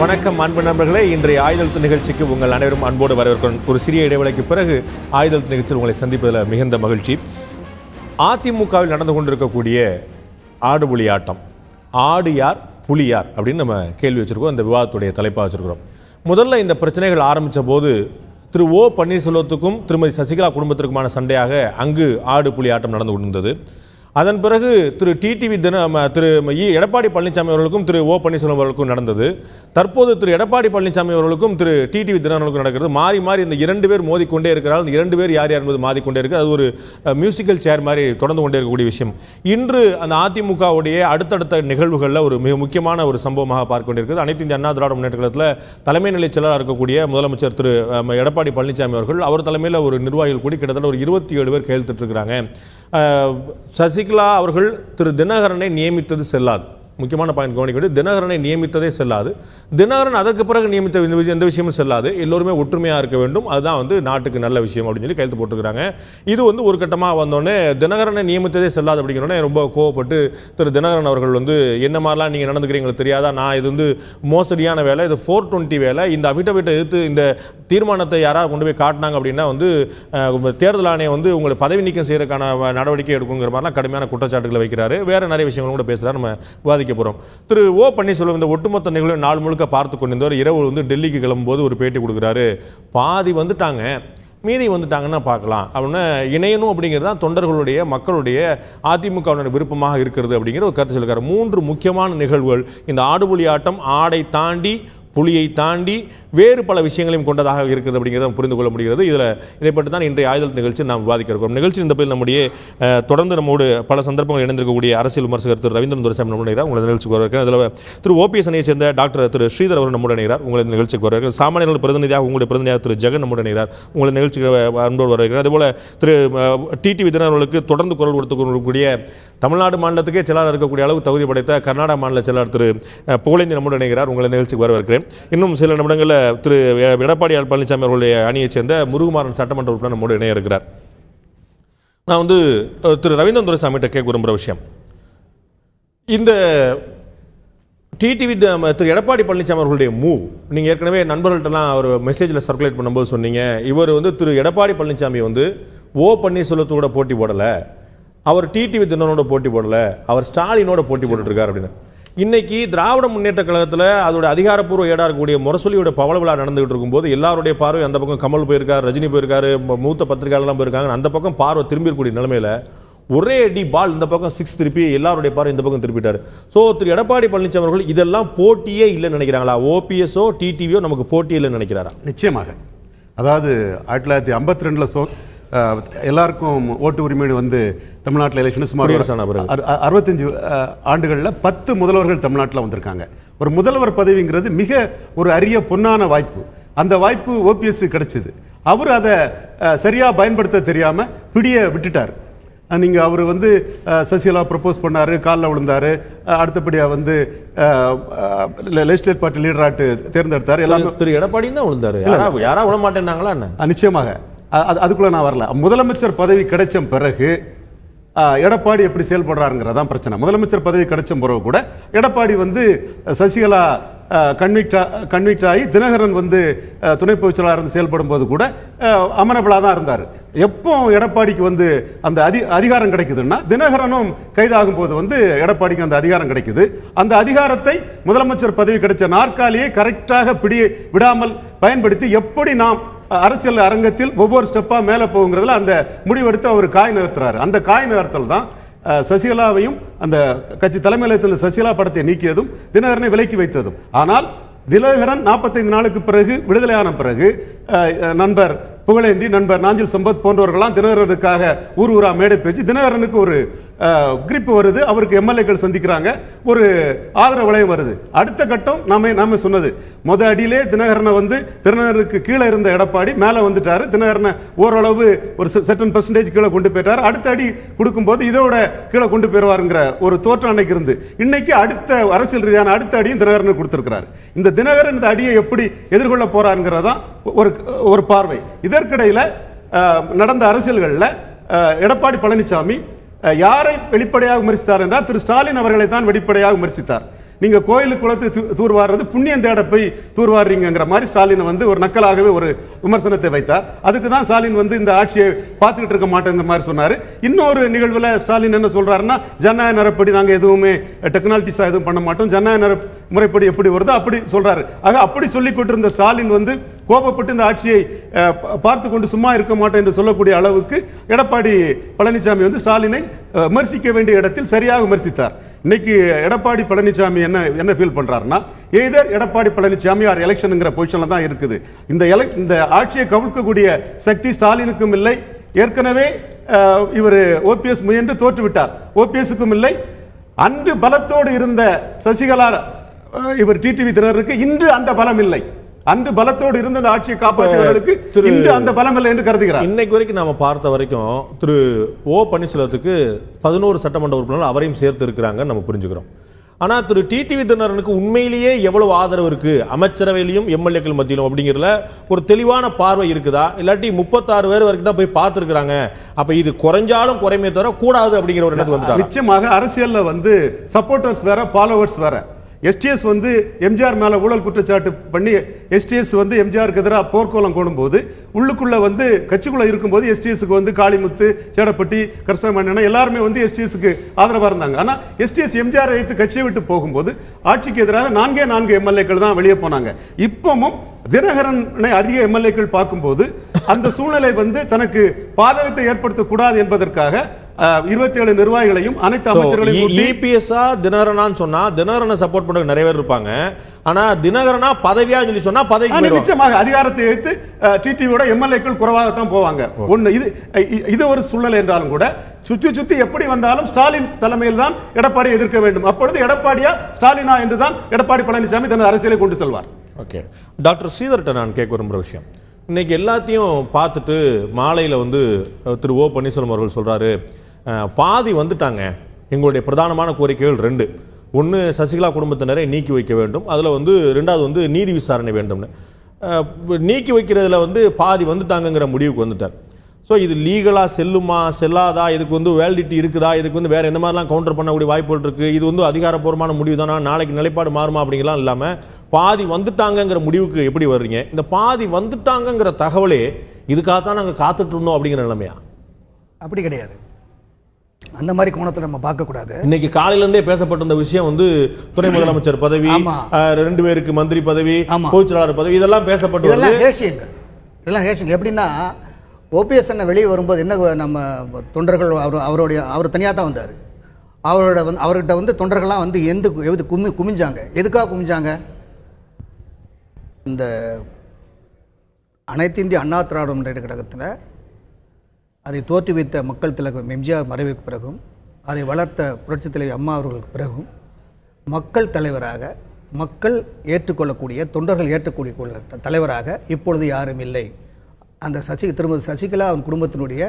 வணக்கம் அன்பு நண்பர்களே, இன்றைய ஆயுதழுத்த நிகழ்ச்சிக்கு உங்கள் அனைவரும் அன்போடு வரவேற்கிறோம். ஒரு சிறிய இடைவேளைக்கு பிறகு ஆயுதழுத்த நிகழ்ச்சியில் உங்களை சந்திப்பதில் மிகுந்த மகிழ்ச்சி. அதிமுகவில் நடந்து கொண்டிருக்கக்கூடிய ஆடுபுலி ஆட்டம், ஆடு யார் புலி யார் அப்படின்னு நம்ம கேள்வி வச்சுருக்கோம். இந்த விவாதத்துடைய தலைப்பாக வச்சுருக்கிறோம். முதல்ல இந்த பிரச்சனைகள் ஆரம்பித்த போது திரு ஓ பன்னீர்செல்வத்துக்கும் திருமதி சசிகலா குடும்பத்திற்குமான சண்டையாக அங்கு ஆடு புலி ஆட்டம் நடந்து கொண்டிருந்தது. அதன் பிறகு திரு திரு எடப்பாடி பழனிசாமி அவர்களுக்கும் திரு ஓ பன்னீர்செல்வம் அவர்களுக்கும் நடந்தது. தற்போது திரு எடப்பாடி பழனிசாமி அவர்களுக்கும் திரு டிடிவி தினகரனுக்கும் நடக்கிறது. மாறி மாறி இந்த இரண்டு பேர் மோதிக்கொண்டே இருக்கிறார்கள். இந்த இரண்டு பேர் யார் யார் என்பது மாறிக்கொண்டே இருக்கு. அது ஒரு மியூசிக்கல் சேர் மாதிரி தொடர்ந்து கொண்டே இருக்கக்கூடிய விஷயம். இன்று அந்த அதிமுகவுடைய அடுத்தடுத்த நிகழ்வுகளில் ஒரு மிக முக்கியமான ஒரு சம்பவமாக பார்க்க கொண்டிருக்கிறது. அனைத்து இந்திய அண்ணா திராவிட முன்னேற்ற கழகத்தில் தலைமை நிலை செயலராக இருக்கக்கூடிய முதலமைச்சர் திரு எடப்பாடி பழனிசாமி அவர்கள், அவர் தலைமையில் ஒரு நிர்வாகிகள் கூடி கிட்டத்தட்ட ஒரு 27 பேர் கையெழுத்திட்டிருக்கிறாங்க. சசிகலா அவர்கள் திரு தினகரனை நியமித்தது செல்லாது. முக்கியமான பாயிண்ட் கவனிக்க வேண்டியது, தினகரனை நியமித்ததே செல்லாது. தினகரன் அதற்கு பிறகு நியமித்த எந்த விஷயமும் செல்லாது. எல்லோருமே ஒற்றுமையாக இருக்க வேண்டும், அதுதான் நாட்டுக்கு நல்ல விஷயம் அப்படின்னு சொல்லி கையெழுத்து போட்டுருக்காங்க. இது ஒரு கட்டமாக வந்தோடனே தினகரனை நியமித்ததே செல்லாது அப்படிங்கிறோடனே ரொம்ப கோவப்பட்டு திரு தினகரன் அவர்கள் என்ன மாதிரிலாம் நீங்கள் நடந்துக்கிறீங்களுக்கு தெரியாதா, நான் இது மோசடியான வேலை, இது 420 வேலை, இந்த அஃபிடவிட்டை எதிர்த்து இந்த தீர்மானத்தை யாராவது கொண்டு போய் காட்டினாங்க அப்படின்னா தேர்தல் ஆணையம் உங்களை பதவி நீக்கம் செய்யறதுக்கான நடவடிக்கை எடுக்குங்கிற மாதிரிலாம் கடுமையான குற்றச்சாட்டுகளை வைக்கிறாரு. வேற நிறைய விஷயங்களும் கூட பேசுகிறார். நம்ம விவாதிக்க போகிறோம். திரு ஓ பன்னீர்செல்வம் இந்த ஒட்டுமொத்த நிகழ்வு நாள் முழுக்க பார்த்து கொண்டிருந்தவர். இரவு டெல்லிக்கு கிளம்பும்போது ஒரு பேட்டி கொடுக்குறாரு. பாதி வந்துட்டாங்க, மீதி வந்துட்டாங்கன்னா பார்க்கலாம் அப்படின்னு இணையணும் அப்படிங்கிறது தான் தொண்டர்களுடைய மக்களுடைய அதிமுகவினர் விருப்பமாக இருக்கிறது அப்படிங்கிற ஒரு கருத்து சொல்லியிருக்காரு. 3 முக்கியமான நிகழ்வுகள் இந்த ஆடுபுலி ஆட்டம் ஆடை தாண்டி புலியை தாண்டி வேறு பல விஷயங்களையும் கொண்டதாக இருக்கிறது அப்படிங்கிறத புரிந்து கொள்ள முடிகிறது. இதை பற்றி தான் இன்றைய ஆயுதல் நிகழ்ச்சி நாம் விவாதிக்க இருக்கிறோம். நிகழ்ச்சி இந்த பேர் நம்முடைய தொடர்ந்து நம்மோடு பல சந்தர்ப்பங்கள் இணைந்திருக்கக்கூடிய அரசியல் விமர்சகர் திரு ரவீந்திரன் துரைசாமி நம்முடைய இணைகிறார். உங்களை நிகழ்ச்சிக்கு வரவேற்கிறேன். அதில் திரு ஓபிஎஸ் அணியை சேர்ந்த டாக்டர் திரு ஸ்ரீதர் அவர் நம்முடைய இணைகிறார். உங்களை நிகழ்ச்சிக்கு வரவேற்கிறேன். சாமானியர்கள் பிரதிநிதியாக உங்களுடைய பிரதிநிதியாக திரு ஜெகன் நம்முடைய இணைகிறார். உங்களை நிகழ்ச்சிக்கு அன்போடு வரவேற்கிறேன். அதுபோல திரு டிடிவி தினகரனுக்கு தொடர்ந்து குரல் கொடுத்து கொண்டிருக்கக்கூடிய தமிழ்நாடு மாநிலத்துக்கே செயலாளர் இருக்கக்கூடிய அளவு தகுதி படைத்த கர்நாடக மாநில செயலாளர் திரு புகழேந்தி நம்முடைய இணைகிறார். உங்களை நிகழ்ச்சிக்கு வரவேற்கிறேன். இன்னும் சில நிமிடங்களில் திரு எடப்பாடி பழனிசாமி அவர்களுடைய அணியைச் சேர்ந்த முருகுமாறன் சட்டமன்ற உறுப்பினர் நம்மோடு இணைய இருக்கிறார். நான் திரு ரவீந்திரன் துரைசாமிகிட்ட கேட்க விரும்புகிற விஷயம், இந்த டிடிவி திரு எடப்பாடி பழனிசாமி அவர்களுடைய மூவ், நீங்கள் ஏற்கனவே நண்பர்கள்ட்டெல்லாம் அவர் மெசேஜில் சர்க்குலேட் பண்ணும்போது சொன்னீங்க, இவர் திரு எடப்பாடி பழனிசாமி ஓ பன்னீர்செல்வத்தோட போட்டி போடலை, அவர் டிடிவி தினகரனோட போட்டி போடலை, அவர் ஸ்டாலினோட போட்டி போட்டுருக்கார் அப்படின்னு. இன்னைக்கு திராவிட முன்னேற்ற கழகத்தில் அதோட அதிகாரப்பூர்வ ஏடாக இருக்கக்கூடிய முரசொலியோட பவள விழா நடந்துகிட்டு இருக்கும்போது எல்லாருடைய பார்வை அந்த பக்கம் கமல் போயிருக்காரு, ரஜினி போயிருக்காரு, மூத்த பத்திரிகையாளர்லாம் போயிருக்காங்க. அந்த பக்கம் பார்வை திரும்பி இருக்கக்கூடிய நிலைமையில ஒரே அடி பால் இந்த பக்கம் 6 திருப்பி எல்லாருடைய பார்வை இந்த பக்கம் திருப்பிட்டாரு. ஸோ திரு எடப்பாடி பழனிசாமி அவர்கள் இதெல்லாம் போட்டியே இல்லைன்னு நினைக்கிறாங்களா? ஓபிஎஸ்ஓ டிடிவியோ நமக்கு போட்டியே இல்லைன்னு நினைக்கிறாரா? நிச்சயமாக. அதாவது 1952 எல்லாருக்கும் ஓட்டு உரிமை தமிழ்நாட்டில் எலெக்ஷன் சுமார் 65 ஆண்டுகளில் 10 முதல்வர்கள் தமிழ்நாட்டில் வந்திருக்காங்க. ஒரு முதல்வர் பதவிங்கிறது மிக ஒரு அரிய பொன்னான வாய்ப்பு. அந்த வாய்ப்பு ஓபிஎஸ் கிடைச்சது. அவர் அதை சரியா பயன்படுத்த தெரியாம பிடிய விட்டுட்டார். நீங்க அவர் சசிகலா ப்ரப்போஸ் பண்ணாரு, காலில் விழுந்தாரு, அடுத்தபடியா லெஜிஸ்லேட்டிவ் பார்ட்டி லீடராட்டு தேர்ந்தெடுத்தாரு. எல்லாமே திரு எடப்பாடி தான் விழுந்தாரு. யாரா விழ மாட்டேன்னாங்களா? நிச்சயமாக அதுக்குள்ள நான் வரல. முதலமைச்சர் பதவி கிடைச்ச பிறகு எடப்பாடி எப்படி செயல்படுறாருங்கிறதான் பிரச்சனை. முதலமைச்சர் பதவி கிடைச்ச பிறகு கூட எடப்பாடி சசிகலா கன்விக்ட் ஆகி தினகரன் துணை பொதுச் செயலாளர் இருந்து செயல்படும் போது கூட அமனபிளா தான் இருந்தார். எப்போ எடப்பாடிக்கு அந்த அதிகாரம் கிடைக்குதுன்னா தினகரனும் கைதாகும் போது எடப்பாடிக்கு அந்த அதிகாரம் கிடைக்குது. அந்த அதிகாரத்தை முதலமைச்சர் பதவி கிடைச்ச நாற்காலியை கரெக்டாக விடாமல் பயன்படுத்தி எப்படி நாம் அரசியல் அரங்கத்தில் ஒவ்வொரு ஸ்டெப்பா மேல போகுங்கிறதுல அந்த முடிவெடுத்து அவர் காய் நகர்த்துறாரு. அந்த காய் நகர்த்தல் தான் சசிகலாவையும் அந்த கட்சி தலைமையில் சசிகலா படத்தை நீக்கியதும் தினகரனை விலக்கி வைத்ததும். ஆனால் தினகரன் 45 நாளுக்கு பிறகு விடுதலையான பிறகு நண்பர் புகழேந்தி, நண்பர் நாஞ்சில் சம்பத் போன்றவர்களாம் தினகரனுக்காக ஊரா மேடை பேச்சு. தினகரனுக்கு ஒரு கிரிப் வருது, அவருக்கு எம்எல்ஏக்கள் சந்திக்கிறாங்க, ஒரு ஆதரவு வளையம் வருது. அடுத்த கட்டம் நாம சொன்னது அடியிலே தினகரனுக்கு கீழே இருந்த எடப்பாடி மேல வந்துட்டாரு. தினகரனை ஓரளவு ஒரு சர்டன் பெர்சன்டேஜ் கீழே கொண்டு போயிட்டாரு. அடுத்த அடி கொடுக்கும்போது இதோட கீழே கொண்டு போயிருவாருங்கிற ஒரு தோற்றம் அன்னைக்கு இருந்து இன்னைக்கு அடுத்த அரசியல் ரீதியான அடுத்த அடியும் தினகரனுக்கு கொடுத்திருக்கிறார். இந்த தினகரன் இந்த அடியை எப்படி எதிர்கொள்ள போறாருங்கிறதான் ஒரு பார்வை. இதற்கிடையில நடந்த அரசியல்களில் எடப்பாடி பழனிசாமி யாரை வெளிப்படையாக விமர்சித்தார் என்றால் திரு ஸ்டாலின் அவர்களை தான் வெளிப்படையாக விமர்சித்தார். நீங்க கோயிலு குளத்தை தூர்வாடுறது புண்ணியம் தேட போய் தூர்வாடுறீங்கிற மாதிரி ஸ்டாலின் வந்து ஒரு நக்கலாகவே ஒரு விமர்சனத்தை வைத்தார். அதுக்கு தான் ஸ்டாலின் வந்து இந்த ஆட்சியை பார்த்துக்கிட்டு இருக்க மாட்டேங்கிற மாதிரி சொன்னாரு. இன்னொரு நிகழ்வுல ஸ்டாலின் என்ன சொல்றாருன்னா, ஜனநாயக நெறிப்படி நாங்க எதுவுமே டெக்னாலஜிஸா எதுவும் பண்ண மாட்டோம், ஜனநாயக முறைப்படி எப்படி வருதோ அப்படி சொல்றாரு. ஆக அப்படி சொல்லிக் கொண்டிருந்த ஸ்டாலின் வந்து கோபப்பட்டு இந்த ஆட்சியை பார்த்து கொண்டு சும்மா இருக்க மாட்டோம் என்று சொல்லக்கூடிய அளவுக்கு எடப்பாடி பழனிசாமி வந்து ஸ்டாலினை விமர்சிக்க வேண்டிய இடத்தில் சரியாக விமர்சித்தார். இன்னைக்கு எடப்பாடி பழனிசாமி என்ன ஃபீல் பண்றாருன்னா, எய்தர் எடப்பாடி பழனிசாமி ஆர் எலெக்ஷன்ங்கிற பொசிஷன்ல தான் இருக்குது. இந்த ஆட்சியை கவிழ்க்கக்கூடிய சக்தி ஸ்டாலினுக்கும் இல்லை, ஏற்கனவே இவர் ஓபிஎஸ் முயன்று தோற்றுவிட்டார், ஓபிஎஸ்க்கும் இல்லை. அன்று பலத்தோடு இருந்த சசிகலா இவர் டிடிவி தினருக்கு இன்று அந்த பலம் இல்லை. அன்று பலத்தோடு இருந்த அந்த ஆட்சியை காப்பாற்றுவதற்கு இன்று அந்த பலம் இல்லை என்று கருதுகிறார். இன்னைக்கு வரைக்கும் நாம பார்த்த வரைக்கும் திரு ஓ பன்னீர்செல்வத்துக்கு 11 சட்டமன்ற உறுப்பினர்கள் அவரையும் சேர்த்து இருக்கிறாங்க, நம்ம புரிஞ்சுக்கிறோம். ஆனா திரு டிடிவி தினகரனுக்கு உண்மையிலேயே எவ்வளவு ஆதரவு இருக்கு அமைச்சரவையிலும் எம்எல்ஏக்கள் மத்தியிலும் அப்படிங்கிறதுல ஒரு தெளிவான பார்வை இருக்குதா? இல்லாட்டி 36 பேர் வரைக்கும் தான் போய் பார்த்துருக்காங்க, அப்ப இது குறைஞ்சாலும் குறைமே தவிர கூடாது அப்படிங்கிற ஒரு இடத்துக்கு வந்துட்டாங்க. நிச்சயமாக அரசியல்ல வந்து சப்போர்ட்டர்ஸ் வேற, ஃபாலோவர்ஸ் வேற. எஸ்டிஎஸ் வந்து எம்ஜிஆர் மேல ஊழல் குற்றச்சாட்டு பண்ணி எஸ்டிஎஸ் வந்து எம்ஜிஆருக்கு எதிராக போர்க்கோலம் போடும்போது உள்ளுக்குள்ள வந்து கட்சிக்குள்ள இருக்கும்போது எஸ்டிஎஸ்க்கு வந்து காளிமுத்து, சேடப்பட்டி, கருஷ்ணமணியன் எல்லாருமே வந்து எஸ்டிஎஸ்க்கு ஆதரவா இருந்தாங்க. ஆனா எஸ்டிஎஸ் எம்ஜிஆர் வைத்து கட்சியை விட்டு போகும்போது ஆட்சிக்கு எதிராக 4 எம்எல்ஏக்கள் தான் வெளியே போனாங்க. இப்பவும் தினகரனை அதிக எம்எல்ஏக்கள் பார்க்கும்போது அந்த சூழ்நிலை வந்து தனக்கு பாதகத்தை ஏற்படுத்தக்கூடாது என்பதற்காக 27 நிர்வாகிகளையும் அனைத்து அமைச்சர்களையும் இபிஎஸ்ஆ தினகரனான்னு சொன்னா தினகரனை சப்போர்ட் பண்ற நிறைய பேர் இருப்பாங்க. ஆனா தினகரனா பதவியா சொல்லி சொன்னா பதவி நிச்சயமாக அதிகாரத்தை வைத்து டிடிவியோட எம்எல்ஏக்கள் குறைவாகத்தான் போவாங்க. ஒண்ணு இது ஒரு சூழ்நிலை என்றாலும் கூட சுத்தி எப்படி வந்தாலும் ஸ்டாலின் தலைமையில் தான் எடப்பாடி எதிர்க்க வேண்டும். அப்பொழுது எடப்பாடியா ஸ்டாலினா என்றுதான் எடப்பாடி பழனிசாமி தனது அரசியலை கொண்டு செல்வார். ஓகே, டாக்டர் ஸ்ரீதர்ட்ட நான் கேட்க விரும்புகிற விஷயம், இன்னைக்கு எல்லாத்தையும் பார்த்துட்டு மாலையில் வந்து திரு ஓ பன்னீர்செல்வம் அவர்கள் சொல்றாரு, பாதி வந்துட்டாங்க, எங்களுடைய பிரதானமான கோரிக்கைகள் 2. ஒன்று சசிகலா குடும்பத்தினரை நீக்கி வைக்க வேண்டும், அதில் வந்து 2வது வந்து நீதி விசாரணை வேண்டும்னு. நீக்கி வைக்கிறதுல வந்து பாதி வந்துட்டாங்கங்கிற முடிவுக்கு வந்துட்டார். ஸோ இது லீகலாக செல்லுமா செல்லாதா, இதுக்கு வந்து வேலிடிட்டி இருக்குதா, இதுக்கு வந்து வேறு எந்த மாதிரிலாம் கவுண்டர் பண்ணக்கூடிய வாய்ப்புகள் இருக்குது, இது வந்து அதிகாரப்பூர்வமான முடிவு தானா, நாளைக்கு நிலைப்பாடு மாறுமா அப்படிங்கலாம் இல்லாமல் பாதி வந்துட்டாங்கங்கிற முடிவுக்கு எப்படி வர்றீங்க? இந்த பாதி வந்துட்டாங்கங்கிற தகவலே இதுக்காகத்தான் நாங்கள் காத்துட்டு இருந்தோம் அப்படிங்கிற நிலைமையா? அப்படி கிடையாது, அந்த மாதிரி கோணத்தை நம்ம பார்க்கக்கூடாது. இன்னைக்கு காலையிலேருந்தே பேசப்பட்டிருந்த விஷயம் வந்து துணை முதலமைச்சர் பதவி, 2 பேருக்கு மந்திரி பதவி, பொதுச்செயலாளர் பதவி, இதெல்லாம் பேசப்பட்டு இதெல்லாம் ஹேஷிங். எப்படின்னா ஓபிஎஸ் அண்ணன் வெளியே வரும்போது என்ன, நம்ம தொண்டர்கள் அவர் தனியாக தான் வந்தார். அவர்கிட்ட வந்து தொண்டர்கள்லாம் வந்து குமிஞ்சாங்க. எதுக்காக குமிஞ்சாங்க? இந்த அனைத்து இந்திய அண்ணா திராவிட முன்னேற்ற கழகத்தில் அதை தோற்றுவித்த மக்கள் திலகம் எம்ஜிஆர் மறைவுக்கு பிறகும், அதை வளர்த்த புரட்சித் தலைவர் அம்மா அவர்களுக்கு பிறகும் மக்கள் தலைவராக, மக்கள் ஏற்றுக்கொள்ளக்கூடிய, தொண்டர்கள் ஏற்றுக்கூடிய தலைவராக இப்பொழுது யாரும் இல்லை. அந்த திருமதி சசிகலா அவன் குடும்பத்தினுடைய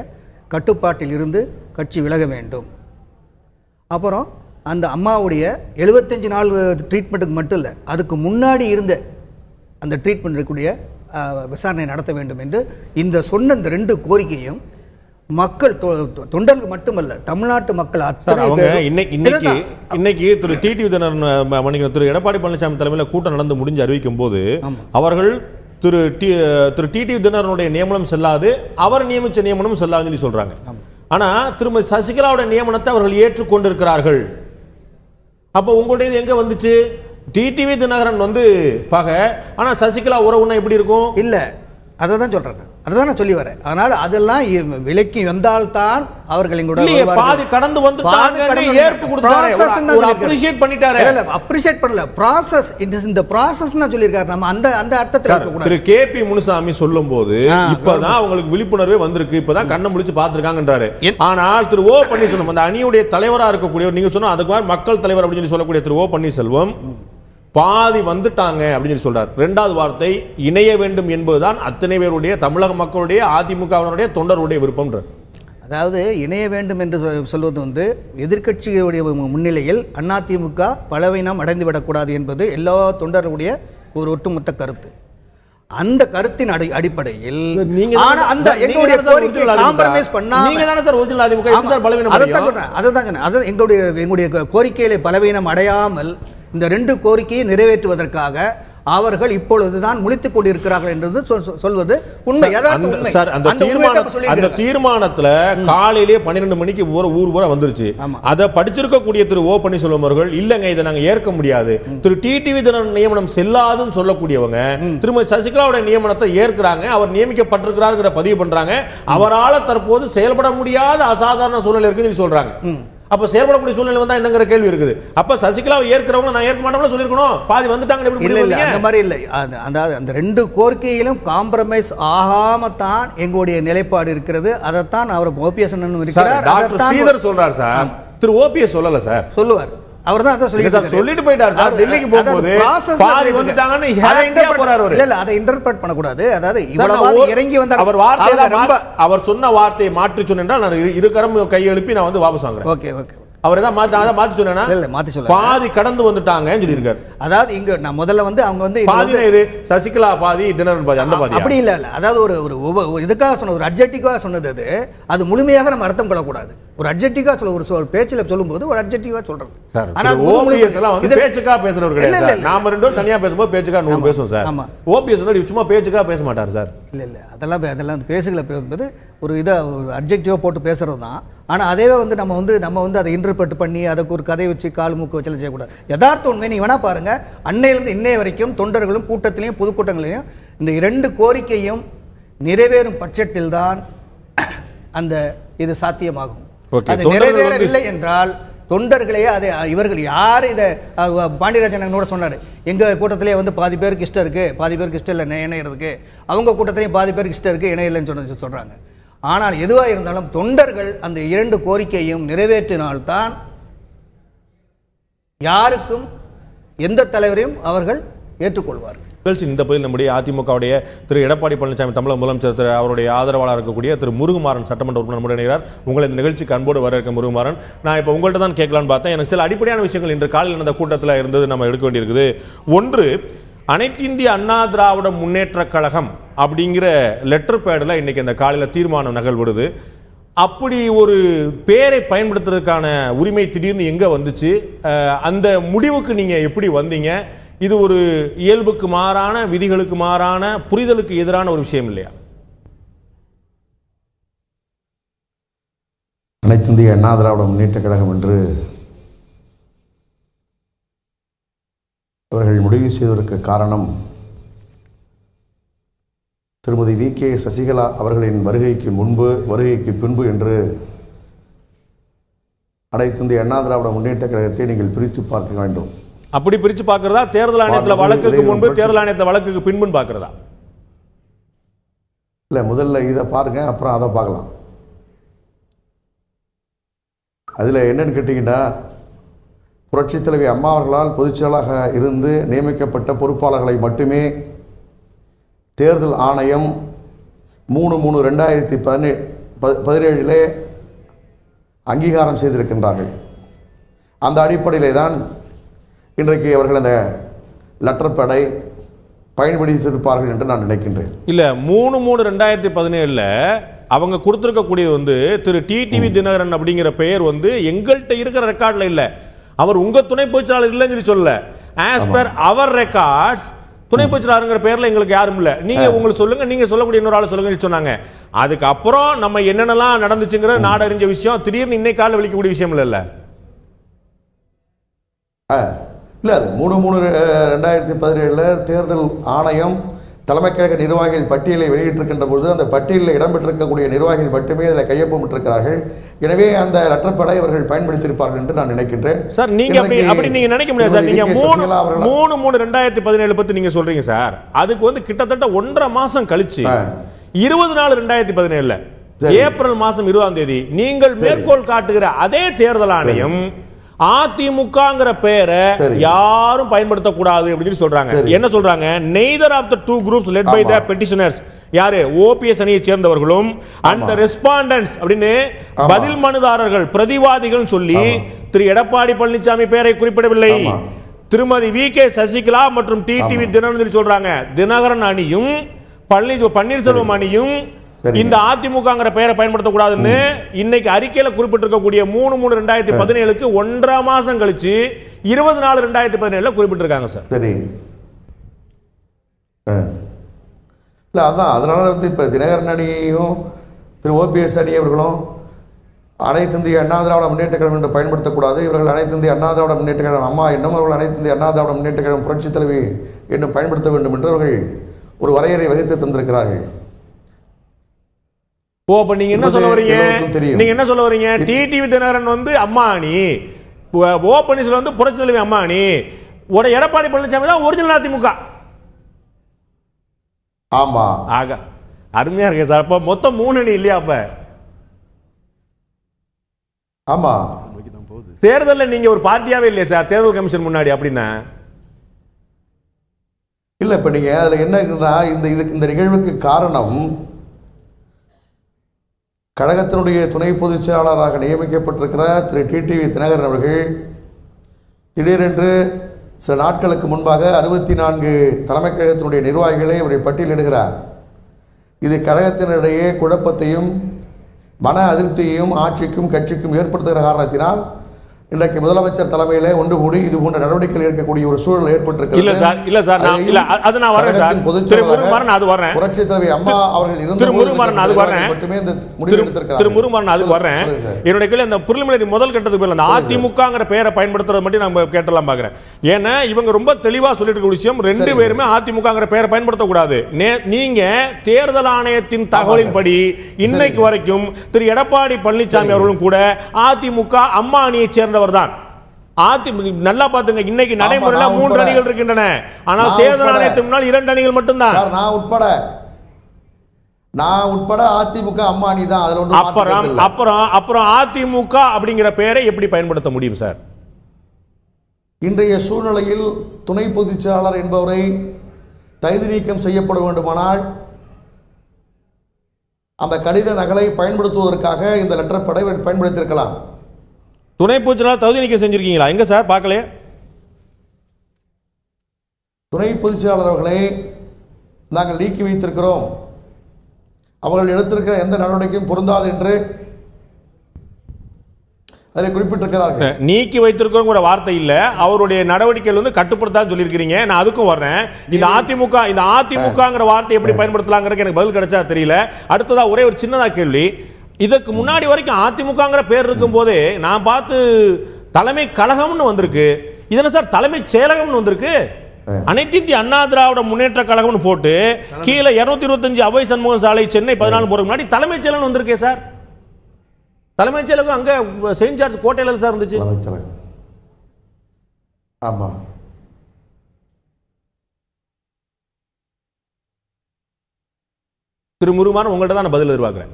கட்டுப்பாட்டில் இருந்து கட்சி விலக வேண்டும். அப்புறம் அந்த அம்மாவுடைய 75 நாள் ட்ரீட்மெண்ட்டுக்கு மட்டும் இல்லை, அதுக்கு முன்னாடி இருந்த அந்த ட்ரீட்மெண்ட் இருக்கக்கூடிய விசாரணை நடத்த வேண்டும் என்று இந்த சொன்ன இந்த 2 கோரிக்கையும் மக்கள் தொண்டர்கள் மட்டுமல்ல, தமிழ்நாட்டு மக்கள் இன்னைக்கு திரு டிடிவி தினகரன் திரு எடப்பாடி பழனிசாமி தலைமையில் கூட்டம் நடந்து முடிஞ்சு அறிவிக்கும் போது அவர்கள் திரு டிடிவி தினகரனுடைய நியமனம் செல்லாது, அவர் நியமிச்ச நியமனம் செல்லாதுன்னு சொல்றாங்க. ஆனா திருமதி சசிகலாவுடைய நியமனத்தை அவர்கள் ஏற்றுக்கொண்டிருக்கிறார்கள். அப்ப உங்களுடைய எங்க வந்துச்சு? டிடிவி தினகரன் வந்து பகை, ஆனா சசிகலா உறவுன்னா எப்படி இருக்கும்? இல்ல, அதை தான் சொல்றேன், அதுதான் நான் சொல்லி வரேன். அதனால அதெல்லாம் விலக்கி வந்தால்தான் அவர்கள் எங்களுடைய பாதி கடந்து வந்துட்டாங்க, ஏற்பு கொடுத்தாரு, அப்ரிஷியேட் பண்ணிட்டாரு. இல்ல, அப்ரிஷியேட் பண்ணல, process, it is in the process ன்னு சொல்லிருக்காரு. நம்ம அந்த அர்த்தத்துல இருக்க கூடாது. திரு கேபி முனுசாமி சொல்லும்போது இப்பதான் அவங்களுக்கு விழிப்புணர்வே வந்திருக்கு, இப்பதான் கண்ணை முழிச்சு பார்த்திருக்காங்கன்றாரு. ஆனால் திரு ஓ பன்னீர்செல்வம் அந்த அணியுடைய தலைவரா இருக்கக்கூடியவர், நீங்க சொன்னா அதுக்கு மாதிரி மக்கள் தலைவர் அப்படின்னு சொல்லக்கூடிய திரு ஓ பன்னீர்செல்வம் பாதி வந்துட்டாங்க அப்படின்னு சொல்றார். 2வது வார்த்தை இணைய வேண்டும் என்பதுதான் அத்தனை பேருடைய, தமிழக மக்களுடைய, அதிமுகவினுடைய, தொண்டருடைய விருப்பம். அதாவது இணைய வேண்டும் என்று சொல்வது வந்து எதிர்க்கட்சிகளுடைய முன்னிலையில் அதிமுக பலவீனம் அடைந்துவிடக்கூடாது என்பது எல்லா தொண்டர்களுடைய ஒரு ஒட்டுமொத்த கருத்து. அந்த கருத்தின் அடிப்படையில் எங்களுடைய கோரிக்கையில பலவீனம் அடையாமல் இந்த 2 கோரிக்கையை நிறைவேற்றுவதற்காக அவர்கள் இப்பொழுதுதான் முழித்துக் கொண்டிருக்கிறார்கள் என்று சொல்வது உண்மை. சார், அந்த தீர்மானத்துல காலையிலே 12 மணிக்கு ஊர் பூரா வந்துருச்சு. அதை படிச்சிருக்கக்கூடிய திரு ஓ பன்னீர்செல்வம் அவர்கள் இல்லங்க இதை நாங்க ஏற்க முடியாது, திரு டிடிவி தினகரன் நியமனம் செல்லாதுன்னு சொல்லக்கூடியவங்க திருமதி சசிகலாவுடைய நியமனத்தை ஏற்கிறாங்க, அவர் நியமிக்கப்பட்டிருக்கிறார் பதிவு பண்றாங்க. அவரால் தற்போது செயல்பட முடியாத அசாதாரண சூழ்நிலை இருக்குன்னு சொல்றாங்க. அப்ப செயல்படக்கூடிய சூழ்நிலை வந்தா என்னங்கிற கேள்வி இருக்குது. அப்ப சசிகலாவை ஏற்கிறவங்க நான் ஏற்க மாட்டோம்னு சொல்லிருக்கணும். பாதி வந்துட்டாங்க. இல்ல அந்த மாதிரி இல்லை. அந்த 2 கோரிக்கையிலும் காம்ப்ரமைஸ் ஆகாம தான் எங்களுடைய நிலைப்பாடு இருக்கிறது. அதைத்தான் அவர் ஓபிஎஸ் இருக்கிறார். டாக்டர் ஸ்ரீதர் சொல்றார் சார், திரு ஓபிஎஸ் சொல்லல சார். சொல்லுவார். அவர் தான் அத சொல்லிட்டு போயிட்டார் சார். டெல்லிக்கு போகும்போது பாதி வந்துட்டாங்கன்னு ஹேப்பியா போறார் அவர். இல்ல அதை இன்டர்பிரட் பண்ண கூடாது. அதாவது இவ்வளவு இறங்கி வந்தார். அவர் அவர் சொன்ன வார்த்தையை மாற்றி சொன்னால் நான் இருக்கரம் கையை எழுப்பி நான் வந்து வாபஸ் வாங்குறேன். Okay okay. அவர் தான் மாத்தி சொன்னா இல்ல மாத்தி சொல்ல பாதி கடந்து வந்துட்டாங்கன்னு சொல்லியிருக்காரு. அதாவது இங்க நான் முதல்ல வந்து அவங்க வந்து பாதி இது சசிகலா பாதி தினகரன் பாதி அந்த பாதி அப்படி இல்ல. அதாவது ஒரு இதுக்காக சொன்ன ஒரு அட்ஜெக்டிவாக சொன்னது அது முழுமையாக நம்ம அர்த்தம் கொள்ளக்கூடாது. ஒரு அட்ஜெக்டிவா ஒரு பேச்சில சொல்லும்போது ஒரு அட்ஜெக்டிவா சொல்றது. ஆனா ஓபிஎஸ் எல்லாம் வந்து பேச்சுக்கா பேசுறவர் கிடையாது. நாம ரெண்டு பேரும் தனியா பேசும்போது பேச்சுக்கா 100 பேசுவோம் சார். ஓபிஎஸ் வந்து சும்மா பேச்சுக்கா பேச மாட்டார் சார். இல்ல அதெல்லாம் பேசுகளை பேசும்போது ஒரு ஒரு அட்ஜெக்டிவா போட்டு பேசுறது தான். ஆனா அதே வந்து நம்ம வந்து அதை இன்டர்பிரட் பண்ணி அதுக்கு ஒரு கதை வச்சு கால் மூக்கு வச்சு செய்யக்கூடாது. யதார்த்த உண்மை நீ வேணா பாருங்க. அன்னையிலிருந்து இன்னைய வரைக்கும் தொண்டர்களும் கூட்டத்திலையும் பொதுக்கூட்டங்களையும் இந்த 2 கோரிக்கையும் நிறைவேறும் பட்சத்தில் தான் அந்த இது சாத்தியமாகும். அது நிறைவேறவில்லை என்றால் தொண்டர்களே அதை இவர்கள் யார் இதை பாண்டியராஜன் கூட சொன்னாரு, எங்க கூட்டத்திலே வந்து பாதி பேருக்கு இஷ்டம் இருக்கு, பாதி பேருக்கு இஷ்டம் இல்லை இணையறதுக்கு, அவங்க கூட்டத்திலேயும் பாதி பேருக்கு இஷ்டம் இருக்கு இணைய இல்லைன்னு சொல்றாங்க. ஆனால் எதுவாக இருந்தாலும் தொண்டர்கள் அந்த 2 கோரிக்கையும் நிறைவேற்றினால்தான் யாருக்கும் எந்த தலைவரையும் அவர்கள் ஏற்றுக்கொள்வார்கள். இந்த பதில் நம்முடைய அதிமுகவுடைய திரு எடப்பாடி பழனிசாமி தமிழக முதலமைச்சர் அவருடைய ஆதரவாளர் இருக்கக்கூடிய திரு முருகுமாறன் சட்டமன்ற உறுப்பினர் நம்முடைய இணைகிறார். உங்களை இந்த நிகழ்ச்சிக்கு அன்போடு வர இருக்க முருகுமாறன், நான் இப்போ உங்கள்கிட்ட தான் கேட்கலான்னு பார்த்தேன். எனக்கு சில அடிப்படையான விஷயங்கள் இன்று காலையில் நடந்த கூட்டத்தில் இருந்தது நம்ம எடுக்க வேண்டியிருக்குது. ஒன்று, அனைத்து இந்திய அண்ணா திராவிட முன்னேற்ற கழகம் அப்படிங்கிற லெட்டர் பேடில் இன்னைக்கு அந்த காலையில் தீர்மானம் நகல்விடுது. அப்படி ஒரு பேரை பயன்படுத்துறதுக்கான உரிமை திடீர்னு எங்கே வந்துச்சு? அந்த முடிவுக்கு நீங்கள் எப்படி வந்தீங்க? இது ஒரு இயல்புக்கு மாறான, விதிகளுக்கு மாறான, புரிதலுக்கு எதிரான ஒரு விஷயம் இல்லையா? அனைத்து இந்திய அண்ணா திராவிட முன்னேற்ற கழகம் என்று அவர்கள் முடிவு செய்வதற்கு காரணம் திருமதி வி.கே. சசிகலா அவர்களின் வருகைக்கு முன்பு, வருகைக்கு பின்பு என்று அனைத்து இந்திய அண்ணா திராவிட முன்னேற்ற கழகத்தை நீங்கள் பிரித்து பார்க்க வேண்டும். அப்படி பிரிச்சு பார்க்கறதா, தேர்தல் ஆணையத்தில் வழக்குக்கு முன்பு தேர்தல் ஆணையத்தில் வழக்குக்கு பின்புன்னு பார்க்கறதா? இல்லை, முதல்ல இதை பாருங்க, அப்புறம் அதை பார்க்கலாம். அதில் என்னன்னு கேட்டிங்கன்னா, புரட்சித் தலைவி அம்மா அவர்களால் பொதுச்செயலாளராக இருந்து நியமிக்கப்பட்ட பொறுப்பாளர்களை மட்டுமே தேர்தல் ஆணையம் 3/3/2017 அங்கீகாரம் செய்திருக்கின்றார்கள். அந்த அடிப்படையிலே தான் இன்றைக்கு அவர்கள் அந்த லெட்டர் பேடை பயன்படுத்தியிருப்பார்கள் என்று நான் நினைக்கின்றேன். இல்ல, 3/3/2017 அவங்க கொடுத்திருக்கக்கூடியது வந்து திரு டிடிவி தினகரன் அப்படிங்கிற பெயர் வந்து எங்கள்கிட்ட இருக்கிற ரெக்கார்ட்ல இல்ல. அவர் உங்க துணை பொதுச்செயலாளர் இல்லைன்னு சொல்லல. ஆஸ் பர் அவர் ரெக்கார்ட்ஸ் துணை பொதுச்செயலாளருங்கிற பெயர்ல எங்களுக்கு யாரும் இல்ல. நீங்க உங்களுக்கு சொல்லுங்க, நீங்க சொல்லக்கூடிய இன்னொரு ஆளு சொல்லுங்க சொன்னாங்க. அதுக்கப்புறம் நம்ம என்னென்னலாம் நடந்துச்சுங்கிற நாடறிஞ்ச விஷயம் திடீர்னு இன்னைக்கு கால வெளிக்கக்கூடிய விஷயம் இல்ல. இல்லை, அது 3/3/2017 தேர்தல் ஆணையம் தலைமை கழக நிர்வாகிகள் பட்டியலை வெளியிட்டிருக்கின்ற பொழுது அந்த பட்டியலில் இடம்பெற்றிருக்கக்கூடிய நிர்வாகிகள் மட்டுமே அதில் கையொப்பமிட்டிருக்கிறார்கள். எனவே அந்த லெட்டர் பேடை அவர்கள் பயன்படுத்தியிருப்பார்கள் என்று நான் நினைக்கின்றேன். சார், நீங்க அப்படி நீங்க நினைக்க முடியாது சார். நீங்க 3/3/2017 பத்தி நீங்க சொல்றீங்க சார். அதுக்கு வந்து கிட்டத்தட்ட 1.5 மாசம் கழிச்சு 20/4/2017 ஏப்ரல் மாசம் 20ஆம் தேதி நீங்கள் மேற்கோள் காட்டுகிற அதே தேர்தல் ஆணையம் அதிமுகங்கிற பேரை யாரும் பயன்படுத்தக்கூடாது அப்படின்னு சொல்றாங்க. என்ன சொல்றாங்க? neither of the two groups led by the petitioners, யாரு ஓபிஎஸ் அணியை சேர்ந்தவர்களும் and the respondents அப்படின்னு பதில் மனுதாரர்கள் பிரதிவாதிகள் சொல்லி திரு எடப்பாடி பழனிசாமி பெயரை குறிப்பிடவில்லை. திருமதி வி.கே. சசிகலா மற்றும் டிடிவி தினகரன் சொல்றாங்க. தினகரன் அணியும் பன்னீர்செல்வம் அணியும் இந்த அதிமுகங்கிற பெயரை பயன்படுத்தக்கூடாதுன்னு இன்னைக்கு அறிக்கையில குறிப்பிட்டிருக்கக்கூடிய 3/3/2017 1.5 மாசம் கழிச்சு 20/4/2017 குறிப்பிட்டிருக்காங்க சார். சரி, இல்ல அதான் அதனால இப்ப தினகரன் அணியையும் திரு ஓபிஎஸ் அணி அவர்களும் அனைத்து இந்திய அண்ணா திராவிட முன்னேற்ற கழகம் என்று பயன்படுத்தக்கூடாது, இவர்கள் அனைத்து இந்திய அண்ணா திராவிட முன்னேற்ற கழகம் அம்மா என்னும் அவர்கள் அனைத்து இந்திய அண்ணா திராவிட முன்னேற்ற கழகம் புரட்சி தலைவி என்னும் பயன்படுத்த வேண்டும் என்று அவர்கள் ஒரு வரையறை வகுத்து தந்திருக்கிறார்கள். ஓ, அப்ப நீங்க என்ன சொல்ல வரீங்க? நீங்க என்ன சொல்ல வரீங்க? டிடிவி தினகரன் வந்து அம்மா அணி, ஓ பன்னீர்செல்வம் வந்து புரட்சி தலைவி அம்மா அணி, எடப்பாடி பழனிசாமி தான் ஒரிஜினல் அதிமுக. ஆமா, ஆக அருமையா இருக்கு சார். அப்ப மொத்தம் 3 அணி இல்லையா? அப்ப ஆமா, தேர்தலில் நீங்க ஒரு பார்ட்டியாவே இல்லையா சார் தேர்தல் கமிஷன் முன்னாடி? அப்படின்னா இல்ல இப்ப நீங்க அதுல என்ன இந்த நிகழ்வுக்கு காரணம் கழகத்தினுடைய துணை பொதுச் செயலாளராக நியமிக்கப்பட்டிருக்கிற திரு டிடிவி தினகரன் அவர்கள் திடீரென்று சில நாட்களுக்கு முன்பாக 64 தலைமை கழகத்தினுடைய நிர்வாகிகளை அவரை பட்டியலிடுகிறார். இது கழகத்தினிடையே குழப்பத்தையும் மன அதிருப்தியையும் ஆட்சிக்கும் கட்சிக்கும் ஏற்படுத்துகிற காரணத்தினால் இன்றைக்கு முதலமைச்சர் தலைமையிலே ஒன்று கூடி இது போன்ற நடவடிக்கைகள் எடுக்கக்கூடிய ஒரு சூழல் ஏற்பட்டிருக்கிறது. இல்ல சார், இல்ல சார், அது நான் வரேன் சார். திரு முருகன் அது வரேன். புரட்சி தலைவி அம்மா அவர்கள் இருந்த திரு முருகன் அது வரேன். மட்டுமே இந்த முடிவு எடுத்திருக்கிறார். திரு முருகன் அது வரேன். என்னோட கேள்வி அந்த பிரிலிமினரி முதல் கட்டத்துக்கு போய் அந்த அதிமுகங்கிற பெயரை பயன்படுத்துறது மட்டும் நம்ம கேட்டலாம் பாக்குறேன். ஏன்னா இவங்க ரொம்ப தெளிவா சொல்லிட்டு இருக்க விஷயம், 2 பேருமே அதிமுகங்கிற பெயரை பயன்படுத்த கூடாது. நீங்க தேர்தல் ஆணையத்தின் தகவலின்படி இன்னைக்கு வரைக்கும் திரு எடப்பாடி பழனிசாமி அவர்களும் கூட அதிமுக அம்மா அணியை சேர்ந்த தான். நல்லா பாத்துங்க, இன்னைக்கு நடைமுறையில 3 அணிகள் இருக்கின்றன. ஆனால் தேர்தல் ஆணையத்துக்கு முன்னால் 2 அணிகள் மட்டும்தான். நான் உட்பட அதிமுக அம்மா அணி தான். அதுல ஒன்றும் அப்புறம் அதிமுக அப்படிங்கிற பெயரை எப்படி பயன்படுத்த முடியும் சார்? இன்றைய சூழ்நிலையில் துணை பொதுச் செயலாளர் என்பவரை தகுதி நீக்கம் செய்யப்பட வேண்டுமானால் அந்த கடித நகலை பயன்படுத்துவதற்காக இந்த லெட்டர் படை பயன்படுத்தியிருக்கலாம். துணை பொதுச் செயலாளர் தகுதி நீக்கம் செஞ்சிருக்கீங்களா? எங்க சார் பார்க்கலையே. துணை பொதுச் செயலாளர் அவர்களை நாங்கள் நீக்கி வைத்திருக்கிறோம், அவர்கள் எடுத்திருக்கிற எந்த நடவடிக்கையும் பொருந்தாது என்று அதை குறிப்பிட்டிருக்கிறார்கள். நீக்கி வைத்திருக்கிற வார்த்தை இல்ல, அவருடைய நடவடிக்கைகள் வந்து கட்டுப்படுத்தான்னு சொல்லியிருக்கிறீங்க. நான் அதுக்கும் வர்றேன். இந்த அதிமுகங்கிற வார்த்தை எப்படி பயன்படுத்தலாங்கிறதுக்கு எனக்கு பதில் கிடைச்சா தெரியல. அடுத்ததா ஒரே ஒரு சின்னதா கேள்வி. இதற்கு முன்னாடி வரைக்கும் அதிமுகங்கிற பேர் இருக்கும் போதே நான் பார்த்து தலைமை கழகம்னு வந்திருக்கு. இதன சார் தலைமை செயலகம்னு வந்திருக்கு. அனைத்து இந்திய அண்ணா திராவிட முன்னேற்ற கழகம்னு போட்டு கீழே 225 அவை சண்முகம் சாலை சென்னை 14 போறதுக்கு முன்னாடி தலைமைச் செயலகம் வந்திருக்கே சார். தலைமைச் செயலகம் அங்க செயின்ட் ஜார்ஜ் கோட்டையில சார் இருந்துச்சு. ஆமா, திரு முருகன் உங்கள்கிட்ட தான் பதில் எதிர்பார்க்கிறேன்.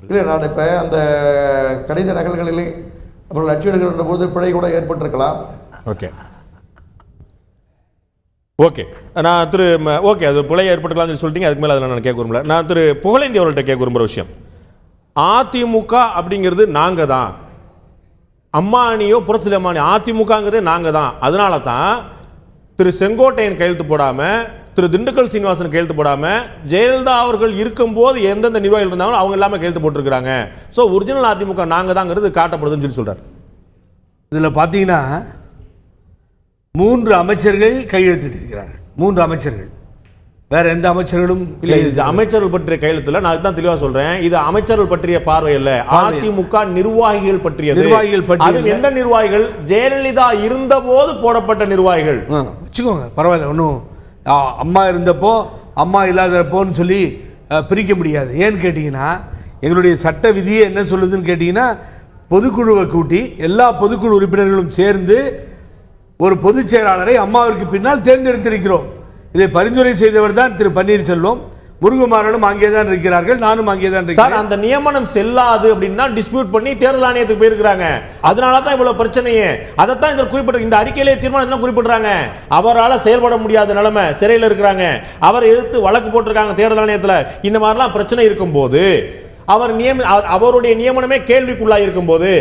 இல்லை, நான் இப்போ அந்த கடித நகல்களிலே அவர்கள் அச்சிடுகின்ற போது பிழை கூட ஏற்பட்டிருக்கலாம். ஓகே நான் ஓகே அது பிழை ஏற்பட்டுக்கலாம்னு சொல்லிட்டீங்க. அதுக்கு மேலே அதில் நான் கேட்க விரும்பல. நான் திரு புகழேந்தி அவர்கள்ட்ட கேட்க விரும்புகிற விஷயம், அதிமுக அப்படிங்கிறது நாங்க தான், அம்மா அணியோ புரட்சி அம்மா அணி, அதிமுகங்கிறது நாங்க தான். அதனால தான் திரு செங்கோட்டையன் கையெழுத்து போடாம, திரு திண்டுக்கல் சீனிவாசன் கையெழுத்து போடாம, ஜெயலலிதா அவர்கள் இருக்கும்போது எந்தெந்த நிர்வாகிகள் இருந்தாலும் அவங்க எல்லாமே கையெழுத்து போட்டிருக்கிறாங்க. ஸோ ஒரிஜினல் அதிமுக நாங்க தாங்கிறது காட்டப்படுதுன்னு சொல்லி சொல்றாரு. இதில் பார்த்தீங்கன்னா 3 அமைச்சர்கள் கையெழுத்திட்டிருக்கிறார்கள். 3 அமைச்சர்கள், வேற எந்த அமைச்சர்களும் இல்லை. இது அமைச்சர்கள் பற்றிய கையெழுத்துல நான் தான் தெளிவா சொல்றேன். இது அமைச்சர்கள் பற்றிய பார்வை அல்ல, அதிமுக நிர்வாகிகள் பற்றியது. அது எந்த நிர்வாகிகள்? ஜெயலலிதா இருந்த போது போடப்பட்ட நிர்வாகிகள். வச்சுக்கோங்க, பரவாயில்ல, ஒன்றும் அம்மா இருந்தப்போ அம்மா இல்லாதப்போன்னு சொல்லி பிரிக்க முடியாது. ஏன்னு கேட்டிங்கன்னா எங்களுடைய சட்ட விதியே என்ன சொல்லுதுன்னு கேட்டிங்கன்னா, பொதுக்குழுவை கூட்டி எல்லா பொதுக்குழு உறுப்பினர்களும் சேர்ந்து ஒரு பொதுச் செயலாளரை அம்மாவிற்கு பின்னால் தேர்ந்தெடுத்திருக்கிறோம். இதை பரிந்துரை செய்தவர் தான் திரு பன்னீர்செல்வம். முருகமாறனும் அங்கே தான் இருக்கிறார்கள், நானும் அங்கே தான் இருக்கிறேன். அந்த நியமனம் செல்லாது அப்படின்னா டிஸ்பியூட் பண்ணி தேர்தல் ஆணையத்துக்கு போயிருக்காங்க. அதனால தான் இவ்வளவு பிரச்சனையே. அதைத்தான் இதில் குறிப்பிட்ட இந்த அறிக்கையிலே தீர்மானம் குறிப்பிடுறாங்க. அவரால் செயல்பட முடியாத நிலைமை, சிறையில் இருக்கிறாங்க, அவரை எதிர்த்து வழக்கு போட்டிருக்காங்க தேர்தல் ஆணையத்தில். இந்த மாதிரிலாம் பிரச்சனை இருக்கும் போது அவருடைய நியமனமே கேள்விக்குள்ளாக இருக்கும் போது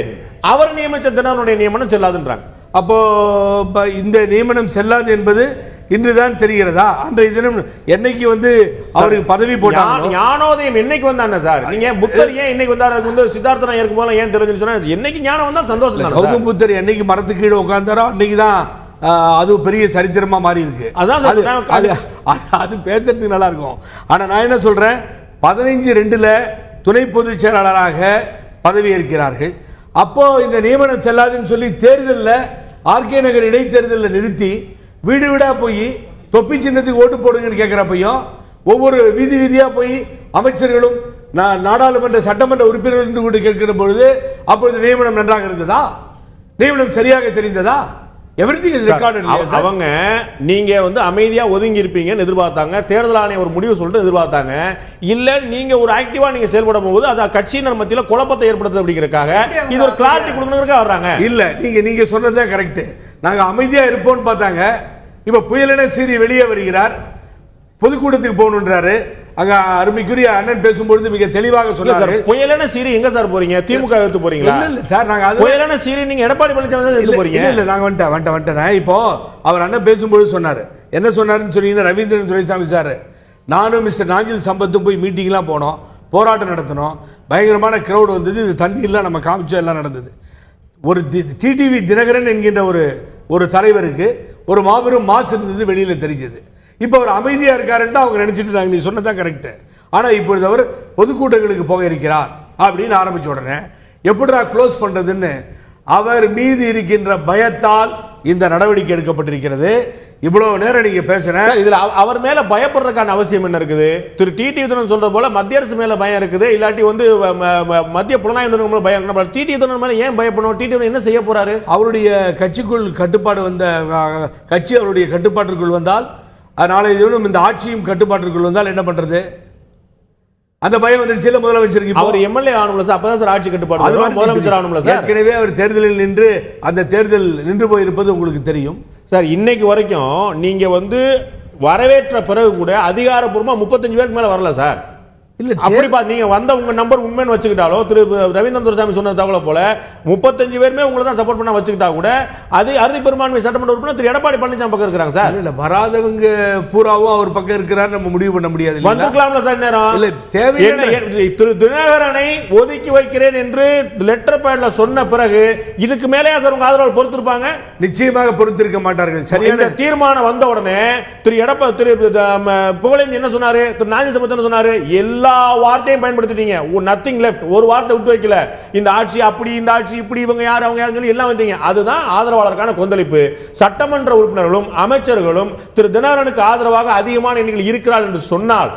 அவர் நியமிச்ச தினருடைய நியமனம் செல்லாதுன்றாங்க. அப்போ இந்த நியமனம் செல்லாது என்பது இன்றுதான் தெரிகிறதா? அன்றைய தினம் என்னைக்கு வந்து அவருக்கு பதவி போட்டாங்க. ஞானோதயம் என்னைக்கு வந்தாங்க சார்? நீங்க புத்தர் ஏன் இன்னைக்கு வந்தாரு? அதுக்கு வந்து சித்தார்த்த நாயருக்கு போல ஏன் தெரிஞ்சுன்னு சொன்னா என்னைக்கு ஞானம் வந்தா சந்தோஷம் தான். கௌதம் புத்தர் என்னைக்கு மரத்துக்கு கீழே உட்கார்ந்தாரோ அன்னைக்கு தான் அது பெரிய சரித்திரமா மாறி இருக்கு. அது பேசுறதுக்கு நல்லா இருக்கும். ஆனா நான் என்ன சொல்றேன், 15/2 துணை பொதுச் செயலாளராக பதவி ஏற்கிறார்கள். அப்போ இந்த நியமனம் செல்லாதுன்னு சொல்லி தேர்தலில் ஆர்கே நகர் இடைத்தேர்தலில் நிறுத்தி வீடு வீடா போய் தொப்பி சின்னத்துக்கு ஓட்டு போடுங்கன்னு கேட்கிறப்பையும் ஒவ்வொரு வீதியா போய் அமைச்சர்களும் நாடாளுமன்ற சட்டமன்ற உறுப்பினர்கள் கூட கேட்கிற பொழுது அப்பொழுது நியமனம் நன்றாக இருந்ததா? நியமனம் சரியாக தெரிந்ததா? அவங்க நீங்க வந்து அமைதியா ஒதுங்கி இருப்பீங்கன்னு எதிர்பார்த்தாங்க. தேர்தல் ஆணையம் ஒரு முடிவு சொல்லிட்டு எதிர்பார்த்தாங்க. இல்ல நீங்க ஒரு ஆக்டிவா நீங்க செயல்படும் போது அது கட்சியினர் மத்தியில குழப்பத்தை ஏற்படுத்துது அப்படிங்கறக்காக இது ஒரு கிளாரிட்டி கொடுக்கணும்னு வர்றாங்க. இல்ல நீங்க சொன்னதே கரெக்ட். நாங்க அமைதியா இருப்போம்னு பார்த்தாங்க. இப்ப புயலென சீறி வெளியே வருகிறார், பொதுக்கூட்டத்துக்கு போகணுன்றாரு. அங்க அருமைக்குரிய அண்ணன் பேசும்போது மிக தெளிவாக சொன்னார். புயலான சீரி எங்க சார் போறீங்க? திமுக எடுத்து போறீங்களா? இல்ல சார், நாங்க புயலான சீரி நீங்க எடப்பாடி பழனிசாமி எடுத்து போறீங்க. இல்ல நாங்க வந்துட்டேன். இப்போ அவர் அண்ணன் பேசும்போது சொன்னாரு, என்ன சொன்னாருன்னு சொன்னீங்கன்னா, ரவீந்திரன் துரைசாமி சார் நானும் மிஸ்டர் நாஞ்சில் சம்பத்தும் போய் மீட்டிங்லாம் போனோம், போராட்டம் நடத்தினோம், பயங்கரமான கிரௌட் வந்தது, இது தந்தியெல்லாம் நம்ம காமிச்சோம், எல்லாம் நடந்தது. ஒரு டிடிவி தினகரன் என்கின்ற ஒரு தலைவருக்கு ஒரு மாபெரும் மாசு இருந்தது, வெளியில தெரிஞ்சது. இப்போ அவர் அமைதியா இருக்காருன்னு அவங்க நினைச்சிட்டு நீ சொன்னதான் கரெக்ட். ஆனா இப்பொழுது அவர் பொதுக்கூட்டங்களுக்கு போக இருக்கிறார் அப்படின்னு ஆரம்பிச்ச உடனே எப்படிடா க்ளோஸ் பண்றதுன்னு அவர் மீது இருக்கின்ற பயத்தால் இந்த நடவடிக்கை எடுக்கப்பட்டிருக்கிறது. இவ்வளவு நேரம் நீங்க பேசுறேன், இதுல அவர் மேல பயப்படுறதுக்கான அவசியம் என்ன இருக்குது? திரு டிடி விதனன் சொல்ற போல மத்திய அரசு மேல பயம் இருக்குது, இல்லாட்டி வந்து மத்திய புலனாய்வு நிறுவனம் பயம் இருக்கு. டிடி விதனன் மேல ஏன் பயப்படணும்? டிடி விதனன் என்ன செய்ய போறாரு? அவருடைய கட்சிக்குள் கட்டுப்பாடு வந்த கட்சி அவருடைய கட்டுப்பாட்டிற்குள் வந்தால், நாளை தினம் இந்த ஆட்சியும் கட்டுப்பாட்டிற்குள் வந்தால் என்ன பண்றது? அந்த பயம் வந்துருச்சு. முதலமைச்சருக்கு அவர் எம்எல்ஏ ஆகணும்ல சார், அப்பதான் சார் ஆட்சி கட்டுப்பாடு முதலமைச்சர் ஆகணும்ல சார். ஏற்கனவே அவர் தேர்தலில் நின்று அந்த தேர்தல் நின்று போயிருப்பது உங்களுக்கு தெரியும் சார். இன்னைக்கு வரைக்கும் நீங்க வந்து வரவேற்ற பிறகு கூட அதிகாரப்பூர்வமா 35 பேருக்கு மேல வரல சார். இல்ல அப்படி நீங்க வந்த உங்க நம்பர் உண்மைன்னு வச்சுக்கிட்டாலோ, திரு ரவீந்திரன் துரைசாமி சொன்ன தகவலை போல 35 பேருமே உங்களை தான் சப்போர்ட் பண்ண வச்சுக்கிட்டா கூட அது அறுதி பெரும்பான்மை சட்டமன்ற உறுப்பினர் திரு எடப்பாடி பழனிசாமி பக்கம் இருக்கிறாங்க சார். இல்ல வராதவங்க பூராவும் அவர் பக்கம் இருக்கிறார், நம்ம முடிவு பண்ண முடியாது. வந்திருக்கலாம்ல சார் நேரம். இல்ல தேவையான திரு தினகரனை ஒதுக்கி வைக்கிறேன் என்று லெட்டர் பேட்ல சொன்ன பிறகு இதுக்கு மேலே சார் உங்க ஆதரவு பொறுத்திருப்பாங்க? நிச்சயமாக பொறுத்திருக்க மாட்டார்கள். சரியான தீர்மானம் வந்த உடனே திரு எடப்பாடி திரு புகழேந்தி என்ன சொன்னாரு, திரு நாஞ்சில் சம்பத் என்ன சொன்னாரு, எல்லா வார்த்தையும் பயன்படுத்திட்டீங்க, நத்திங் லெஃப்ட், ஒரு வார்த்தை விட்டு வைக்கல. இந்த ஆட்சி அப்படி, இந்த ஆட்சி இப்படி, இவங்க யார் அவங்க யாருன்னு சொல்லி எல்லாம் வந்தீங்க. அதுதான் ஆதரவாளருக்கான கொந்தளிப்பு. சட்டமன்ற உறுப்பினர்களும் அமைச்சர்களும் திரு தினகரனுக்கு ஆதரவாக அதிகமான எண்ணிக்கையில் இருக்கிறார் என்று சொன்னால்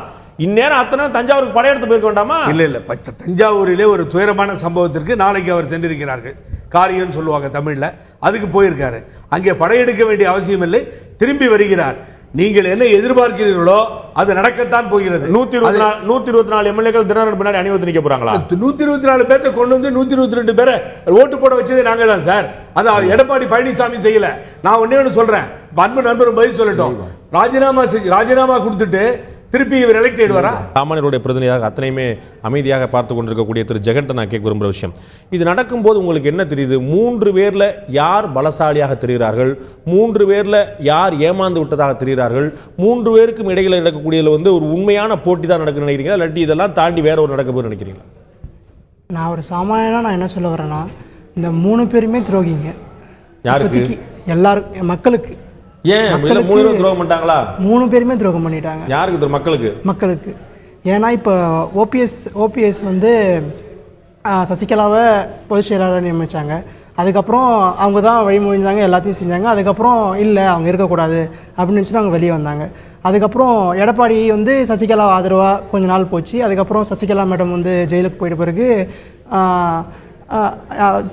இந்நேரம் அத்தனை தஞ்சாவூருக்கு படையெடுத்து போயிருக்க வேண்டாமா? இல்ல தஞ்சாவூரிலே ஒரு துயரமான சம்பவத்திற்கு நாளைக்கு அவர் சென்றிருக்கிறார்கள். காரியம் சொல்லுவாங்க தமிழ்ல, அதுக்கு போயிருக்காரு. அங்கே படையெடுக்க வேண்டிய அவசியம் இல்லை, திரும்பி வருகிறார். நீங்கள் என்ன எதிர்பார்க்கிறீர்களோ அது நடக்கத்தான் போகிறது. 124 எம்எல்ஏக்கள் தினகரன் பின்னாடி அணிவகுத்து நிக்க போறாங்களா? 124 பேரை கொண்டு வந்து 122 பேரை ஓட்டு போட வச்சது நாங்க தான் சார். அது எடப்பாடி பழனிசாமி செய்யல. நான் ஒண்ணே சொல்றேன், அன்பு நண்பரும் பதில் சொல்லட்டும். ராஜினாமா கொடுத்துட்டு திருப்பி இவர் எலெக்ட் ஆயிடுவாரா? சாமானியருடைய பிரதிநிதியாக அத்தனையுமே அமைதியாக பார்த்து கொண்டிருக்கக்கூடிய திரு ஜெகன் நான் கேட்க விரும்புகிற விஷயம், இது நடக்கும்போது உங்களுக்கு என்ன தெரியுது? 3 பேர்ல யார் பலசாலியாக தெரிகிறார்கள், 3 பேர்ல யார் ஏமாந்து விட்டதாக தெரிகிறார்கள், 3 பேருக்கும் இடையில நடக்கக்கூடியதுல வந்து ஒரு உண்மையான போட்டி தான் நடக்குன்னு நினைக்கிறீங்களா, இல்லாட்டி இதெல்லாம் தாண்டி வேற ஒரு நடக்க போகுது நினைக்கிறீங்களா? நான் ஒரு சாமானியனா நான் என்ன சொல்ல வரேன்னா, இந்த 3 பேருமே துரோகிங்க. யாருக்கு? எல்லாரும், மக்களுக்கு. ஏன் 3 பேரும் துரோகம் பண்ணிட்டாங்களா? 3 பேருமே துரோகம் பண்ணிட்டாங்க. யாருக்கு? மக்களுக்கு. ஏன்னா இப்போ ஓபிஎஸ் வந்து சசிகலாவை பொதுச் செயலாளர் நியமித்தாங்க. அதுக்கப்புறம் அவங்க தான் வழிமொழிஞ்சாங்க, எல்லாத்தையும் செஞ்சாங்க. அதுக்கப்புறம் இல்லை அவங்க இருக்கக்கூடாது அப்படின்னு நினச்சிட்டு அவங்க வெளியே வந்தாங்க. அதுக்கப்புறம் எடப்பாடி வந்து சசிகலா ஆதரவாக கொஞ்ச நாள் போச்சு. அதுக்கப்புறம் சசிகலா மேடம் வந்து ஜெயிலுக்கு போயிட்ட பிறகு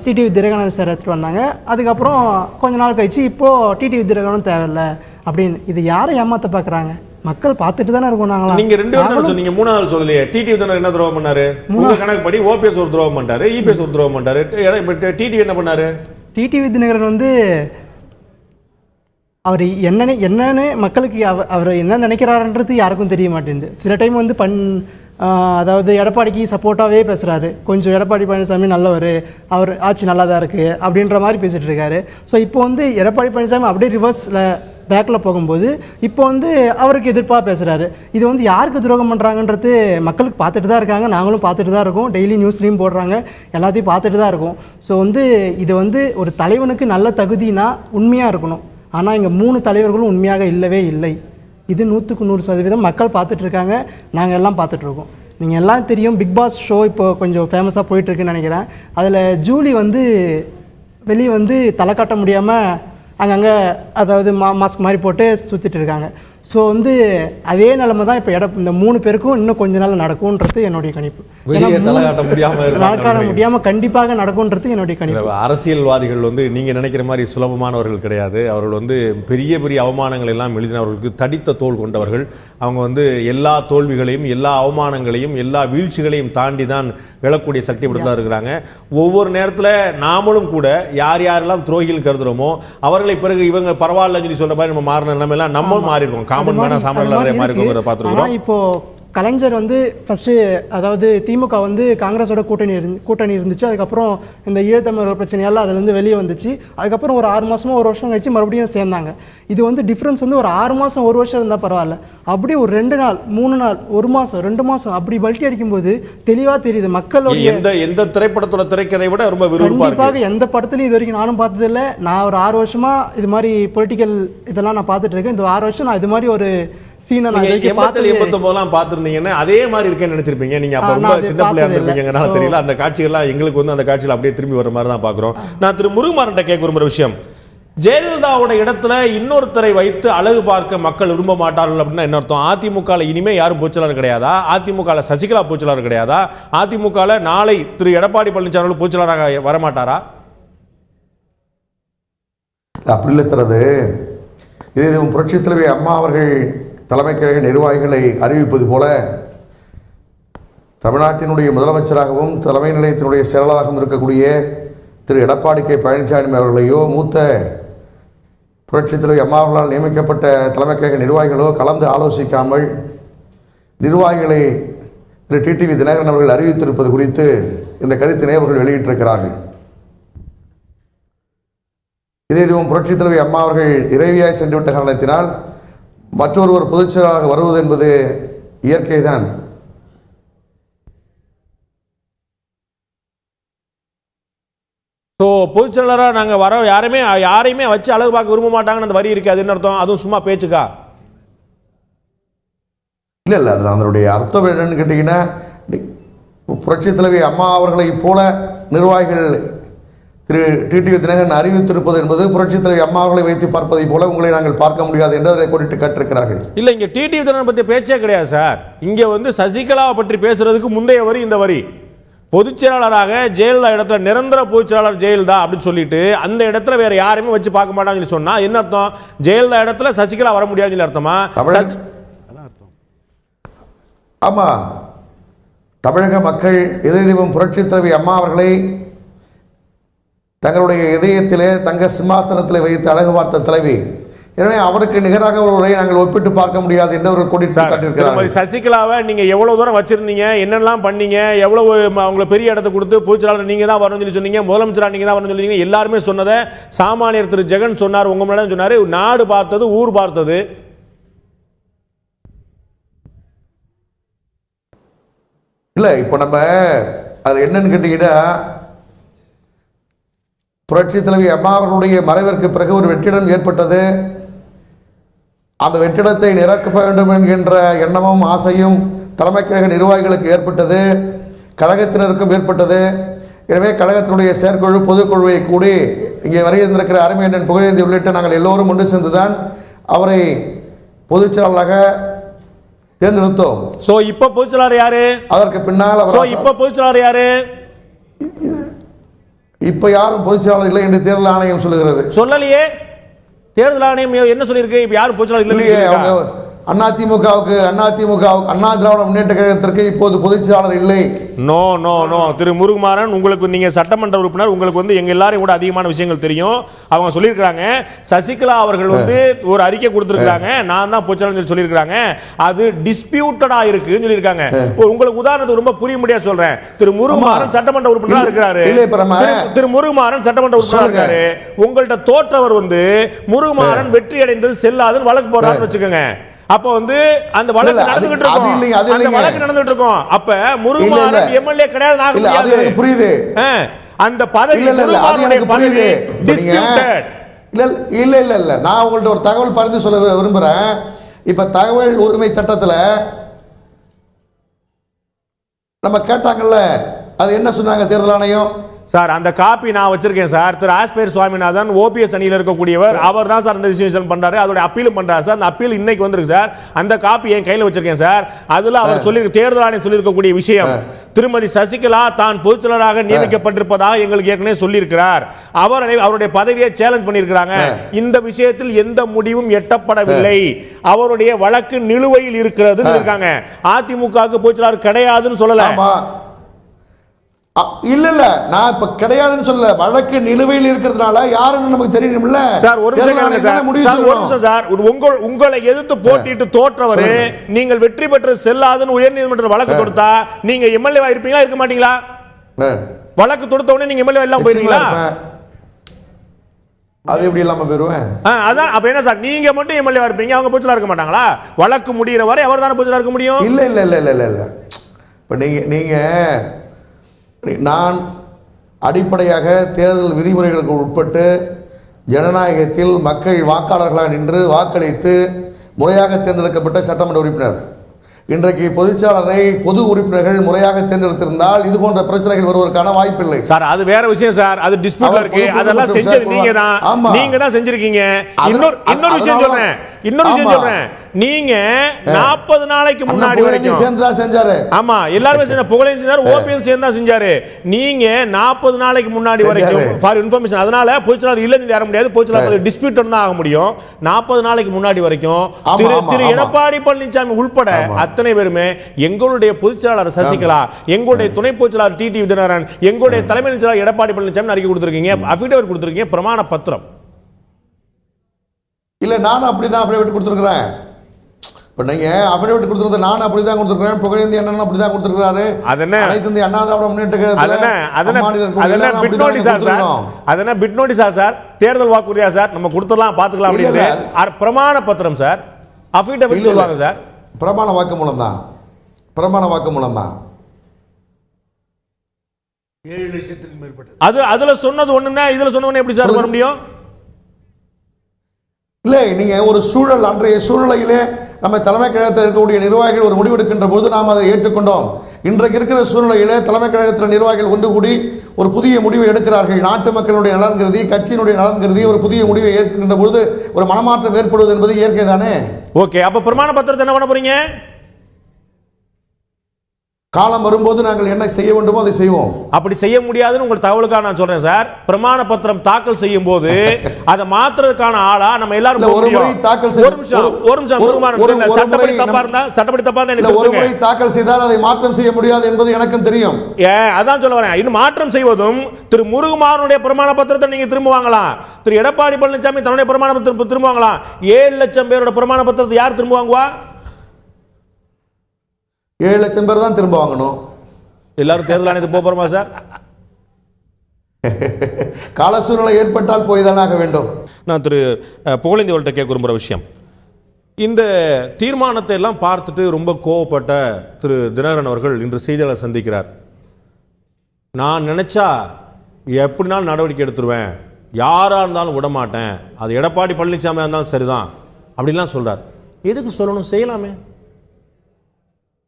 டிடிவி தினகரன் சார் எடுத்துகிட்டு வந்தாங்க. அதுக்கப்புறம் கொஞ்ச நாள் கழிச்சு இப்போது டிடிவி தினகரனும் தேவையில்லை அப்படின்னு. இது யாரை ஏமாற்ற பார்க்குறாங்க? மக்கள் பார்த்துட்டு தானே இருக்கும். நாங்களா நீங்க 2 பேரும் சொன்னீங்க, 3ஆவது சொல்லலையே. டிடிவி தினகரன் என்ன துரோகம் பண்ணாரு? உங்க கணக்குப்படி ஓபிஎஸ் ஒரு துரோகம் பண்ணிட்டாரு, இபிஎஸ் ஒரு துரோகம் பண்ணிட்டாரு, டிடிவி என்ன பண்ணாரு? டிடிவி தினகரன் வந்து அவர் என்னன்னு மக்களுக்கு அவர் என்ன நினைக்கிறாருன்றது யாருக்கும் தெரிய மாட்டேங்குது. சில டைம் வந்து அதாவது எடப்பாடிக்கு சப்போர்ட்டாகவே பேசுகிறாரு. கொஞ்சம் எடப்பாடி பழனிசாமி நல்லவர், அவர் ஆட்சி நல்லா தான் இருக்குது அப்படின்ற மாதிரி பேசிகிட்டு இருக்காரு. ஸோ இப்போ வந்து எடப்பாடி பழனிசாமி அப்படியே ரிவர்ஸில் பேக்கில் போகும்போது இப்போ வந்து அவருக்கு எதிர்ப்பாக பேசுகிறாரு. இது வந்து யாருக்கு துரோகம் பண்ணுறாங்கன்றது மக்களுக்கு பார்த்துட்டு தான் இருக்காங்க, நாங்களும் பார்த்துட்டு தான் இருக்கோம், டெய்லி நியூஸ்லேயும் போடுறாங்க, எல்லாத்தையும் பார்த்துட்டு தான் இருக்கோம். ஸோ வந்து இது வந்து ஒரு தலைவனுக்கு நல்ல தகுதினா உண்மையாக இருக்கணும். ஆனால் இங்கே 3 தலைவர்களும் உண்மையாக இல்லவே இல்லை. இது 100% மக்கள் பார்த்துட்ருக்காங்க, நாங்கள் எல்லாம் பார்த்துட்ருக்கோம். நீங்கள் எல்லாம் தெரியும், பிக் பாஸ் ஷோ இப்போ கொஞ்சம் ஃபேமஸாக போயிட்டுருக்குன்னு நினைக்கிறேன். அதில் ஜூலி வந்து வெளியே வந்து தலை காட்ட முடியாமல் அங்கங்கே அதாவது மாஸ்க் மாதிரி போட்டு சுற்றிட்டு இருக்காங்க. ஸோ வந்து அதே நிலைமை தான் இப்போ இந்த 3 பேருக்கும் இன்னும் கொஞ்ச நாள் நடக்கும்ன்றது என்னுடைய கணிப்பு. முடியாமல் கண்டிப்பாக நடக்கும்ன்றது என்னுடைய கணிப்பு. அரசியல்வாதிகள் வந்து நீங்கள் நினைக்கிற மாதிரி சுலபமானவர்கள் கிடையாது. அவர்கள் வந்து பெரிய பெரிய அவமானங்கள் எல்லாம் எழுதினவர்களுக்கு தடித்த தோல் கொண்டவர்கள். அவங்க வந்து எல்லா தோல்விகளையும் எல்லா அவமானங்களையும் எல்லா வீழ்ச்சிகளையும் தாண்டி தான் எழக்கூடிய சக்தி படுத்தா இருக்கிறாங்க. ஒவ்வொரு நேரத்தில் நாமளும் கூட யார் யாரெல்லாம் துரோகிகள் கருதுறோமோ அவர்களை பிறகு இவங்க பரவாயில்லன்னு சொல்லி சொல்ற மாதிரி நம்ம மாறின நிலைமையெல்லாம் நம்ம மாறி இருக்கோம். இப்போ கலைஞர் வந்து ஃபர்ஸ்ட் அதாவது திமுக வந்து காங்கிரஸோட கூட்டணி இருந்துச்சு. அதுக்கப்புறம் இந்த ஈழத்தமிழர் பிரச்சனையால அதுல இருந்து வெளியே வந்துச்சு. அதுக்கப்புறம் ஒரு 6 மாசமோ 1 வருஷம் கழிச்சு மறுபடியும் சேர்ந்தாங்க. இது வந்து டிஃபரன்ஸ் வந்து ஒரு 6 மாசம் 1 வருஷம் இருந்தா பரவாயில்ல, அப்படி ஒரு 2 நாள் 3 நாள் 1 மாசம் 2 மாசம் அப்படி பல்ட்டி அடிக்கும் போது தெளிவா தெரியுது மக்களுடைய எந்த திரைப்படத்தோட திரைக்கதை விட ரொம்ப கண்டிப்பாக எந்த படத்துலையும் இது வரைக்கும் நானும் பார்த்தது இல்லை. நான் ஒரு 6 வருஷமா இது மாதிரி பொலிட்டிக்கல் இதெல்லாம் நான் பார்த்துட்டு இருக்கேன். இந்த 6 வருஷம் நான் இது மாதிரி ஒரு சீனை நான் 89 பார்த்திருந்தீங்கன்னா அதே மாதிரி இருக்கேன்னு நினைச்சிருப்பீங்க. நீங்க அப்ப ரொம்ப சின்ன பிள்ளையா இருந்திருப்பீங்கனால தெரியல. அந்த காட்சிகள்லாம் எங்களுக்கு வந்து அந்த காட்சிகள் அப்படியே திரும்பி வர மாதிரி தான் பாக்குறோம். நான் திரு முருகமாறன்ட்ட கேட்க விரும்புற விஷயம், ஜெயலலிதாவோட இடத்துல இன்னொருத்தரை வைத்து அழகு பார்க்க மக்கள் விரும்ப மாட்டார்கள் அப்படின்னா என்ன அர்த்தம்? அதிமுக இனிமே யாரும் பூச்சலாளர் கிடையாதா? அதிமுக சசிகலா பூச்சலாளர் கிடையாதா? அதிமுக நாளை திரு எடப்பாடி பழனிசாமி பூச்சலாளராக வரமாட்டாரா? அப்படி இல்லை சார். அது இது புரட்சித் தலைவி அம்மா அவர்கள் தலைமை கழக நிர்வாகிகளை அறிவிப்பது போல தமிழ்நாட்டினுடைய முதலமைச்சராகவும் தலைமை நிலையத்தினுடைய செயலாளராகவும் இருக்கக்கூடிய திரு எடப்பாடி கே பழனிசாமி அவர்களையோ மூத்த புரட்சித் தலைவி அம்மா அவர்களால் நியமிக்கப்பட்ட தலைமை கழக நிர்வாகிகளோ கலந்து ஆலோசிக்காமல் நிர்வாகிகளை திரு டிடிவி தினகரன் அவர்கள் அறிவித்திருப்பது குறித்து இந்த கருத்தினை அவர்கள் வெளியிட்டிருக்கிறார்கள். இதே இதுவும் புரட்சித் தலைவி அம்மா அவர்கள் இறைவியாய் சென்றுவிட்ட காரணத்தினால் மற்றொருவர் பொதுச் செயலாளராக வருவது என்பது இயற்கை தான். பொதுச் செயலாளராக நாங்கள் வர யாரையுமே வச்சு அழகு பார்க்க விரும்ப மாட்டாங்கன்னு அந்த வரி இருக்கு. அது என்ன அர்த்தம்? அதுவும் சும்மா பேச்சுக்கா? இல்லை இல்லை, அதில் அதனுடைய அர்த்தம் என்னன்னு கேட்டீங்கன்னா, புரட்சித் தலைவி அம்மா அவர்களை போல நிர்வாகிகள் திரு டிடிவி தினகரன் அறிவித்திருப்பது என்பது புரட்சித் தலைவி அம்மா அவர்களை வைத்து பார்ப்பதை போல உங்களை நாங்கள் பார்க்க முடியாது என்று அதை கொண்டு கட்டிருக்கிறார்கள். இல்லை, இங்கே டிடிவி தினகரன் பற்றி பேச்சே கிடையாது சார். இங்கே வந்து சசிகலாவை பற்றி பேசுறதுக்கு முந்தைய வரி இந்த வரி. பொதுச் செயலாளராக ஜெயலலிதா இடத்துல நிரந்தர பொதுச் செயலாளர் ஜெயலலிதா அப்படின்னு சொல்லிட்டு அந்த இடத்துல வேற யாருமே வச்சு பார்க்க மாட்டாங்கன்னு சொன்னா என்ன அர்த்தம்? ஜெயலலிதா இடத்துல சசிகலா வர முடியாதுன்னு அர்த்தமா? ஆமா, தமிழக மக்கள் இதயம் புரட்சித் தலைவி அம்மா அவர்களை தங்களுடைய இதயத்திலே தங்க சிம்மாசனத்தில் வைத்து அழகு பார்த்த தலைவி. எனவே அவருக்கு நிகராக ஒருவரை நாங்கள் ஒப்பிட்டு பார்க்க முடியாது என்று அவர்கள் கூட்டிட்டு சசிகலாவை நீங்க எவ்வளவு தூரம் வச்சிருந்தீங்க, என்னெல்லாம் பண்ணீங்க, எவ்வளவு அவங்களை பெரிய இடத்தை கொடுத்து பூச்சலாளர் நீங்க தான் வரணும்னு சொல்லி சொன்னீங்க, முதலமைச்சரா நீங்க தான் வரணும்னு சொன்னீங்க. எல்லாருமே சொன்னதை சாமானியர் திரு ஜெகன் சொன்னார், உங்க முன்னாடி சொன்னாரு, நாடு பார்த்தது ஊர் பார்த்தது. இல்ல இப்ப நம்ம அதுல என்னன்னு கேட்டீங்கன்னா, புரட்சி தலைவி அம்மா அவர்களுடைய மறைவிற்கு பிறகு ஒரு வெற்றிடம் ஏற்பட்டது. அந்த வெற்றிடத்தை நிரப்ப வேண்டும் என்கின்ற எண்ணமும் ஆசையும் தலைமை கழக நிர்வாகிகளுக்கு ஏற்பட்டது, கழகத்தினருக்கும் ஏற்பட்டது. எனவே கழகத்தினுடைய செயற்குழு பொதுக்குழுவை கூடி இங்கே வருகின்றிருக்கிற அருமையண்ணன் புகழேந்தி உள்ளிட்ட நாங்கள் எல்லோரும் ஒன்று சேர்ந்துதான் அவரை பொதுச் செயலாளராக தேர்ந்தெடுத்தோம். சோ இப்ப பொதுச்செயலாளர் யாரு? அதற்கு பின்னால் இப்ப பொதுச்செயலாளர் யாரு? இப்ப யாரும் பொதுச்செயலாளர் இல்லை என்று தேர்தல் ஆணையம் சொல்லுகிறது. சொல்லலையே, தேர்தல் ஆணையம் என்ன சொல்லியிருக்கு? இப்ப யாரும் பொதுச்செயலாளர் இல்லையே. அதிமுகவுக்கு அண்ணா திராவிட முன்னேற்ற கழகத்திற்கு இப்போது பொதுச் செயலாளர் இல்லை. நோ நோ நோ திரு முருகுமாறன், உங்களுக்கு நீங்க சட்டமன்ற உறுப்பினர், உங்களுக்கு வந்து எங்க எல்லாரையும் கூட அதிகமான விஷயங்கள் தெரியும். அவங்க சொல்லியிருக்காங்க சசிகலா அவர்கள் வந்து ஒரு அறிக்கை கொடுத்திருக்காங்க, நான் தான் பொச்சலன்னு சொல்லியிருக்காங்க, அது டிஸ்பியூட்டடா இருக்குன்னு சொல்லியிருக்காங்க. உங்களுக்கு உதாரணத்துக்கு ரொம்ப புரிய முடியாது சொல்றேன். திரு முருகுமாறன் சட்டமன்ற உறுப்பினரா இருக்கிறாரு. திரு முருகுமாறன் சட்டமன்ற உறுப்பினரா இருக்காரு. உங்கள்ட்ட தோற்றவர் வந்து முருகுமாறன் வெற்றி அடைந்தது செல்லாதுன்னு வழக்கு போடுறாருன்னு வச்சுக்கோங்க. அப்ப வந்து அந்த வழக்கு நடந்துகிட்டு இருக்கும். அப்ப முருகுமாறன் எம்எல்ஏ கிடையாது, நான் அது எனக்கு புரியுது. அந்த பதவி இல்ல நான் உங்கள்ட்ட ஒரு தகவல் பரிந்து சொல்ல விரும்புறேன். இப்ப தகவல் உரிமை சட்டத்துல நம்ம கேட்டாங்கல்ல, அது என்ன சொன்னாங்க தேர்தல் ஆணையம்? சார் அந்த காப்பி நான் வச்சிருக்கேன் சார். திரு ஆஸ்பேர் சுவாமிநாதன் ஓபிஎஸ் அணியில் இருக்கக்கூடியவர், அவர் தான் சார் இந்த டிசிஷன் பண்றாரு, அதோட அப்பீலும் பண்றாரு சார். அந்த அப்பீல் இன்னைக்கு வந்திருக்கு சார். அந்த காப்பி என் கையில் வச்சிருக்கேன் சார். அதுல அவர் சொல்லி தேர்தல் ஆணையம் சொல்லியிருக்கக்கூடிய விஷயம், திருமதி சசிகலா தான் பொதுச்செயலராக நியமிக்கப்பட்டிருப்பதாக எங்களுக்கு ஏற்கனவே சொல்லியிருக்கிறார். அவருடைய பதவியை சேலஞ்ச் பண்ணியிருக்கிறாங்க. இந்த விஷயத்தில் எந்த முடிவும் எட்டப்படவில்லை, அவருடைய வழக்கு நிலுவையில் இருக்கிறது இருக்காங்க. அதிமுகவுக்கு பொதுச்செயலாளர் கிடையாதுன்னு சொல்லல. இல்ல நான் இப்ப கிடையாதுன்னு சொல்ல, வழக்கு நிலுவையில் இருக்கிறதுனால யாருன்னு நமக்கு தெரியணும்ல சார். ஒரு நிமிஷம் சார், உங்களை எதிர்த்து போட்டிட்டு தோற்றவரு நீங்கள் வெற்றி பெற்று செல்லாதுன்னு உயர்நீதிமன்ற வழக்கு தொடுத்தா நீங்க எம்எல்ஏ இருப்பீங்களா இருக்க மாட்டீங்களா? வழக்கு தொடுத்த உடனே நீங்க எம்எல்ஏ எல்லாம் போயிருவீங்களா? அது எப்படி இல்லாம போயிருவேன்? அதான் அப்ப என்ன சார், நீங்க மட்டும் எம்எல்ஏ இருப்பீங்க, அவங்க பொதுச்செயலா இருக்க மாட்டாங்களா? வழக்கு முடிகிற வரை அவர் தானே பொதுச்செயலா இருக்க முடியும். இல்ல இல்ல இல்ல இல்ல இல்ல இப்ப நீங்க நான் அடிப்படையாக தேர்தல் விதிமுறைகளுக்கு உட்பட்டு ஜனநாயகத்தில் மக்கள் வாக்காளர்களாக நின்று வாக்களித்து முறையாக தேர்ந்தெடுக்கப்பட்ட சட்டமன்ற உறுப்பினர். இன்றைக்கு பொதுச்செயலாளரை பொது உறுப்பினர்கள் முறையாக தேர்ந்தெடுத்திருந்தால் இது போன்ற பிரச்சனைகள் வருவதற்கான வாய்ப்பில்லை சார். அது வேற விஷயம் சார், அது டிஸ்பியூட்ல இருக்கு. அதெல்லாம் செஞ்சது நீங்க தான் செஞ்சிருக்கீங்க. இன்னொரு விஷயம் சொல்றேன், நீங்க 40 நாளைக்கு முன்னாடி வரைக்கும் சேர்ந்தா செஞ்சாரு. ஆமா, எல்லாரும் சேர்ந்த புகழேந்தி செஞ்சாரு, ஓபிஎஸ் சேர்ந்தா செஞ்சாரு. நீங்க 40 நாளைக்கு முன்னாடி வரைக்கும் ஃபார் இன்ஃபர்மேஷன், அதனால பொதுச்செயலாளர் இல்லன்னு யார முடியாது, பொதுச்செயலாளர் டிஸ்பியூட் தான் ஆக முடியும். 40 நாளைக்கு முன்னாடி வரைக்கும் திரு எடப்பாடி பழனிசாமி உள்பட அத்தனை பேருமே எங்களுடைய பொதுச்செயலாளர் சசிகலா, எங்களுடைய துணை பொதுச்செயலாளர் டிடி விஜயநாராயணன், எங்களுடைய தலைமை செயலாளர் எடப்பாடி பழனிசாமி அறிக்கை கொடுத்திருக்கீங்க, அஃபிடவிட் கொடுத்திருக்கீங்க, பிரமாண பத்திரம். இல்ல நானும் அப்படிதான் அஃபிடவிட் கொடுத்திருக்கிறேன். இப்ப நீங்க அஃபிடவிட் கொடுத்திருக்கிறது நானும் அப்படிதான் கொடுத்திருக்கிறேன், புகழேந்தி அண்ணன் அப்படிதான் கொடுத்திருக்காரு. அதென்ன அனைத்து இந்திய அண்ணா திராவிட முன்னேற்ற கழகத்துல அதென்ன பிட் நோட்டீஸா சார், தேர்தல் வாக்குறுதியா சார், நம்ம கொடுத்துடலாம் பாத்துக்கலாம் அப்படின்னு பிரமாண பத்திரம் சார், அஃபிடவிட் சொல்லுவாங்க சார். பிரமாண வாக்குமூலம் தான், பிரமாண வாக்குமூலம் தான். 7 லட்சத்துக்கு மேற்பட்டது. அதுல சொன்னது ஒண்ணுன்னா இதுல சொன்னவனே எப்படி சார் பண்ண முடியும்? இல்லை, நீங்க ஒரு சூழல், அன்றைய சூழ்நிலையிலே நம்ம தலைமை கழகத்தில் இருக்கக்கூடிய நிர்வாகிகள் ஒரு முடிவெடுக்கின்ற போது நாம் அதை ஏற்றுக்கொண்டோம். இன்றைக்கு இருக்கிற சூழ்நிலையிலே தலைமை கழகத்தில் நிர்வாகிகள் ஒன்று கூடி ஒரு புதிய முடிவை எடுக்கிறார்கள். நாட்டு மக்களுடைய நலன் கருதி, கட்சியினுடைய நலன் கருதி ஒரு புதிய முடிவை ஏற்கின்ற பொழுது ஒரு மனமாற்றம் ஏற்படுவது என்பது இயற்கை தானே. ஓகே, அப்ப பிரமாண பத்திரத்தை என்ன பண்ண போறீங்க? காலம் வரும்போது நாங்கள் என்ன செய்ய வேண்டுமோ அதை செய்வோம். அப்படி செய்ய முடியாதுன்னு உங்கள் தகவலுக்காக நான் சொல்றேன் சார். பிரமாண பத்திரம் தாக்கல் செய்யும் போது அதை மாத்துறதுக்கான ஆளா நம்ம எல்லாரும் ஒரு முறை தாக்கல் செய்தால் அதை மாற்றம் செய்ய முடியாது என்பது எனக்கும் தெரியும். அதான் சொல்ல வரேன். இன்னும் மாற்றம் செய்வதும் திரு முருகுமாரனுடைய பிரமாண பத்திரத்தை நீங்க திரும்ப வாங்கலாம், திரு எடப்பாடி பழனிசாமி தன்னுடைய பிரமாண பத்திரம் திரும்ப வாங்கலாம். 7 லட்சம் பேரோட பிரமாண பத்திரத்தை யார் திரும்ப வாங்குவா? 7 லட்சம் பேர் தான் திரும்ப வாங்கணும். எல்லாரும் தேர்தல் ஆணையத்துக்கு போறோமா சார்? கால சூழ்நிலை ஏற்பட்டால் போய் தானே ஆக வேண்டும். நான் திரு புகழேந்தி அவர்கள்ட்ட கேட்க விரும்புகிற விஷயம், இந்த தீர்மானத்தை எல்லாம் பார்த்துட்டு ரொம்ப கோவப்பட்ட திரு தினகரன் அவர்கள் இன்று செய்தியாளர் சந்திக்கிறார். நான் நினைச்சா எப்படினாலும் நடவடிக்கை எடுத்துருவேன், யாரா இருந்தாலும் விட மாட்டேன், அது எடப்பாடி பழனிசாமியா இருந்தாலும் சரிதான் அப்படின்லாம் சொல்றார். எதுக்கு சொல்லணும்? செய்யலாமே.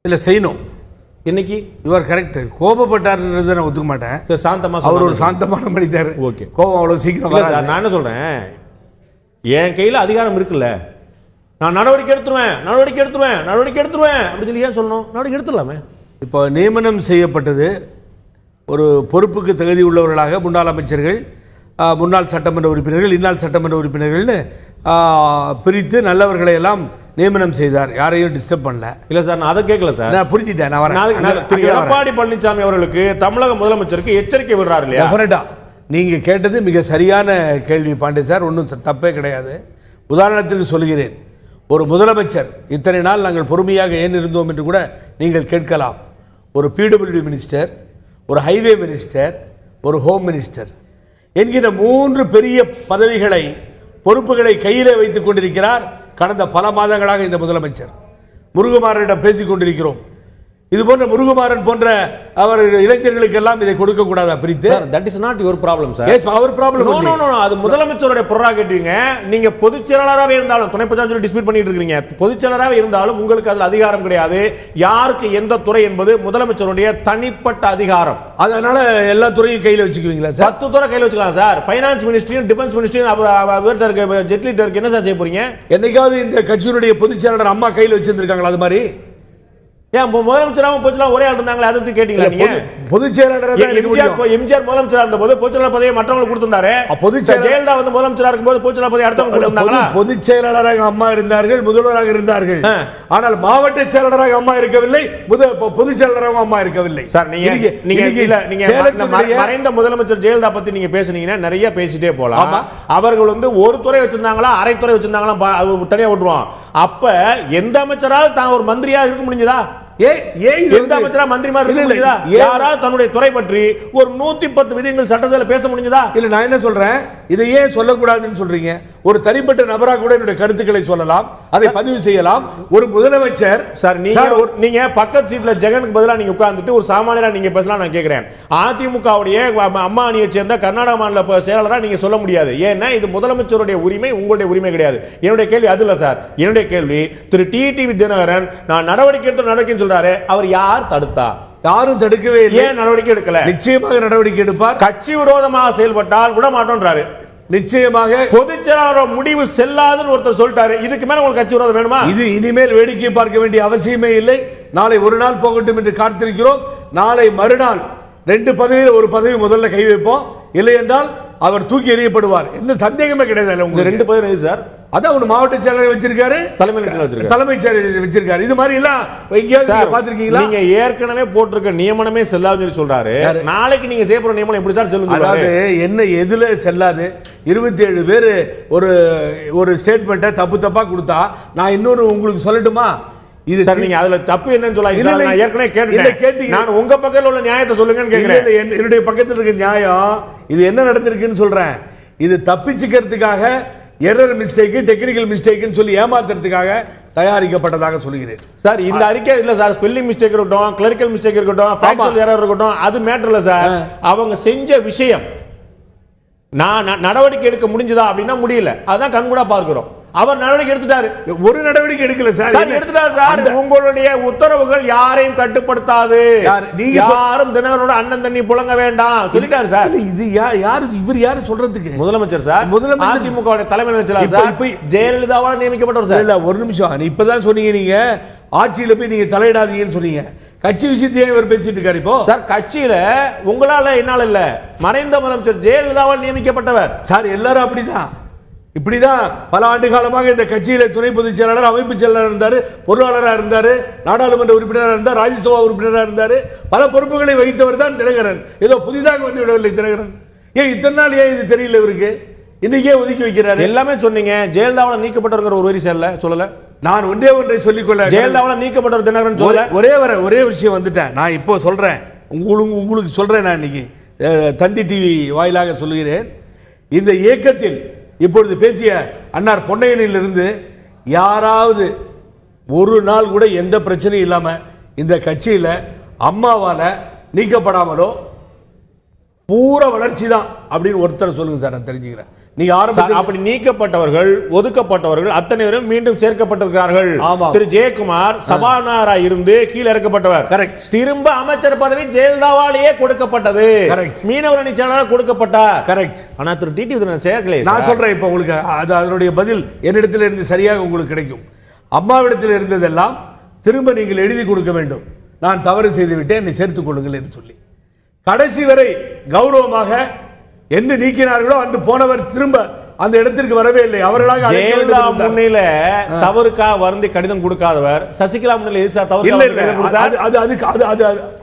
இல்லை, செய்யணும். இன்னைக்கு யுவர் கரெக்ட். கோபப்பட்டார்ன்றதை நான் ஒத்துக்க மாட்டேன். சாந்தமா, அவர் ஒரு சாந்தமான மனிதர். ஓகே, கோபம் அவ்வளவு சீக்கிரம் வராது. நான் என்ன சொல்றேன், என் கையில் அதிகாரம் இருக்குல்ல, நான் நடவடிக்கை எடுத்துருவேன் அப்படின்னு சொல்லி ஏன் சொல்லணும்? நடவடிக்கை எடுத்துடலாமே. இப்போ நியமனம் செய்யப்பட்டது ஒரு பொறுப்புக்கு தகுதி உள்ளவர்களாக முன்னாள் அமைச்சர்கள், முன்னாள் சட்டமன்ற உறுப்பினர்கள், இந்நாள் சட்டமன்ற உறுப்பினர்கள்னு பிரித்து நல்லவர்களை எல்லாம் நியமனம் செய்தார், யாரையும் டிஸ்டர்ப் பண்ணல. இல்ல சார், நான் அதை கேட்கல சார். நான் புரிஞ்சிட்டேன், நான் வரேன். திரு எடப்பாடி பழனிசாமி அவர்களுக்கு தமிழக முதலமைச்சருக்கு எச்சரிக்கை விடுறாரு இல்லையா? டெஃபினட்டா நீங்க கேட்டது மிக சரியான கேள்வி பாண்டே சார், ஒன்றும் தப்பே கிடையாது. உதாரணத்திற்கு சொல்கிறேன், ஒரு முதலமைச்சர் இத்தனை நாள் நாங்கள் பொறுமையாக ஏன் இருந்தோம் என்று கூட நீங்கள் கேட்கலாம். ஒரு பிடபிள்யூடி மினிஸ்டர், ஒரு ஹைவே மினிஸ்டர், ஒரு ஹோம் மினிஸ்டர் என்கிற 3 பெரிய பதவிகளை, பொறுப்புகளை கையிலே வைத்துக் கொண்டிருக்கிறார் கடந்த பல மாதங்களாக இந்த முதலமைச்சர். முருகுமாரனிடம் பேசிக் கொண்டிருக்கிறோம். இது போன்ற முருகுமாறன் போன்ற அவர் இளைஞர்களுக்கு எல்லாம் இதை கொடுக்க கூடாதா பிரித்து? That is not your problem sir. Yes, அவர் ப்ராப்ளம். நோ நோ நோ, அது முதலமைச்சருடைய ப்ரெரோகேட்டிவ்ங்க. நீங்க பொதுச் செயலாளராக இருந்தாலும், துணை பொதுச் செயலாளர் டிஸ்பியூட் பண்ணிட்டு இருக்கீங்க, பொதுச் செயலாளராக இருந்தாலும் உங்களுக்கு அதுல அதிகாரம் கிடையாது. யாருக்கு எந்த துறை என்பது முதலமைச்சருடைய தனிப்பட்ட அதிகாரம். அதனால எல்லா துறையும் கையில வச்சுக்குவீங்களா சார்? 10 துறை கையில வச்சுக்கலாம் சார். ஃபைனான்ஸ் மினிஸ்ட்ரியும் டிஃபென்ஸ் மினிஸ்ட்ரியும் ஜெட்லிட்ட இருக்கு, என்ன சார் செய்ய போறீங்க? என்னைக்காவது இந்த கட்சியினுடைய பொதுச் செயலாளர் அம்மா கையில வச்சிருந்திருக்காங்களா? அது மாதிரி ஏன் முதலமைச்சராகவும் பொதுச்செயலாளர் ஒரே ஆள் இருந்தாங்களே, அதை பத்தி கேட்டீங்களா நீங்க? பொதுச் செயலாளர் எம்ஜிஆர் முதலமைச்சரா இருந்த போது பொதுச்செயலாளர் பதவியை மற்றவங்களுக்கு கொடுத்திருந்தாரு. ஜெயலலிதா வந்து முதலமைச்சரா இருக்கும்போது பொதுச்செயலாளர் பதவி அடுத்தவங்க கொடுத்திருந்தாங்களா? பொதுச் செயலாளராக அம்மா இருந்தார்கள், முதல்வராக இருந்தார்கள். ஆனால் மாவட்ட செயலாளராக அம்மா இருக்கவில்லை, பொதுச் செயலாளராக அம்மா இருக்கவில்லை. சார் நீங்க மறைந்த முதலமைச்சர் ஜெயலலிதா பத்தி நீங்க பேசுனீங்கன்னா நிறைய பேசிட்டே போலாம். அவர்கள் வந்து ஒரு துறை வச்சிருந்தாங்களா, அரை துறை வச்சிருந்தாங்களா, தனியா விட்டுருவோம். அப்ப எந்த அமைச்சரால் தான் ஒரு மந்திரியா இருக்க முடிஞ்சதா? எந்த அமைச்சரா மந்திரிமார் இருக்க முடிஞ்சதா? யாராவது தன்னுடைய துறை பற்றி ஒரு 110 விதிகள் சட்டசபையில பேச முடிஞ்சதா? இல்ல, நான் என்ன சொல்றேன், இதை ஏன் சொல்லக்கூடாதுன்னு சொல்றீங்க? ஒரு தனிப்பட்ட நபரா கூட என்னுடைய கருத்துக்களை சொல்லலாம், அதை பதிவு செய்யலாம். ஒரு முதலமைச்சர் சார், நீங்க பக்கத்து சீட்ல ஜெகனுக்கு பதிலா நீங்க உட்கார்ந்துட்டு ஒரு சாமானியரா நீங்க பேசலாம். நான் கேக்குறேன், அதிமுகவுடைய அம்மா அணியை சேர்ந்த கர்நாடக மாநில செயலாளரா நீங்க சொல்ல முடியாது. ஏன்னா இது முதலமைச்சருடைய உரிமை, உங்களுடைய உரிமை கிடையாது. என்னுடைய கேள்வி அது இல்ல சார். என்னுடைய கேள்வி, திரு டிடிவி தினகரன் நான் நடவடிக்கை எடுத்து நடவடிக்கை சொல்றாரு, அவர் யார் தடுத்தா? யாரும் தடுக்கவே இல்லை. ஏன் நடவடிக்கை எடுக்கல? நிச்சயமாக நடவடிக்கை எடுப்பார். கட்சி விரோதமாக செயல்பட்டால் விட மாட்டோம்ன்றாரு. நிச்சயமாக பொதுச் செயலாளர் முடிவு செல்லாதுன்னு ஒருத்தர் சொல்லிட்டாரு. இதுக்கு மேல உங்களுக்கு கட்சி விரோதம் வேணுமா? இது இனிமேல் வேடிக்கை பார்க்க வேண்டிய அவசியமே இல்லை. நாளை ஒரு நாள் போகட்டும் என்று காத்திருக்கிறோம். நாளை மறுநாள் 2 பதவியில் ஒரு பதவி முதல்ல கை வைப்போம். இல்லை என்றால் அவர் தூக்கி எறியப்படுவார். எந்த சந்தேகமே கிடையாது. உங்க 2 பதவி சார், அதான் ஒரு மாவட்ட செயலர் வச்சிருக்காரு, தலைமைச் செயலர் வச்சிருக்காரு. இது மாதிரி எல்லாம் எங்கேயாவது பாத்திருக்கீங்களா? நீங்க ஏற்கனவே போட்டிருக்க நியமனமே செல்லாதுன்னு சொல்றாரு. நாளைக்கு நீங்க செய்ய போற நியமனம் எப்படி சார் செல்லும்? அதாவது என்ன எதுல செல்லாது? 27 பேர் ஒரு ஸ்டேட்மெண்ட்டை தப்பா கொடுத்தா நான் இன்னொரு உங்களுக்கு சொல்லட்டுமா? இது சார், நீங்க அதுல தப்பு என்னன்னு சொல்லாதீங்க. நான் ஏற்கனவே கேட்டேன். நான் உங்க பக்கத்துல உள்ள நியாயத்தை சொல்லுங்கன்னு கேக்குறேன். என்னுடைய பக்கத்துல இருக்க நியாயம் இது என்ன நடந்திருக்குன்னு சொல்றேன். இது தப்பிச்சுக்கிறதுக்காக எரர் மிஸ்டேக், டெக்னிக்கல் மிஸ்டேக்னு சொல்லி ஏமாத்துறதுக்காக தயாரிக்கப்பட்டதாக சொல்கிறேன் சார். இந்த அறிக்கை இல்ல சார், ஸ்பெல்லிங் மிஸ்டேக் இருக்கட்டும், கிளரிக்கல் மிஸ்டேக் இருக்கட்டும், ஃபேக்சுவல் எரர் இருக்கட்டும், அது மேட்டர் இல்ல சார். அவங்க செஞ்ச விஷயம் நான் நடவடிக்கை எடுக்க முடிஞ்சதா அப்படின்னா முடியல. அதான் கண்கூடா பார்க்கிறோம். அவர் நடவடிக்கை எடுத்துட்டாரு. ஒரு நடவடிக்கை எடுக்கல சார். எடுத்துட்டாரு சார். உங்களுடைய உத்தரவுகள் யாரையும் கட்டுப்படுத்தாது. யாரும் தினகரனோட அண்ணன் தண்ணி புழங்க வேண்டாம் சொல்லிட்டாரு சார். இது யாரு? இவர் யாரு சொல்றதுக்கு? முதலமைச்சர் சார். முதலமைச்சர் அதிமுக தலைமையில் சார், ஜெயலலிதாவால் நியமிக்கப்பட்டவர் சார். இல்ல, ஒரு நிமிஷம். இப்பதான் சொன்னீங்க நீங்க ஆட்சியில போய் நீங்க தலையிடாதீங்கன்னு சொன்னீங்க. கட்சி விஷயத்தையே இவர் பேசிட்டு இருக்காரு இப்போ. சார், கட்சியில உங்களால என்னால இல்ல, மறைந்த முதலமைச்சர் ஜெயலலிதாவால் நியமிக்கப்பட்டவர் சார். எல்லாரும் அப்படிதான், இப்படிதான் பல ஆண்டு காலமாக இந்த கட்சியில துணை பொதுச் செயலாளர், அமைப்பு செயலாளர் இருந்தாரு, பொருளாளராக இருந்தாரு, நாடாளுமன்ற உறுப்பினராக இருந்தார், ராஜ்யசபா உறுப்பினராக இருந்தாரு. பல பொறுப்புகளை வகித்தவர் தான் தினகரன். ஏதோ புதிதாக வந்து விடவில்லை தினகரன். ஏன் இத்தனை நாள் ஏன் இது தெரியல இவருக்கு? இன்னைக்கே ஒதுக்கி வைக்கிறாரு. எல்லாமே சொன்னீங்க. ஜெயலலிதாவால் நீக்கப்பட்டவங்க ஒரு வரி சொல்லல. நான் ஒன்றை சொல்லிக்கொள்ள, ஜெயலலிதாவால் நீக்கப்பட்டவர் தினகரன் சொல்ல. ஒரே விஷயம் வந்துட்டேன். நான் இப்போ சொல்றேன், உங்களுக்கு சொல்றேன். நான் இன்னைக்கு தந்தி டிவி வாயிலாக சொல்லுகிறேன். இந்த இயக்கத்தில் இப்பொழுது பேசிய அன்னார் பொன்னையனிலிருந்து யாராவது ஒரு நாள் கூட எந்த பிரச்சனையும் இல்லாம இந்த கட்சியில அம்மாவால நீக்கப்படாமலோ பூரா வளர்ச்சி தான் அப்படின்னு ஒருத்தர் சொல்லுங்க சார், நான் தெரிஞ்சுக்கிறேன். நீங்க அப்படி நீக்கப்பட்டவர்கள், ஒதுக்கப்பட்டவர்கள் அத்தனை பேரும் மீண்டும் சேர்க்கப்பட்டிருக்கிறார்கள். திரு ஜெயக்குமார் சபாநாயகராக இருந்து கீழே இறக்கப்பட்டவர். கரெக்ட். திரும்ப அமைச்சர் பதவி ஜெயலலிதாவாலேயே கொடுக்கப்பட்டது. கரெக்ட். மீனவர் அணி செயலாளர் கொடுக்கப்பட்டார். கரெக்ட். ஆனா திரு டிடிவி சேர்க்கல. நான் சொல்றேன் இப்போ உங்களுக்கு அதனுடைய பதில் என்னிடத்தில் இருந்து சரியாக உங்களுக்கு கிடைக்கும். அம்மாவிடத்தில் இருந்ததெல்லாம் திரும்ப நீங்கள் எழுதி கொடுக்க வேண்டும். நான் தவறு செய்து விட்டேன், என்னை சேர்த்துக் கொள்ளுங்கள் என்று சொல்லி கடைசி வரை கௌரவமாக என்று நீக்கினார்களோ அன்று போனவர் திரும்ப அந்த இடத்திற்கு வரவே இல்லை. அவர்களாக ஜெயலலிதா முன்னில தவறுக்காக வருந்தி கடிதம் கொடுக்காதவர் சசிகலா முன்னிலை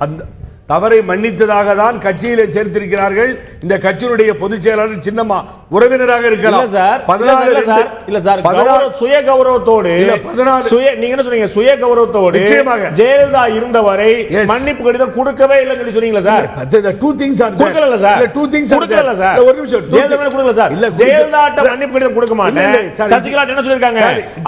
அந்த தவறை மன்னித்ததாக தான் கட்சியிலே சேர்த்திருக்கிறார்கள். இந்த கட்சியினுடைய பொதுச் செயலாளர் சின்னம்மா உறவினராக இருக்கலாம் சார். சுய கௌரவத்தோடு நீங்க என்ன சொன்னீங்க? சுய கௌரவத்தோடு ஜெயலலிதா இருந்தவரை மன்னிப்பு கடிதம் கொடுக்கவே இல்லைன்னு சொல்லி சொன்னீங்களா சார்? டூ திங்ஸ் ஆர் கொடுக்கல சார். டூ திங்ஸ் கொடுக்கல சார். ஒரு நிமிஷம். ஜெயலலிதா கொடுக்கல சார். ஜெயலலிதா மன்னிப்பு கடிதம் கொடுக்க மாட்டேன். சசிகலா என்ன சொல்லிருக்காங்க?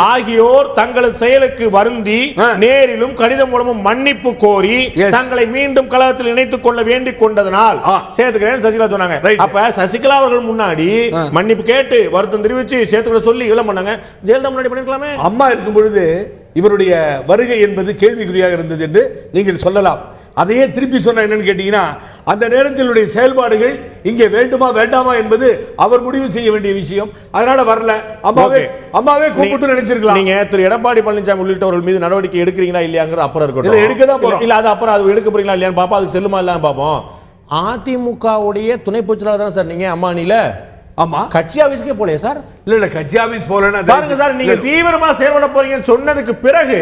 ஆகியோர் தங்களது செயலுக்கு வருந்தி நேரிலும் கடிதம் மூலமும் மன்னிப்பு கோரி தங்களை மீண்டும் இணைத்துக் கொள்ள வேண்டிக் கொண்டதனால் சேர்த்துக்கிறேன் சசிகலா சொன்னாங்க. அப்ப சசிகலா அவர்கள் முன்னாடி மன்னிப்பு கேட்டு வருத்தம் தெரிவிச்சு சேர்த்துக்கிற சொல்லி இளம் பண்ணாங்க. ஜெயலலிதா முன்னாடி பண்ணிருக்கலாமே. அம்மா இருக்கும் பொழுது இவருடைய வருகை என்பது கேள்விக்குறியாக இருந்தது என்று நீங்கள் சொல்லலாம். அதையே திருப்பி சொன்ன என்னன்னு கேட்டீங்கன்னா, அந்த நேரத்திலுடைய செயல்பாடுகள் இங்கே வேண்டுமா வேண்டாமா என்பது அவர் முடிவு செய்ய வேண்டிய விஷயம். அதனால வரல. அம்மாவே கூப்பிட்டு நினைச்சிருக்கலாம். நீங்க திரு எடப்பாடி பழனிசாமி உள்ளிட்டவர்கள் மீது நடவடிக்கை எடுக்கிறீங்களா இல்லையாங்கிறது அப்புறம் இருக்கட்டும். எடுக்க தான் போறோம். இல்ல அது அப்புறம் அது எடுக்க போறீங்களா இல்லையான்னு பாப்போம். அதுக்கு செல்லுமா இல்லையான்னு பாப்போம். அதிமுகவுடைய துணை பொதுச் செயலாளர் தான் சார் நீங்க அம்மானில. ஆமா, கட்சி ஆபீஸ்க்கே போலையா சார்? இல்ல கட்சி ஆபீஸ் போலன்னா பாருங்க சார், நீங்க தீவிரமா செயல்பட போறீங்கன்னு சொன்னதுக்கு பிறகு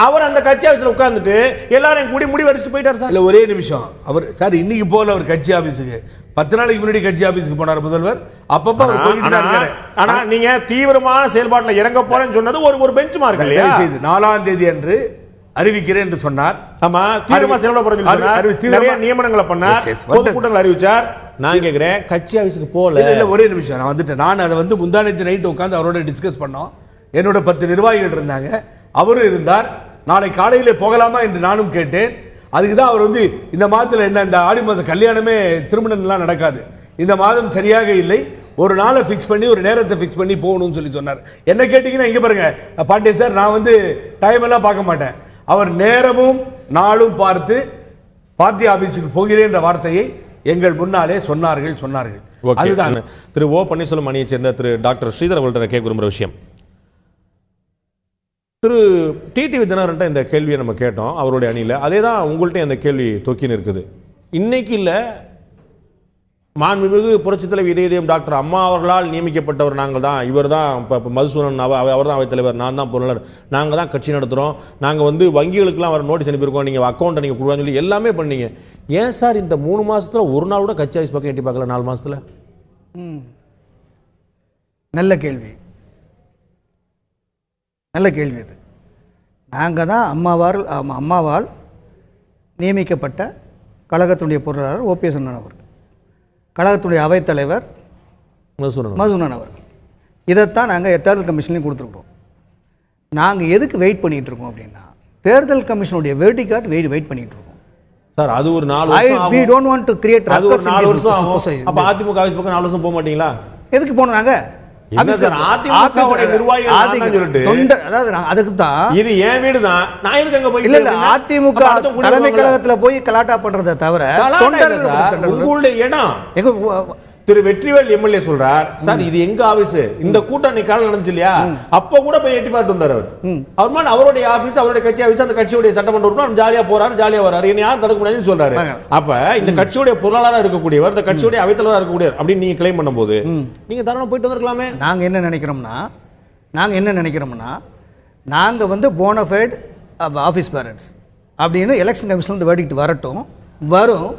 அவர் அந்த கட்சி ஆபீஸ்ல உட்கார்ந்துட்டு எல்லாரும் கூடி முடிவு அடிச்சுட்டு போயிட்டார் சார். இல்ல ஒரே நிமிஷம். அவர் சார் இன்னைக்கு போல அவர் கட்சி ஆபீஸுக்கு 10 நாளைக்கு முன்னாடி கட்சி ஆபீஸ்க்கு போனார் முதல்வர். அப்பப்ப அவர் போயிட்டு இருக்காரு. ஆனா நீங்க தீவிரமான செயல்பாட்டுல இறங்க போறேன்னு சொன்னது ஒரு பெஞ்ச் மார்க் இல்லையா? 4ஆம் தேதி அன்று அறிவிக்கிறேன் என்று சொன்னார். ஆமா, தீவிரமா செயல்பட போறேன்னு சொன்னார். நிறைய நியமனங்களை பண்ணார், பொதுக்கூட்டங்கள் அறிவிச்சார். நான் கேக்குறேன், கட்சி ஆபீஸ்க்கு போல. இல்ல ஒரே நிமிஷம், நான் வந்துட்டேன். நான் அதை முந்தானத்து நைட் உட்கார்ந்து அவரோட டிஸ்கஸ் பண்ணோம். என்னோட 10 நிர்வாகிகள் இருந்தாங்க, அவரும் இருந்தார். நாளை காலையிலே போகலாமா என்று நானும் கேட்டேன். அதுக்கு தான் அவர் இந்த மாதத்தில் என்ன, இந்த ஆடி மாதம் கல்யாணமே திருமணம்லாம் நடக்காது, இந்த மாதம் சரியாக இல்லை, ஒரு நாளை ஃபிக்ஸ் பண்ணி ஒரு நேரத்தை ஃபிக்ஸ் பண்ணி போகணும்னு சொல்லி சொன்னார். என்ன கேட்டீங்கன்னா, இங்கே பாருங்க பாண்டிய சார், நான் டைம் எல்லாம் பார்க்க மாட்டேன். அவர் நேரமும் நாளும் பார்த்து பார்ட்டி ஆபீஸுக்கு போகிறேன் என்ற வார்த்தையை எங்கள் முன்னாலே சொன்னார்கள். அதுதான் திரு ஓ பன்னீர்செல்வம் அணியை சேர்ந்த திரு டாக்டர் ஸ்ரீதர் அவர்கள்ட்ட கேட்க விரும்புகிற விஷயம். திரு டிடிவி தினகரன் இந்த கேள்வியை நம்ம கேட்டோம் அவருடைய அணியில். அதே தான் உங்கள்கிட்ட அந்த கேள்வி தொக்கின்னு இருக்குது. இன்னைக்கு இல்லை, மாண்புமிகு புரட்சித் தலைவர் இதயம் டாக்டர் அம்மா அவர்களால் நியமிக்கப்பட்டவர் நாங்கள் தான். இவர் தான் இப்போ மதுசூதனன், அவர் தான் அவைத்தலைவர், நான் தான் பொருளாளர், நாங்கள் தான் கட்சி நடத்துகிறோம், நாங்கள் வங்கிகளுக்கெல்லாம் அவர் நோட்டீஸ் அனுப்பியிருக்கோம், நீங்கள் அக்கௌண்ட்டை நீங்கள் கொடுவான்னு சொல்லி எல்லாமே பண்ணீங்க. ஏன் சார் இந்த 3 மாதத்தில் ஒரு நாள் கூட கட்சி ஆஃபீஸ் பக்கம் எட்டி பார்க்கல? 4 மாதத்தில். நல்ல கேள்வி, நல்ல கேள்வி இது. நாங்கள் தான் அம்மாவால் நியமிக்கப்பட்ட கழகத்துடைய பொருளாளர் ஓபிஎஸ் அண்ணன் அவர்கள், கழகத்துடைய அவைத்தலைவர் மதுசூதனன் அவர்கள். இதைத்தான் நாங்கள் தேர்தல் கமிஷன்லையும் கொடுத்துருக்கோம். நாங்கள் எதுக்கு வெயிட் பண்ணிட்டு இருக்கோம் அப்படின்னா, தேர்தல் கமிஷனுடைய வெர்டிகாட் வெயிட் பண்ணிட்டு இருக்கோம் சார். அது ஒரு 4 வருஷம். we don't want to create அது ஒரு 4 வருஷம் ஆகும். அப்ப அதிமுக ஆபீஸ் பக்கம் 4 வருஷம் போக மாட்டீங்களா? எதுக்கு போனோம் நாங்க? அதிமுக நிர்வாகிகள், அதாவது அதுக்கு தான் இது என் வீடு தான், நான் எதுக்கு அங்க போய்? இல்ல அதிமுக தலைமை கழகத்துல போய் கலாட்டா பண்றதை தவிர உங்களுடைய இடம். திரு வெற்றிவேல் எம்எல்ஏ சொல்றார், சார் இது எங்க ஆபீஸ், இந்த கூட்டம் நீ காலம் நடந்துச்சு இல்லையா, அப்ப கூட போய் எட்டி பார்த்து வந்தார் அவர். அவருடைய ஆபீஸ், அவருடைய கட்சி ஆபீஸ், அந்த கட்சியுடைய சட்டமன்ற உறுப்பினர் ஜாலியா போறாரு, ஜாலியா வராரு, என்ன யாரும் தடுக்க முடியாதுன்னு சொல்றாரு. அப்ப இந்த கட்சியுடைய பொருளாளராக இருக்கக்கூடியவர், இந்த கட்சியுடைய அவைத்தலைவராக இருக்கக்கூடியவர் அப்படின்னு நீங்க கிளைம் பண்ணும்போது நீங்க தாராளமா போயிட்டு வந்திருக்கலாமே. நாங்க என்ன நினைக்கிறோம்னா நாங்க போனஃபைட் ஆபீஸ் பேரண்ட்ஸ் அப்படின்னு எலெக்ஷன் கமிஷன் வெர்டிக்ட் வரும்.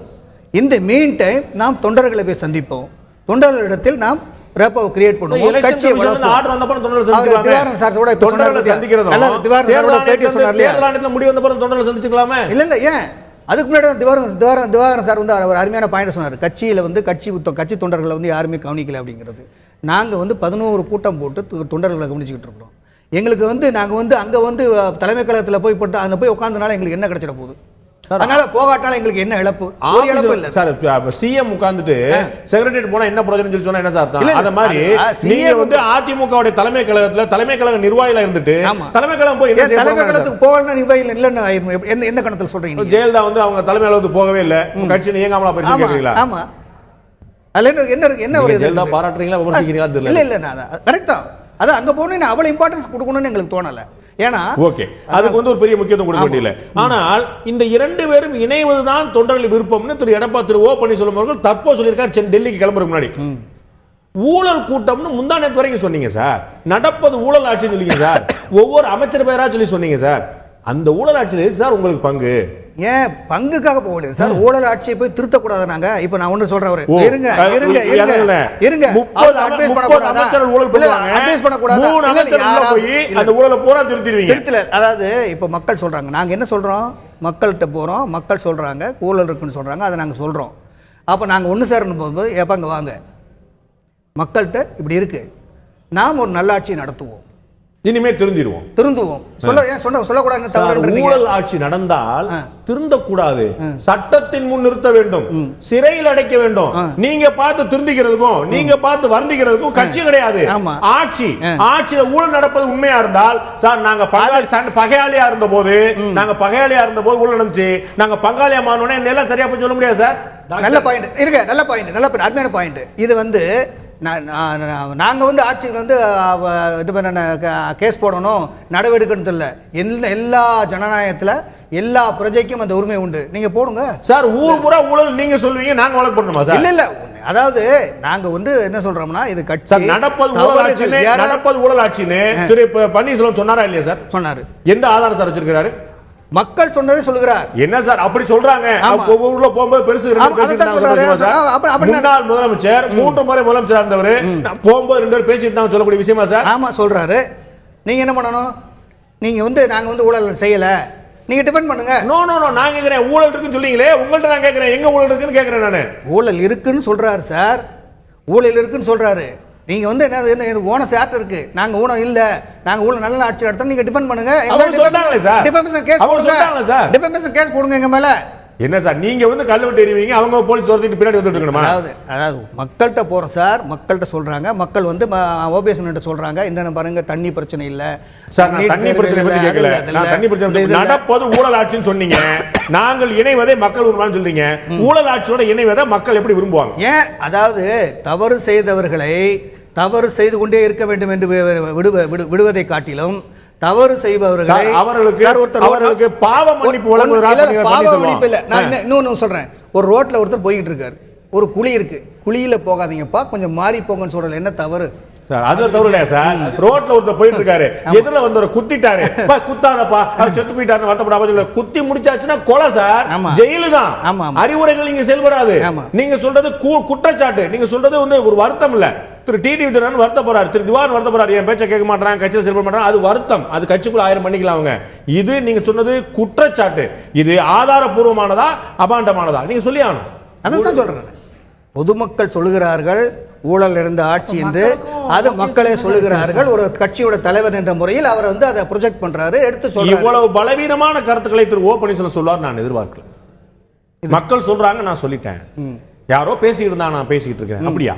இந்த மீன் டைம் நாம் தொண்டர்களை போய் சந்திப்போம், தொண்டர்களிடத்தில் நாம் ரேப்போ கிரியேட் பண்ணுவோம். கட்சி ஆர்டர் வந்த அப்புறம் தொண்டர்களை சந்திக்கலாம். திவாகரன் சார் கூட தொண்டர்களை சந்திக்கிறதும் திவாகரன் சாரோட பேட்டி சொன்னார் இல்லையா, தேர்தல் முடிவு வந்த அப்புறம் தொண்டர்களை சந்திச்சுக்கலாமே. இல்ல ஏன் அதுக்கு முன்னாடி திவாகரன் சார் அவர் அருமையான பாயிண்ட் சொன்னார். கட்சியில் கட்சி தொண்டர்களை யாருமே கவனிக்கல அப்படிங்கிறது. நாங்கள் 11 கூட்டம் போட்டு தொண்டர்களை கவனிச்சுக்கிட்டு இருக்கிறோம். எங்களுக்கு நாங்கள் அங்கே தலைமை கழகத்தில் போய் போட்டு அதில் போய் உட்கார்ந்தனால எங்களுக்கு என்ன கிடைச்சிட போகுது? அதனால போகாட்டால எங்களுக்கு என்ன இழப்பு? ஒரு இழப்பு இல்ல சார். சிஎம் உட்கார்ந்துட்டு செக்ரட்டரியேட் போனா என்ன பிரயோஜனம் சொல்லி சொன்னா என்ன சார் அர்த்தம்? அத மாதிரி நீங்க அதிமுகவுடைய தலைமை கழகத்துல தலைமை கழக நிர்வாகிகளா இருந்துட்டு தலைமை கழகம் போய் என்ன செய்ய? தலைமை கழகத்துக்கு போகலன்னா நிர்வாகிகள் இல்லன்னு என்ன கணத்துல சொல்றீங்க? ஜெயலலிதா அவங்க தலைமை கழகத்துக்கு போகவே இல்ல, கட்சி இயங்காமலா போய் கேக்குறீங்களா? ஆமா, அதுல என்ன ஒரு ஜெயலலிதா பாராட்டுறீங்களா விமர்சிக்கிறீங்களா தெரியல. இல்ல இல்ல கரெக்ட் தான். அது அங்க போனே அவ்வளவு இம்பார்ட்டன்ஸ் கொடுக்கணும்னு எங்களுக்கு தோணல. ஏன்னா ஓகே, அதுக்கு ஒரு பெரிய முக்கியத்துவம் கொடுக்க வேண்டியல. ஆனால் இந்த 2 பேரும் இணைவதுதான் தொண்டர்கள் விருப்பம்னு திரு ஓ பன்னீர்செல்வம் அவர்கள் தற்போது சொல்லியிருக்கார் டெல்லிக்கு கிளம்புறதுக்கு முன்னாடி. ஊழல் கூட்டம்னு முந்தா நேத்து வரைக்கும் சொன்னீங்க சார். நடப்பது ஊழல் ஆட்சின்னு சொல்லிங்க சார். ஒவ்வொரு அமைச்சர் பெயரா சொல்லி சொன்னீங்க சார். அந்த ஊழல் ஆட்சியில் இருக்கு சார் உங்களுக்கு பங்கு. ஏன் பங்குக்காக போகல சார்? ஊழல் ஆட்சியை போய் திருத்தக்கூடாது. நாங்க இப்ப நான் ஒண்ணு சொல்றேன். இருங்க இருங்க இருங்க இருங்க 30 அமைச்சர்கள் ஊழல் பண்ணுவாங்க. அட்வைஸ் பண்ணக்கூடாது. 3 அமைச்சர்கள் போய் அந்த ஊழலை பூரா திருத்திடுவீங்க. திருத்தல. அதாவது இப்ப மக்கள் சொல்றாங்க, நாங்க என்ன சொல்றோம்? மக்கள்கிட்ட போறோம், மக்கள் சொல்றாங்க ஊழல் இருக்குன்னு சொல்றாங்க, அதை நாங்க சொல்றோம். அப்ப நாங்க ஒண்ணு சேரணும் போகும்போது எப்பங்க வாங்க மக்கள்கிட்ட இப்படி இருக்கு, நாம் ஒரு நல்லாட்சியை நடத்துவோம், இனிமே திருந்துவோம். ஊழல் ஆட்சி நடந்தால் திருந்தக்கூடாது, சட்டத்தின் முன் நிறுத்த வேண்டும், சிறையில் அடைக்க வேண்டும். நீங்க பார்த்து திருந்திக்கிறதுக்கும் நீங்க பார்த்து வருந்திக்கிறதுக்கும் கட்சி கிடையாது. ஆட்சியில ஊழல் நடப்பது உண்மையா இருந்தால் சார், நாங்க பகையாளியா இருந்த போது ஊழல் நடந்துச்சு, நாங்க பங்காளியா மாறனோட எல்லாம் சரியா போய் சொல்ல முடியாது சார். நல்ல பாயிண்ட் இருக்க, நல்ல பாயிண்ட், நல்ல அருமையான பாயிண்ட். இது வந்து நாங்கள் வந்து ஆட்சிக்கு வந்து இது பண்ண கேஸ் போடணும் நடவடிக்கைன்னு இல்லை. எல்லா ஜனநாயகத்தில் எல்லா பிரஜைக்கும் அந்த உரிமை உண்டு. நீங்க போடுங்க சார். ஊர் பூரா ஊழல் நீங்க சொல்லுவீங்க, நாங்க வழக்கு பண்ணணுமா சார்? இல்ல இல்ல, அதாவது நாங்க வந்து என்ன சொல்றோம்னா, இது கட்சி நடப்பது ஊழல் ஆட்சின்னு திரு பன்னீர்செல்வம் சொன்னாரா இல்லையா சார்? சொன்னாரு. எந்த ஆதாரம் சார் வச்சிருக்காரு? மக்கள் சொன்னதை சொல்லுகிறார். என்ன சார் அப்படி சொல்றாங்க? ஊர்ல போகும்போது பெருசு முன்னாள் முதலமைச்சர் 3 முறை முதலமைச்சர் இருந்தவர் போகும்போது 2 பேர் பேசிட்டு தான் சொல்லக்கூடிய விஷயமா சார்? ஆமா சொல்றாரு. நீங்க என்ன பண்ணணும்? நீங்க வந்து நாங்க வந்து ஊழல் செய்யல, நீங்க டிபெண்ட் பண்ணுங்க. நோ நோ நோ, நான் கேக்குறேன் ஊழல் இருக்குன்னு சொல்றீங்களே, உங்கள்ட்ட நான் கேக்குறேன் எங்க ஊழல் இருக்குன்னு கேக்குறேன் நானு. ஊழல் இருக்குன்னு சொல்றாரு சார், ஊழல் இருக்குன்னு சொல்றாரு. நீங்க வந்து என்ன ஓனஸ் யார்ட்ட இருக்கு? நாங்க ஊனம் இல்ல, நாங்க ஊழல் நல்ல ஆட்சி நடத்தணும், நீங்க டிபெண்ட் பண்ணுங்க. அவங்க சொல்றாங்களே சார், டிஃபெமேஷன் கேஸ் போடுங்க சார், டிஃபெமேஷன் கேஸ் போடுங்க எங்க மேல. என்ன சார் நீங்க வந்து கல்ல விட்டு எறிவீங்க, அவங்க போலீஸ் துரத்திட்டு பின்னாடி வந்துட்டு இருக்கணுமா? அதாவது மக்கள்கிட்ட போறோம் சார், மக்கள்கிட்ட சொல்றாங்க, மக்கள் வந்து ஓபிஎஸ் சொல்றாங்க இந்த பாருங்க தண்ணி பிரச்சனை இல்ல சார். நான் தண்ணி பிரச்சனை பத்தி கேட்கல, நான் தண்ணி பிரச்சனை நடப்பது ஊழல் ஆட்சின்னு சொன்னீங்க. நாங்கள் இணைவதை மக்கள் விரும்புவாங்க சொல்றீங்க. ஊழல் ஆட்சியோட இணைவதை மக்கள் எப்படி விரும்புவாங்க? ஏன்? அதாவது தவறு செய்தவர்களை தவறு செய்து கொண்டே இருக்க வேண்டும் என்று விடுவதை காட்டிலும் தவறு செய்பவர்களை அவர்களுக்கு பாவ மன்னிப்பு வழங்குவதற்கு இல்ல. நான் இன்னொன்னு சொல்றேன். ஒரு ரோட்ல ஒருத்தர் போயிட்டு இருக்காரு, ஒரு குழி இருக்கு, குழியில போகாதீங்கப்பா கொஞ்சம் மாறி போங்கன்னு சொல்றது என்ன தவறு சார்? அதுல தவறு இல்லையா சார்? ரோட்ல ஒருத்தர் போயிட்டு இருக்காரு, எதுல வந்து குத்திட்டாரு, குத்தாதப்பா செத்து போயிட்டாரு வருத்தப்படாம குத்தி முடிச்சாச்சுன்னா கொலை சார், ஜெயிலு தான். அறிவுரைகள் நீங்க செயல்படாது. நீங்க சொல்றது குற்றச்சாட்டு, நீங்க சொல்றது வந்து ஒரு வருத்தம் இல்ல. திரு டிடி விஜயன் வருத்த போறாரு, திரு திவான் வருத்த போறாரு, என் பேச்சை கேட்க மாட்டாங்க, கட்சியில் செயல்பட மாட்டாங்க, அது வருத்தம், அது கட்சிக்குள்ள 1000 பண்ணிக்கலாம் அவங்க. இது நீங்க சொன்னது குற்றச்சாட்டு, இது ஆதாரபூர்வமானதா அபாண்டமானதா நீங்க சொல்லி ஆகணும். அதான் சொல்றேன். பொதுமக்கள் சொல்லுகிறார்கள் ஊழல் இருந்த ஆட்சி என்று, அது மக்களே சொல்லுகிறார்கள். ஒரு கட்சியோட தலைவர் என்ற முறையில் அவர் வந்து அதை ப்ரொஜெக்ட் பண்றாரு, எடுத்து சொல்றாரு. இவ்வளவு பலவீனமான கருத்துக்களை திரு ஓ பன்னீர்செல்வம் சொல்வார் நான் எதிர்பார்க்கல. மக்கள் சொல்றாங்க, நான் சொல்லிட்டேன், யாரோ பேசிக்கிட்டு இருந்தா நான் பேசிக்கிட்டு இருக்கேன், அப்படியா?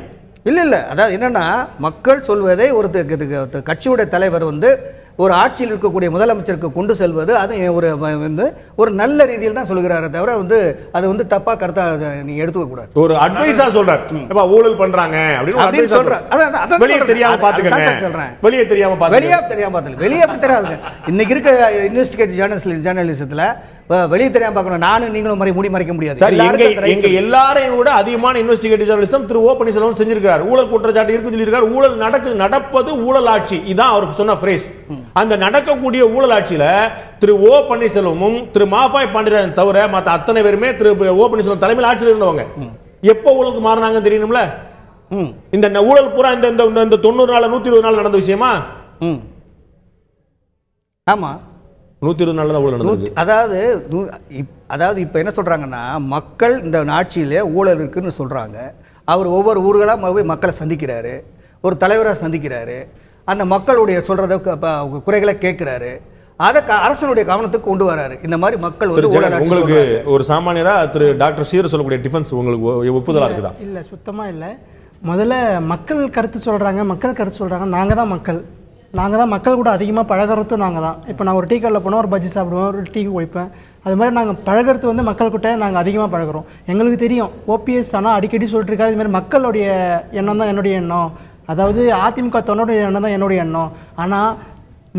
இல்ல இல்ல, அதாவது என்னன்னா மக்கள் சொல்வதை ஒரு கட்சியோட தலைவர் வந்து ஒரு ஆட்சியில் இருக்கக்கூடிய முதலமைச்சருக்கு கொண்டு செல்வது அது ஒரு நல்ல ரீதியில் தான் சொல்கிறாரே தவிர வந்து அது வந்து தப்பா கருத்தா நீங்க எடுத்துக்க கூடாது. ஒரு அட்வைஸா சொல்றாரு, ஊழல் பண்றாங்க அப்படின்னு சொல்றேன். வெளியே தெரியாம பாத்துக்கங்க, வெளியே தெரியாம பாத்துக்கங்க, வெளியே அப்படி தெரியாதுங்க. இன்னைக்கு இருக்க இன்வெஸ்டிகேட்டிவ் ஜேர்னலிசத்துல வெளியே தெரியாம பார்க்கணும். நானும் நீங்களும் மூடி மறைக்க முடியாது. எங்க எல்லாரையும் விட அதிகமான இன்வெஸ்டிகேட்டிவ் ஜேர்னலிசம் திரு ஓ பன்னீர்செல்வம் செஞ்சிருக்காரு. ஊழல் குற்றச்சாட்டு இருக்கு சொல்லியிருக்காரு. ஊழல் நடப்பது ஊழல் ஆட்சி, இதான் அவர் சொன்ன ஃப்ரேஸ். அந்த நடக்கக்கூடிய ஊழல் ஆட்சியில திரு ஓ பன்னீர்செல்வமும் திரு மாஃபாய் பாண்டியராஜன் தவிர மற்ற அத்தனை பேருமே திரு ஓ பன்னீர்செல்வம் தலைமையில் ஆட்சியில் இருந்தவங்க. எப்போ ஊழலுக்கு மாறினாங்க தெரியணும்ல. இந்த ஊழல் பூரா இந்த 90 நாள் 120 நாள் நடந்த விஷயமா? ஆமா, 120 நாள் தான் ஊழல் நடந்தது. அதாவது இப்ப என்ன சொல்றாங்கன்னா, மக்கள் இந்த ஆட்சியிலே ஊழல் இருக்குன்னு சொல்றாங்க. அவர் ஒவ்வொரு ஊர்களா போய் மக்களை சந்திக்கிறாரு, ஒரு தலைவராக சந்திக்கிறாரு, அந்த மக்களுடைய சொல்றத குறைகளை கேட்கிறாரு, அதை அரசனுடைய கவனத்துக்கு கொண்டு வராரு. இந்த மாதிரி மக்கள் உங்களுக்கு ஒரு சாமானியரா திரு டாக்டர் சீர் சொல்லக்கூடிய டிஃபென்ஸ் உங்களுக்கு ஒப்புதலா இருக்குதா? இல்ல, சுத்தமா இல்ல. முதல்ல மக்கள் கருத்து சொல்றாங்க, நாங்கள் தான் மக்கள் கூட அதிகமாக பழகிறதும் நாங்கள் தான். இப்போ நான் ஒரு டீ கடையில் போனால் ஒரு பஜ்ஜி சாப்பிடுவேன், ஒரு டீ குடிப்பேன். அது மாதிரி நாங்கள் பழகிறது வந்து மக்கள்கிட்ட நாங்கள் அதிகமாக பழகிறோம். எங்களுக்கு தெரியும் ஓபிஎஸ் ஆனால் அடிக்கடி சொல்லிட்டு இருக்காரு, இதுமாதிரி மக்களுடைய எண்ணம் தான் என்னுடைய எண்ணம், அதாவது அதிமுக தொண்டருடைய எண்ணம் தான் என்னுடைய எண்ணம். ஆனால்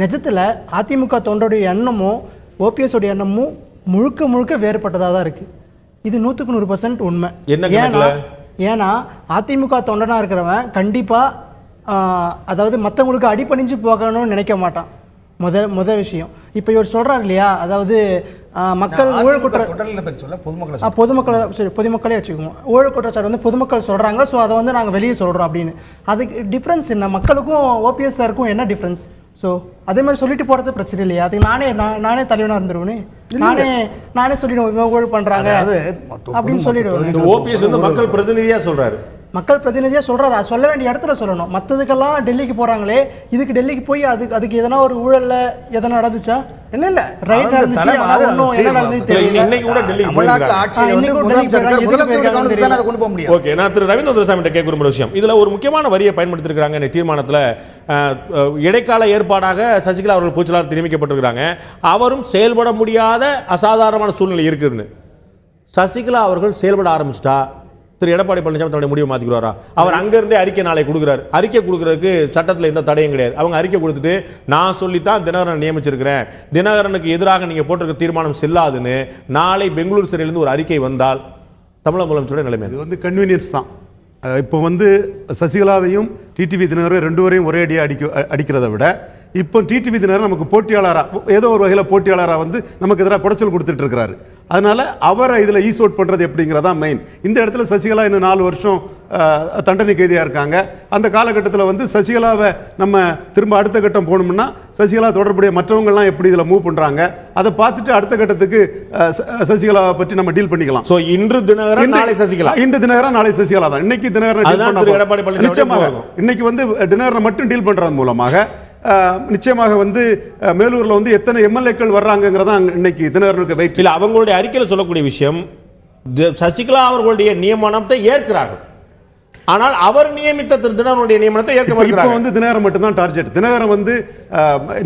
நிஜத்தில் அதிமுக தொண்டருடைய எண்ணமும் ஓபிஎஸோடைய எண்ணமும் முழுக்க வேறுபட்டதாக தான் இருக்குது. இது 100% உண்மை. ஏன்னா ஏன்னா அதிமுக தொண்டனாக இருக்கிறவன் கண்டிப்பாக அதாவது மற்றவங்களுக்கு அடிபணிஞ்சு போகணும்னு நினைக்க மாட்டான். முதல் விஷயம். இப்போ இவர் சொல்கிறார் இல்லையா, அதாவது மக்கள் ஊழல் பொதுமக்களை சரி பொதுமக்களே வச்சுக்குவோம். ஊழல் குற்றச்சாட்டு வந்து பொதுமக்கள் சொல்கிறாங்க, ஸோ அதை வந்து நாங்கள் வெளியே சொல்கிறோம் அப்படின்னு. அதுக்கு டிஃப்ரென்ஸ் என்ன? மக்களுக்கும் ஓபிஎஸ் சாருக்கும் என்ன டிஃப்ரென்ஸ்? ஸோ அதே மாதிரி சொல்லிட்டு போகிறது பிரச்சனை இல்லையா? அதுக்கு நானே தலைவனாக இருந்துருவேனே, நானே சொல்லிடுவேன் ஊழல் பண்ணுறாங்க அப்படின்னு சொல்லிடுவேன். ஓபிஎஸ் வந்து மக்கள் பிரதிநிதியாக சொல்கிறாரு. மக்கள் பிரதிநிதியாக சொல்கிறதா சொல்ல வேண்டிய இடத்துல சொல்லணும். மற்றதுக்கெல்லாம் டெல்லிக்கு போகிறாங்களே, இதுக்கு டெல்லிக்கு போய் அதுக்கு எதனா ஒரு ஊழல்ல எதனா நடந்துச்சா? இல்ல ரைட் நடந்துச்சு. இன்னைக்கு கூட டெல்லிக்கு ஓகே. நான் திரு ரவீந்திர துரைசாமி கேட்க விரும்புகிற விஷயம், இதுல ஒரு முக்கியமான வரியை பயன்படுத்தியிருக்காங்க இந்த தீர்மானத்துல. இடைக்கால ஏற்பாடாக சசிகலா அவர்கள் பொதுச்செயலாளர் நியமிக்கப்பட்டிருக்கிறாங்க. அவரும் செயல்பட முடியாத அசாதாரணமான சூழ்நிலை இருக்குன்னு. சசிகலா அவர்கள் செயல்பட ஆரம்பிச்சிட்டா திரு எடப்பாடி பழனிசாமி தன்னுடைய முடிவை மாற்றிக்கிறாரா? அவர் அங்கிருந்தே அறிக்கை நாளை கொடுக்குறாரு. அறிக்கை கொடுக்கறதுக்கு சட்டத்தில் எந்த தடையும் கிடையாது. அவங்க அறிக்கை கொடுத்துட்டு நான் சொல்லித்தான் தினகரன் நியமிச்சிருக்கிறேன், தினகரனுக்கு எதிராக நீங்க போட்டிருக்க தீர்மானம் செல்லாதுன்னு நாளை பெங்களூர் சிறையிலிருந்து ஒரு அறிக்கை வந்தால் தமிழக முதலமைச்சருடைய நிலைமை இது வந்து கன்வீனியன்ஸ் தான். இப்போ வந்து சசிகலாவையும் டிடிவி தினகரன் ரெண்டு வரையும் ஒரே அடியாக அடிக்கிறத விட இப்போ டிடிவி தினகரன் நமக்கு போட்டியாளராக ஏதோ ஒரு வகையில் போட்டியாளராக வந்து நமக்கு எதிராக குடைச்சல் கொடுத்துட்டு இருக்கிறாரு. அதனால அவரை இதில் ஈஸ் அவுட் பண்ணுறது எப்படிங்கிறதா மெயின். இந்த இடத்துல சசிகலா இன்னும் 4 வருஷம் தண்டனை கைதியாக இருக்காங்க. அந்த காலகட்டத்தில் வந்து சசிகலாவை நம்ம திரும்ப அடுத்த கட்டம் போகணும்னா சசிகலா தொடர்புடைய மற்றவங்கள்லாம் எப்படி இதில் மூவ் பண்ணுறாங்க அதை பார்த்துட்டு அடுத்த கட்டத்துக்கு சசிகலாவை பற்றி நம்ம டீல் பண்ணிக்கலாம். ஸோ இன்று தினகரன் நாளை சசிகலா, இன்று தினகரன் நாளை சசிகலா தான். இன்னைக்கு தினகரன் நிச்சயமாக இன்னைக்கு வந்து தினகரனை மட்டும் டீல் பண்ணுறது மூலமாக நிச்சயமாக வந்து மேலூர்ல வந்து எத்தனை எம்எல்ஏக்கள் வர்றாங்கிறதா இன்னைக்கு தினகரனுக்கு வெயிட் இல்ல. அவங்களுடைய அறிக்கையில் சொல்லக்கூடிய விஷயம் சசிகலா அவர்களுடைய நியமனத்தை ஏற்கிறார்கள், ஆனால் அவர் நியமித்த திரு தினகரனுடைய நியமனத்தை ஏற்க இப்போ வந்து தினகரன் மட்டும் தான் டார்கெட். தினகரன் வந்து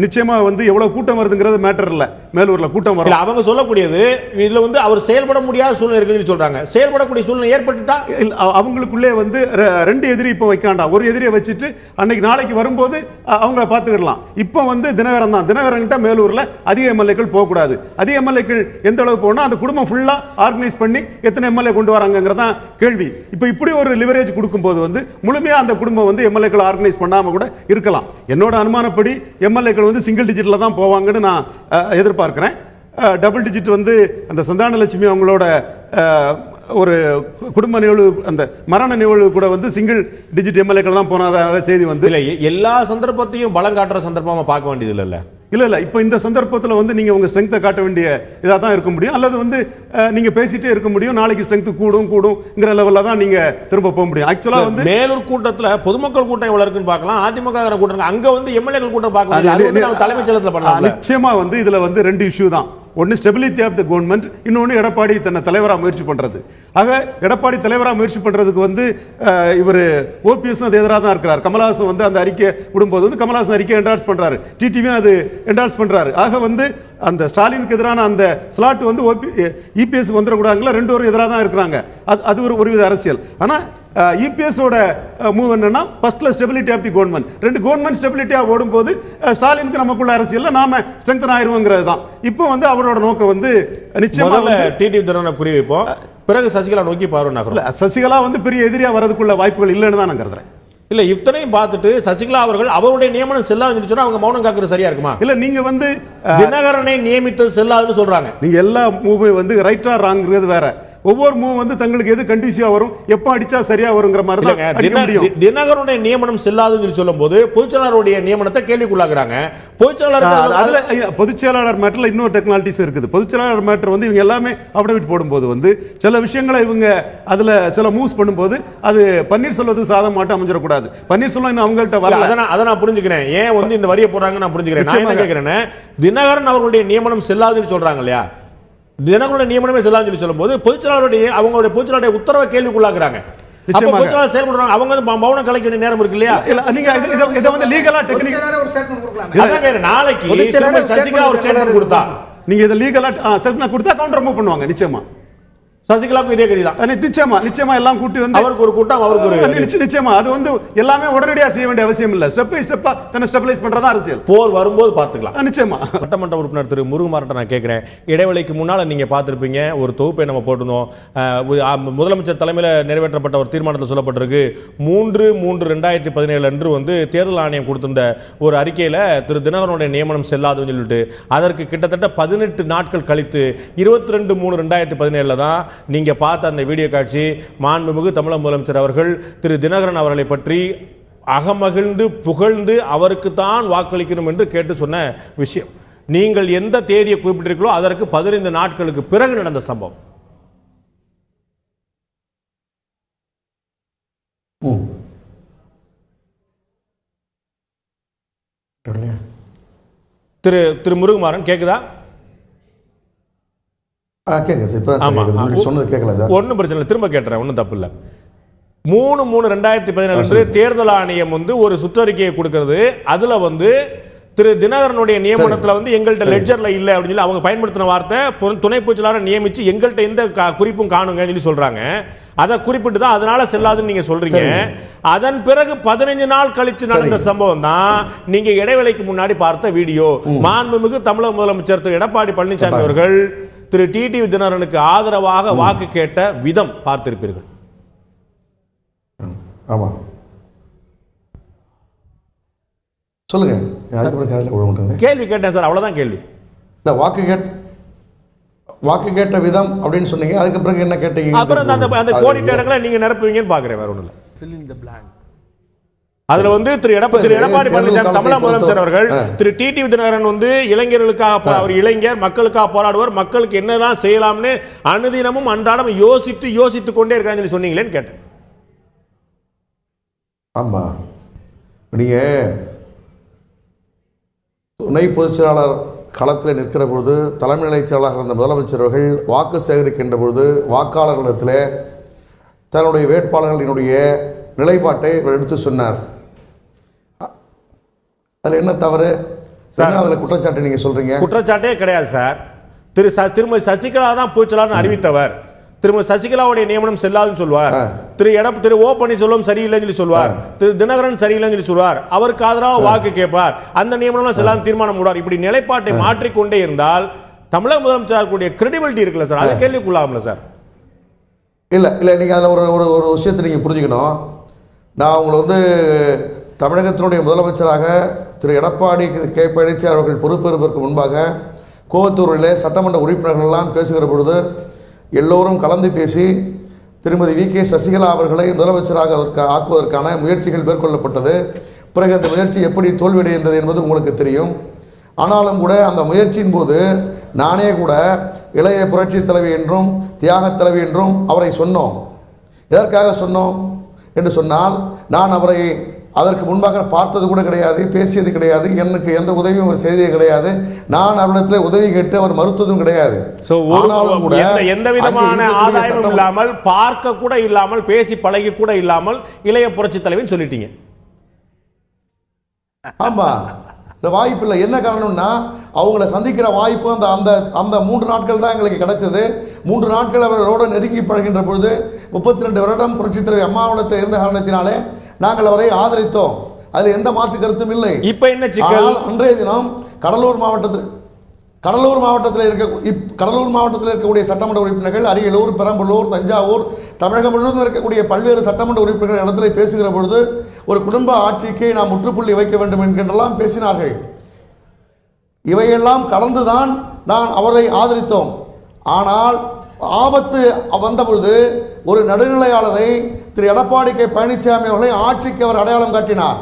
நிச்சயமா வந்து எவ்வளவு கூட்டம் வருதுங்கிறது மேட்டர் இல்ல, மேலூர்ல கூட்டம் வரும். அவங்க சொல்லக்கூடியது இதுல வந்து அவர் செயல்பட முடியாத சூழ்நிலை இருக்குன்னு சொல்றாங்க. செயல்படக்கூடிய சூழ்நிலை ஏற்பட்டுட்டா அவங்களுக்குள்ளே வந்து 2 எதிரி இப்போ வைக்காண்டா, ஒரு எதிரியை வச்சுட்டு அன்னைக்கு நாளைக்கு வரும்போது அவங்கள பார்த்துக்கிடலாம். இப்போ வந்து தினகரன் தான். தினகரன் கிட்ட மேலூர்ல அதிக எம்எல்ஏக்கள் போகக்கூடாது. அதிக எம்எல்ஏக்கள் எந்த அளவுக்கு போனா அந்த குடும்பம் ஃபுல்லா ஆர்கனைஸ் பண்ணி எத்தனை எம்எல்ஏ கொண்டு வராங்கிறதா கேள்வி. இப்போ இப்படி ஒரு லிவரேஜ் கொடுக்கும்போது வந்து முழுமையா அந்த குடும்பம் வந்து எம்எல்ஏக்கள் ஆர்கனைஸ் பண்ணாம கூட இருக்கலாம். என்னோட அனுமானப்படி எம்எல்ஏக்கள் வந்து சிங்கிள் டிஜிட்ல தான் போவாங்கன்னு நான் எதிர்பார்க்கிறேன். டபுள் டிஜிட் வந்து அந்த சந்தானலட்சுமி அவங்களோட ஒரு குடும்ப நிகழ்வு அந்த மரண நிகழ்வு கூட வந்து சிங்கிள் டிஜிட் எம்எல்ஏக்கள் தான் போனதாக செய்தி வந்து எல்லா சந்தர்ப்பத்தையும் பலம் காட்டுற சந்தர்ப்பமா பார்க்க வேண்டியது இல்ல. இல்ல இப்போ இந்த சந்தர்ப்பத்தில் வந்து நீங்க உங்க ஸ்ட்ரெங்த்தை காட்ட வேண்டிய இதாக தான் இருக்க முடியும், அல்லது வந்து நீங்க பேசிட்டே இருக்க முடியும். நாளைக்கு ஸ்ட்ரெங்த் கூடுங்கிற லெவல்ல தான் நீங்க திரும்ப போக முடியும். ஆக்சுவலா வந்து மேலூர் கூட்டத்துல பொதுமக்கள் கூட்டம் எவ்வளவு இருக்குன்னு பார்க்கலாம், அதிமுக கூட்டம் அங்க வந்து எம்எல்ஏக்கள் கூட்டம் பார்க்கலாம். தலைமைச் செயலகத்தில் பண்ணலாம். நிச்சயமா வந்து இதுல வந்து 2 இஷ்யூ தான். ஒன்னு ஸ்டெபிலிட்டி ஆஃப் தி கவர்மெண்ட், இன்னொன்னு எடப்பாடி தன்னை தலைவராக முயற்சி பண்றது. ஆக எடப்பாடி தலைவராக முயற்சி பண்றதுக்கு வந்து இவர் ஓபிஎஸ் அது எதிராக தான் இருக்கிறார். கமலஹாசன் வந்து அந்த அறிக்கை விடும்போது வந்து கமலஹாசன் அறிக்கை என்டார்ஸ் பண்றாரு, டிடிவியும் அது என்டார்ஸ் பண்றாரு. ஆக வந்து அந்த ஸ்டாலினுக்கு எதிரான அந்த ஸ்லாட் வந்து இபிஎஸ் வந்துடக்கூடாதுங்களா, 2 பேரும் எதிராக தான் இருக்கிறாங்க. அது ஒரு வித அரசியல். ஆனா இபிஎஸ் ஓட மூவ் என்னன்னா ஃபர்ஸ்ட்ல stability of the government. 2 government ஸ்டெபிலிட்டியா ஓடும்போது ஸ்டாலினுக்கு நமக்குள்ள அரசியல்ல நாம ஸ்ட்ரெங்தன் ஆயிருவோங்கிறது தான். இப்போ வந்து அவரோட நோக்கம் வந்து நிச்சயமா டிடிவி தினகரனை குறி வைப்போம், பிறகு சசிகலா நோக்கி பார்வை. சசிகலா வந்து பெரிய எதிரியா வரதுக்குள்ள வாய்ப்புகள் இல்லைன்னு தான் நான் கருதுறேன். இல்ல இத்தனையும் பார்த்துட்டு சசிகலா அவர்கள் அவருடைய நியமனம் செல்லாதுன்னு சொன்னா அவங்க மௌனம் காக்குறது சரியா இருக்குமா? இல்ல நீங்க வந்து தினகரனை நியமித்தது செல்லாதுன்னு சொல்றாங்க. நீங்க எல்லா மூவ் வந்து ரைட்டா ராங்கிறது வேற. ஒவ்வொரு மூவ் வந்து தங்களுக்கு எது கண்டிஷியா வரும், எப்ப அடிச்சா சரியா வருங்கிற மாதிரி தான். தினகரனுடைய நியமனம் செல்லாதுன்னு சொல்லும் போது பொதுச்செயலாளருடைய நியமனத்தை கேள்விக்குள்ளாக்குறாங்க. பொதுச்செயலாளர் மேட்டர்ல இன்னொரு டெக்னாலஜிஸ் இருக்குது. பொதுச்செயலாளர் மேட்டர் வந்து இவங்க எல்லாமே அப்டேட் போடும்போது வந்து சில விஷயங்களை இவங்க அதுல சில மூவ்ஸ் பண்ணும்போது அது பன்னீர்செல்வத்துக்கு சாதம் மாட்ட அமைஞ்சிடக்கூடாது. பன்னீர்செல்வம் இன்னும் அவங்கள்ட்ட வரல. அதை நான் புரிஞ்சுக்கிறேன். ஏன் வந்து இந்த வரியை போடுறாங்க நான் புரிஞ்சுக்கிறேன். நான் என்ன கேட்கிறேன், தினகரன் அவர்களுடைய நியமனம் செல்லாதுன்னு சொல்றாங்க இல்லையா, தினகரனுடைய நியமனமே செல்லாதுன்னு சொல்லும் போது பொதுச்செயலாளருடைய அவங்களுடைய பொதுச்செயலாளருடைய உத்தரவை கேள்விக்குள்ளாக்குறாங்க. செயல்படுறாங்க. அவங்க மௌனம் கலைக்க வேண்டிய நேரம் இருக்கு இல்லையா? நாளைக்கு சசிகலா ஒரு ஸ்டேட்மெண்ட் கொடுத்தா நீங்க இதை லீகலா கொடுத்தா கவுண்டர் மூவ் பண்ணுவாங்க நிச்சயமா. சசிகலாவுக்கும் இதே கதி தான். நிச்சயமா எல்லாம் கூட்டி வந்து அவருக்கு ஒரு கூட்டம், அவருக்கு ஒரு நிச்சயமா அது வந்து எல்லாமே உடனடியாக செய்ய வேண்டிய அவசியம் இல்ல. ஸ்டெப் பை ஸ்டெப்பா தன்னை ஸ்டெபிலைஸ் பண்றதா அரசியல். போர் வரும்போது பார்த்துக்கலாம். நிச்சயமா. சட்டமன்ற உறுப்பினர் திரு முருகுமார்ட்ட நான் கேட்கிறேன், இடைவெளிக்கு முன்னால நீங்க பார்த்திருப்பீங்க, ஒரு தொகுப்பை நம்ம போட்டிருந்தோம். முதலமைச்சர் தலைமையில் நிறைவேற்றப்பட்ட ஒரு தீர்மானத்தில் சொல்லப்பட்டிருக்கு 3/3/2017 அன்று வந்து தேர்தல் ஆணையம் கொடுத்திருந்த ஒரு அறிக்கையில திரு தினகரனுடைய நியமனம் செல்லாதுன்னு சொல்லிட்டு அதற்கு கிட்டத்தட்ட 18 நாட்கள் கழித்து 22/3/2017 தான் நீங்க பார்த்த அந்த வீடியோ காட்சி மாண்புமிகு தமிழக முதலமைச்சர் அவர்கள் திரு தினகரன் அவர்களை பற்றி அகமகிழ்ந்து புகழ்ந்து அவருக்கு தான் வாக்களிக்கணும் என்று கேட்டு சொன்ன விஷயம். நீங்கள் எந்த தேதியை குறிப்பிட்டிருக்கீங்களோ அதற்கு 15 நாட்களுக்கு பிறகு நடந்த சம்பவம். திரு முருகுமாறன் கேக்குதா? ஒன்னும் பிரச்சனை இல்லை, திரும்ப கேட்டுறேன், ஒன்றும் தப்பு இல்லை. 3/3/2017 தேர்தல் ஆணையம் வந்து ஒரு சுற்றறிக்கையை கொடுக்கிறது. அதுல வந்து திரு தினகரனுடைய நியமனத்தில் வந்து எங்கள்கிட்ட லெட்ஜர்ல இல்லை அப்படின்னு சொல்லி அவங்க பயன்படுத்தின வார்த்தை துணை பொதுச்செயலாளரை நியமிச்சு எங்கள்கிட்ட எந்த குறிப்பும் காணுங்கன்னு சொல்லி சொல்றாங்க. அதை குறிப்பிட்டு தான் அதனால செல்லாதுன்னு நீங்க சொல்றீங்க. அதன் பிறகு 15 நாள் கழிச்சு நடந்த சம்பவம் தான் நீங்க இடைவேளைக்கு முன்னாடி பார்த்த வீடியோ. மாண்புமிகு தமிழக முதலமைச்சர் திரு எடப்பாடி பழனிசாமி அவர்கள் திரு டிடிவி தினகரனுக்கு ஆதரவாக வாக்கு கேட்ட விதம் பார்த்திருப்பீர்கள். ஆமா, சொல்லுங்க. கேள்வி கேட்டேன் சார், அவ்வளவுதான் கேள்வி. வாக்கு கேட்ட விதம் அப்படின்னு சொன்னீங்க. அதுக்கு பிறகு என்ன கேட்டீங்க? அப்புறம் அந்த கோடிட்ட இடங்களை நீங்க நிரப்புவீங்கன்னு பாக்குறேன், வேற ஒண்ணும் இல்ல. fill in the blank. அதுல வந்து திரு எடப்பாடி பழனிசாமி தமிழக முதலமைச்சர் அவர்கள் திரு டிடிவி தினகரன் வந்து இளைஞர்களுக்காக, அவர் இளைஞர், மக்களுக்காக போராடுவார், மக்களுக்கு என்னதான் செய்யலாம்னு அனுதினமும் அன்றாடம் யோசித்து கொண்டே இருக்கான்னு சொல்லி சொன்னீங்களேன்னு கேட்டேன். ஆமா, நீங்க துணை பொதுச் செயலாளர் களத்தில் நிற்கிற பொழுது தலைமை நிலைச் செயலாளர் இருந்த முதலமைச்சர் அவர்கள் வாக்கு சேகரிக்கின்ற பொழுது வாக்காளர்களிடத்தில் தன்னுடைய வேட்பாளர்களினுடைய நிலைப்பாட்டை எடுத்து சொன்னார். அதில் என்ன தவறு? அதில் குற்றச்சாட்டு நீங்க சொல்றீங்க? குற்றச்சாட்டே கிடையாது சார். திருமதி சசிகலா தான் பொதுச்செயலாளர் அறிவித்தவர். திருமதி சசிகலாவுடைய நியமனம் செல்லாதுன்னு சொல்வார். திரு ஓ பன்னீர்செல்வம் சரியில்லைன்னு சொல்லி சொல்வார். திரு தினகரன் சரியில்லைன்னு சொல்லி சொல்வார். அவருக்கு ஆதரவாக வாக்கு கேட்பார். அந்த நியமனம் செல்லாது தீர்மானம் போடுவார். இப்படி நிலைப்பாட்டை மாற்றிக்கொண்டே இருந்தால் தமிழக முதலமைச்சர் கிரெடிபிலிட்டி இருக்குல்ல சார், அது கேள்விக்குள்ளாகும்ல சார்? இல்லை நீங்க அதில் ஒரு விஷயத்தை நீங்க புரிஞ்சுக்கணும். நான் உங்களை வந்து தமிழகத்தினுடைய முதலமைச்சராக திரு எடப்பாடி கே பழனிசாமி அவர்கள் பொறுப்பேற்பதற்கு முன்பாக கோவத்தூரில் சட்டமன்ற உறுப்பினர்கள் எல்லாம் பேசுகிற பொழுது எல்லோரும் கலந்து பேசி திருமதி வி.கே. சசிகலா அவர்களை முதலமைச்சராக ஆக்குவதற்கான முயற்சிகள் மேற்கொள்ளப்பட்டது. பிறகு அந்த முயற்சி எப்படி தோல்வியடைந்தது என்பது உங்களுக்கு தெரியும். ஆனாலும் கூட அந்த முயற்சியின் போது நானே கூட இளைய புரட்சி தலைவி என்றும் தியாக தலைவி என்றும் அவரை சொன்னோம். எதற்காக சொன்னோம் என்று சொன்னால், நான் அவரை அதற்கு முன்பாக பார்த்தது கூட கிடையாது, பேசியது கிடையாது, எனக்கு எந்த உதவியும் அவர் செய்ததே கிடையாது. நான் அவரிடத்தில் உதவி கேட்டு அவர் மறுத்ததும் கிடையாது. எந்த விதமான ஆதாயமும் இல்லாமல், பார்க்க கூட இல்லாமல், பேசி பழகி கூட இல்லாமல் இளைய புரட்சி தலைவின்னு சொல்லிட்டீங்க. ஆமா, வாய்ப்பு இல்லை. என்ன காரணம்னா, அவங்கள சந்திக்கிற வாய்ப்பு அந்த 3 நாட்கள் தான் எங்களுக்கு கிடைத்தது. 3 நாட்கள் அவரோடு நெருங்கி பழகின்ற பொழுது 32 வருடம் புரட்சி தலைவி அம்மாவிடத்தில் இருந்த காரணத்தினாலே நாங்கள் அவரை ஆதரித்தோம். அதில் எந்த மாற்று கருத்தும் இல்லை. இப்ப என்ன சிக்கல்? அன்றைய தினம் கடலூர் மாவட்டத்தில் இருக்கக்கூடிய சட்டமன்ற உறுப்பினர்கள் அரியலூர், பெரம்பலூர், தஞ்சாவூர், தமிழகம் முழுவதும் இருக்கக்கூடிய பல்வேறு சட்டமன்ற உறுப்பினர்கள் இடத்துல பேசுகிற பொழுது ஒரு குடும்ப ஆட்சிக்கு நாம் முற்றுப்புள்ளி வைக்க வேண்டும் என்கின்றெல்லாம் பேசினார்கள். இவையெல்லாம் கடந்துதான் நான் அவரை ஆதரித்தோம். ஆனால் ஆபத்து வந்தபொழுது ஒரு நடுநிலையாளரை திரு எடப்பாடி கே பழனிசாமி அவர்களை ஆட்சிக்கு அவர் அடையாளம் காட்டினார்.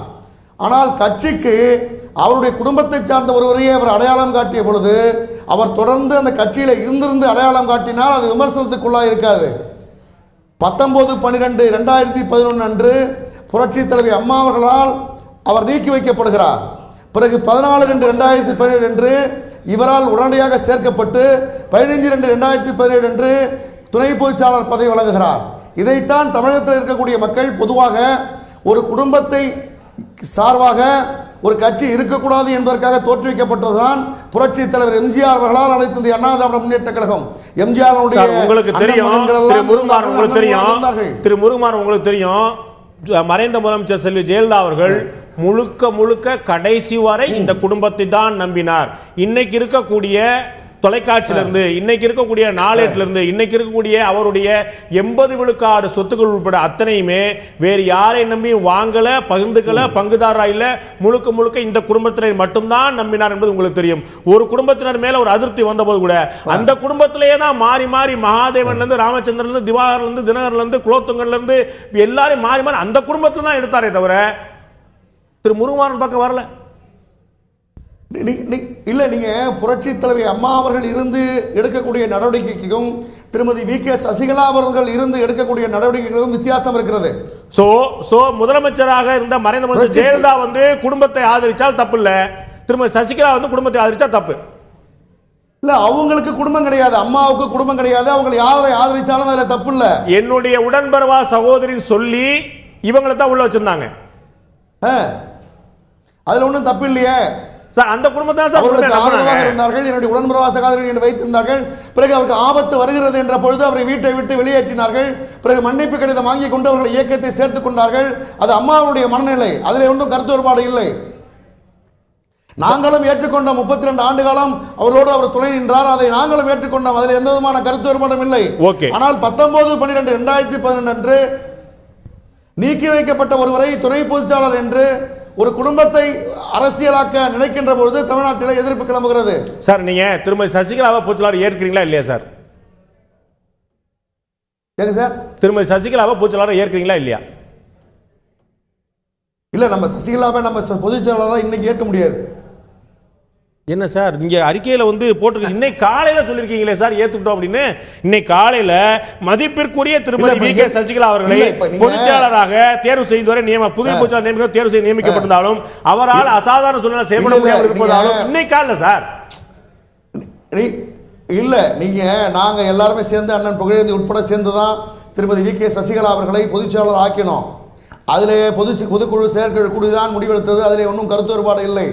ஆனால் கட்சிக்கு அவருடைய குடும்பத்தை சார்ந்த ஒருவரையே அவர் அடையாளம் காட்டிய பொழுது அவர் தொடர்ந்து அந்த கட்சியில் இருந்திருந்து அடையாளம் காட்டினால் அது விமர்சனத்துக்குள்ளாக இருக்காது. 19/12/2011 அன்று புரட்சி தலைவி அம்மா அவர்களால் அவர் நீக்கி வைக்கப்படுகிறார். பிறகு 14/2/2017 அன்று இவரால் உடனடியாக சேர்க்கப்பட்டு 15/2/2017 அன்று துணை பொதுச்செயலாளர் பதவி வழங்குகிறார். இதைத்தான் தமிழகத்தில் இருக்கக்கூடிய மக்கள் பொதுவாக ஒரு குடும்பத்தை சார்பாக ஒரு கட்சி இருக்கக்கூடாது என்பதற்காக தோற்றுவிக்கப்பட்டதுதான் புரட்சி தலைவர் எம்ஜிஆர் அவர்களால் அனைத்து இந்திய அண்ணா திராவிட முன்னேற்ற கழகம். எம்ஜிஆர் உங்களுக்கு தெரியும் திரு முருகுமார் உங்களுக்கு தெரியும் மறைந்த முதலமைச்சர் செல்வி ஜெயலலிதா அவர்கள் முழுக்க முழுக்க கடைசி வரை இந்த குடும்பத்தை தான் நம்பினார். இன்னைக்கு இருக்கக்கூடிய தொலைக்காட்சியிலிருந்து, இன்னைக்கு இருக்கக்கூடிய நாளேட்டிலிருந்து, இன்னைக்கு இருக்கக்கூடிய அவருடைய 80 விழுக்காடு சொத்துக்கள் உட்பட அத்தனையுமே வேறு யாரை நம்பி வாங்கல, பகிர்ந்துக்கல, பங்குதாரா இல்ல, முழுக்க முழுக்க இந்த குடும்பத்தினர் மட்டும்தான் நம்பினார் என்பது உங்களுக்கு தெரியும். ஒரு குடும்பத்தினர் மேல ஒரு அதிருப்தி வந்தபோது கூட அந்த குடும்பத்திலேயே தான் மாறி மாறி மகாதேவன்ல இருந்து, ராமச்சந்திரன்ல இருந்து, திவாகர்ல இருந்து, தினகர்ல இருந்து, குலோத்துங்கல்ல இருந்து எல்லாரும் மாறி மாறி அந்த குடும்பத்துல தான் எடுத்தாரே தவிர திரு முருகுமாரன் பக்கம் வரல. இல்ல, நீங்க புரட்சி தலைவி அம்மா அவர்கள் இருந்து எடுக்கக்கூடிய நடவடிக்கைக்கும் திருமதி வி.கே. சசிகலா அவர்கள் இருந்து எடுக்கக்கூடிய நடவடிக்கைகளுக்கும் வித்தியாசம் இருக்கிறது. சோ முதலமைச்சராக இருந்த மறைந்த முதலமைச்சர் ஜெயலலிதா வந்து குடும்பத்தை ஆதரிச்சால் தப்பு இல்ல, திருமதி சசிகலா வந்து குடும்பத்தை ஆதரிச்சா தப்பு இல்ல. அவங்களுக்கு குடும்பம் கிடையாது, அம்மாவுக்கு குடும்பம் கிடையாது, அவங்க யாரை ஆதரிச்சாலும் அதுல தப்பு இல்ல. என்னுடைய உடன்பரவா சகோதரி சொல்லி இவங்களை தான் உள்ள வச்சிருந்தாங்க, அதுல ஒண்ணும் தப்பு இல்லையே சார். அந்த குடும்பத்தை இருந்தார்கள், என்னுடைய உடன்பரவா சகோதரி என்று வைத்திருந்தார்கள். பிறகு அவருக்கு ஆபத்து வருகிறது என்ற பொழுது அவரை வீட்டை விட்டு வெளியேற்றினார்கள். பிறகு மன்னிப்பு கடிதம் வாங்கி கொண்டு அவர்கள் இயக்கத்தை சேர்த்துக் கொண்டார்கள். அது அம்மாவுடைய மனநிலை, அதில் ஒன்றும் கருத்து வேறுபாடு இல்லை. நாங்களும் ஏற்றுக்கொண்ட 32 ஆண்டு காலம் அவரோடு அவர் துணை நின்றார், அதை நாங்களும் ஏற்றுக்கொண்டோம், அதில் எந்த விதமான கருத்து வேறுபாடும் இல்லை. ஆனால் 19/12/2012 அன்று நீக்கி வைக்கப்பட்ட ஒருவரை துணை பொதுச்சாளர் என்று ஒரு குடும்பத்தை அரசியலாக்க நினைக்கின்ற பொழுது தமிழ்நாட்டில் எதிர்ப்பு கிளம்புகிறது. சார் நீங்க திருமதி சசிகலாவை பொதுச்செயலாளர் ஏற்கிறீங்களா இல்லையா சார்? சார் திருமதி சசிகலாவை பொதுச்செயலாளர் ஏற்கிறீங்களா இல்லையா? இல்ல, நம்ம சசிகலாவை நம்ம பொதுச்செயலாளராக இன்னைக்கு ஏற்க முடியாது. என்ன சார் நீங்க அறிக்கையில வந்து போட்டு இன்னைக்கு காலையில சொல்லிருக்கீங்களே சார் ஏத்துக்கிட்டோம் அப்படின்னு. இன்னைக்கு காலையில மதிப்பிற்குரிய திருமதி வி.கே. சசிகலா அவர்களை பொதுச்செயலாளராக தேர்வு செய்தவரை புதிய பொதுச்செயலாளர் நியமிக்க தேர்வு செய்து நியமிக்கப்பட்டிருந்தாலும் அவரால் அசாதாரண சூழ்நிலை செயல்பட முடியாமல் இருப்பதாலும் இன்னைக்கு காலையில சார் இல்ல, நீங்க நாங்க எல்லாருமே சேர்ந்து அண்ணன் புகழேந்தி உட்பட சேர்ந்துதான் திருமதி வி.கே. சசிகலா அவர்களை பொதுச்செயலாளர் ஆக்கினோம். அதிலே பொதுக்குழு செயற்குழு கூடிதான் முடிவெடுத்தது, அதிலே ஒன்றும் கருத்து வேறுபாடு இல்லை.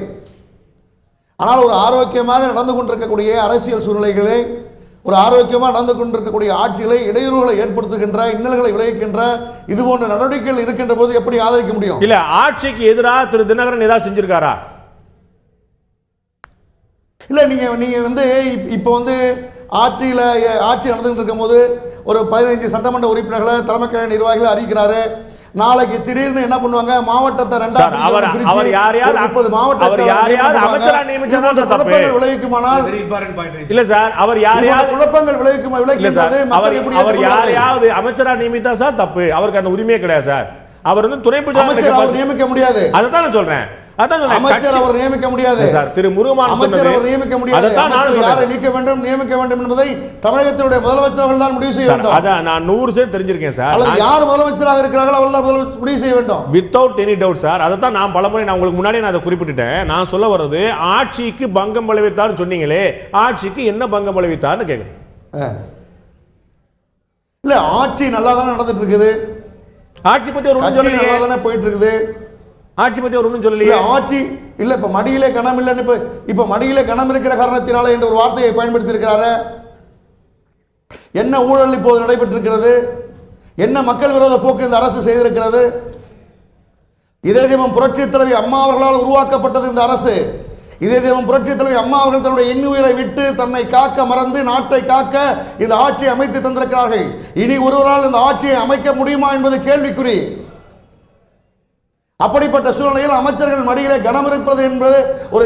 ஆனால் ஒரு ஆரோக்கியமாக நடந்து கொண்டிருக்கக்கூடிய அரசியல் சூழ்நிலைகளை, ஒரு ஆரோக்கியமாக நடந்து கொண்டிருக்கக்கூடிய ஆட்சிகளை இடையூறுகளை ஏற்படுத்துகின்ற, இன்னல்களை விளைவிக்கின்ற இது போன்ற நடவடிக்கைகள் இருக்கின்ற போது எப்படி ஆதரிக்க முடியும்? இல்ல, ஆட்சிக்கு எதிராக திரு தினகரன் ஏதாவது செஞ்சிருக்காரா? இல்ல, நீங்க வந்து இப்ப வந்து ஆட்சி நடந்துகிட்டு இருக்கும் போது ஒரு 15 சட்டமன்ற உறுப்பினர்களை தலைமை கழக நிர்வாகிகளை அறிவிக்கிறாரு. நாளைக்கு திடீர்னு என்ன பண்ணுவாங்க, மாவட்டத்தை 2 விளைவிக்குமானால் இல்ல சார், அவர் குழப்பங்கள் அமைச்சரா நியமித்தா சார் தப்பு, அவருக்கு அந்த உரிமையே கிடையாது சார். அவர் வந்து துணை அமைச்சர் நியமிக்க முடியாது, அதுதான் நான் சொல்றேன். அமைச்சர் அவர் நியமிக்க முடியாது சார். திரு முருகுமாரன் அமைச்சர் அவர் நியமிக்க முடியாது. யாரை நீக்க வேண்டும் நியமிக்க வேண்டும் என்பதை தமிழகத்தினுடைய முதலமைச்சர் அவர்கள் தான் முடிவு செய்ய வேண்டும். அதான் நான் 100% தெரிஞ்சிருக்கேன் சார். யார் முதலமைச்சராக இருக்கிறார்களோ அவர்கள் தான் முடிவு செய்ய வேண்டும், வித்தவுட் எனி டவுட் சார். அதான் நான் பலமுறை நான் உங்களுக்கு முன்னாடி நான் அதை குறிப்பிட்டுட்டேன். நான் சொல்ல வர்றது ஆட்சிக்கு பங்கம் விளைவித்தார்னு சொன்னீங்களே, ஆட்சிக்கு என்ன பங்கம் விளைவித்தார்னு கேட்குறேன். இல்ல, ஆட்சி நல்லா தானே நடந்துட்டு இருக்குது, ஆட்சி பத்தி ஒரு நல்லா தானே போயிட்டு இருக்குது, ஆட்சி பத்தி ஒரு ஒன்றும் சொல்லலையே. ஆட்சி இல்ல, இப்ப மடியிலே கணம் இல்லைன்னு இப்ப மடியிலே கணம் இருக்கிற காரணத்தினால என்ற ஒரு வார்த்தையை பயன்படுத்தி இருக்கிறாரு. என்ன ஊழல் இப்போது நடைபெற்றிருக்கிறது, என்ன மக்கள் விரோத போக்கு இந்த அரசு செய்திருக்கிறது. இதே தெய்வம் புரட்சி தலைவி அம்மா அவர்களால் உருவாக்கப்பட்டது இந்த அரசு. இதே தெய்வம் புரட்சி தலைவி அம்மா அவர்கள் தன்னுடைய இன்னுயிரை விட்டு தன்னை காக்க மறந்து நாட்டை காக்க இந்த ஆட்சியை அமைத்து தந்திருக்கிறார்கள். இனி ஒருவரால் இந்த ஆட்சியை அமைக்க முடியுமா என்பது கேள்விக்குறி. அப்படிப்பட்ட சூழ்நிலையில் அமைச்சர்கள் மடியிலே கனம் இருப்பது என்பது ஒரு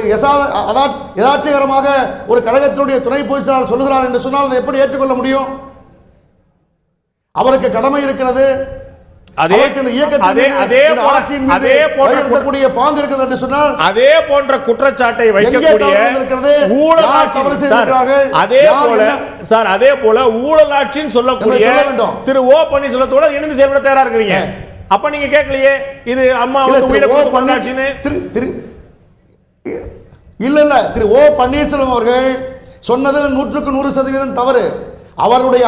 யதார்த்தகரமாக ஒரு கழகத்தினுடைய துணை பொதுச்செயலாளர் சொல்லுகிறார் என்று சொன்னால் அதை எப்படி ஏற்றுக்கொள்ள முடியும்? அவருக்கு கடமை இருக்கிறது, அதே போன்ற குற்றச்சாட்டை வைக்கக்கூடிய அதே போல ஊழலாட்சின்னு சொல்லக்கூடிய திரு ஓ பன்னீர்செல்வத்தோட இணைந்து செயல்பட தயாரா இருக்கிறீங்க. அப்ப நீங்க கேட்கலையே இது அம்மா இல்ல திரு ஓ பன்னீர்செல்வம் அவர்கள் சொன்னது 100% தவறு. அவருடைய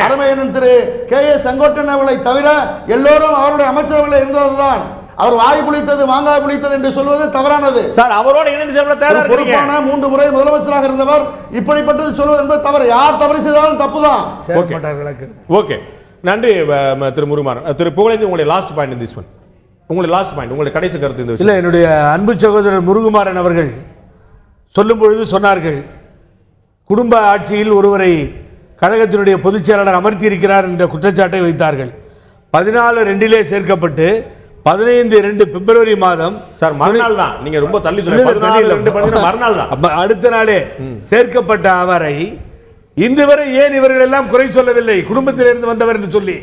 அருமையன் திரு கே.ஏ. செங்கோட்டையன் அவர்களை தவிர எல்லோரும் அவருடைய அமைச்சரவையில் இருந்ததுதான். அவர் வாய் புளித்தது மாங்காய் புளித்தது என்று சொல்வது தவறானது. சார் அவரோட இணைந்து செயல்பட தயாரா இருக்கீங்க. 3 முறை முதலமைச்சராக இருந்தவர் இப்படிப்பட்டது சொல்வது என்பது தவறு. யார் தவறு செய்தாலும் தப்புதான். ஓகே, நன்றி திரு முருகுமார். திரு புகழேந்தி, உங்களுடைய last point in this one. உங்களுடைய லாஸ்ட் பாயிண்ட், உங்களுடைய கடைசி கருத்து இந்த விஷயம். இல்ல, என்னுடைய அன்பு சகோதரர் முருகுமாறன் அவர்கள் சொல்லும் பொழுது சொன்னார்கள், குடும்ப ஆட்சியில் ஒருவரை கழகத்தினுடைய பொதுச் செயலாளர் அமர்த்தி இருக்கிறார் என்ற குற்றச்சாட்டை வைத்தார்கள். 14/2 சேர்க்கப்பட்டு 15/2 பிப்ரவரி மாதம் சார் மறுநாள் தான். நீங்க ரொம்ப தள்ளி சொல்லுங்க. மறுநாள் தான், அடுத்த நாளே சேர்க்கப்பட்ட அவரை இன்று வரை ஏன் இவர்கள் எல்லாம் குறை சொல்லவில்லை? குடும்பத்திலிருந்து வந்தவர் என்று சொல்லி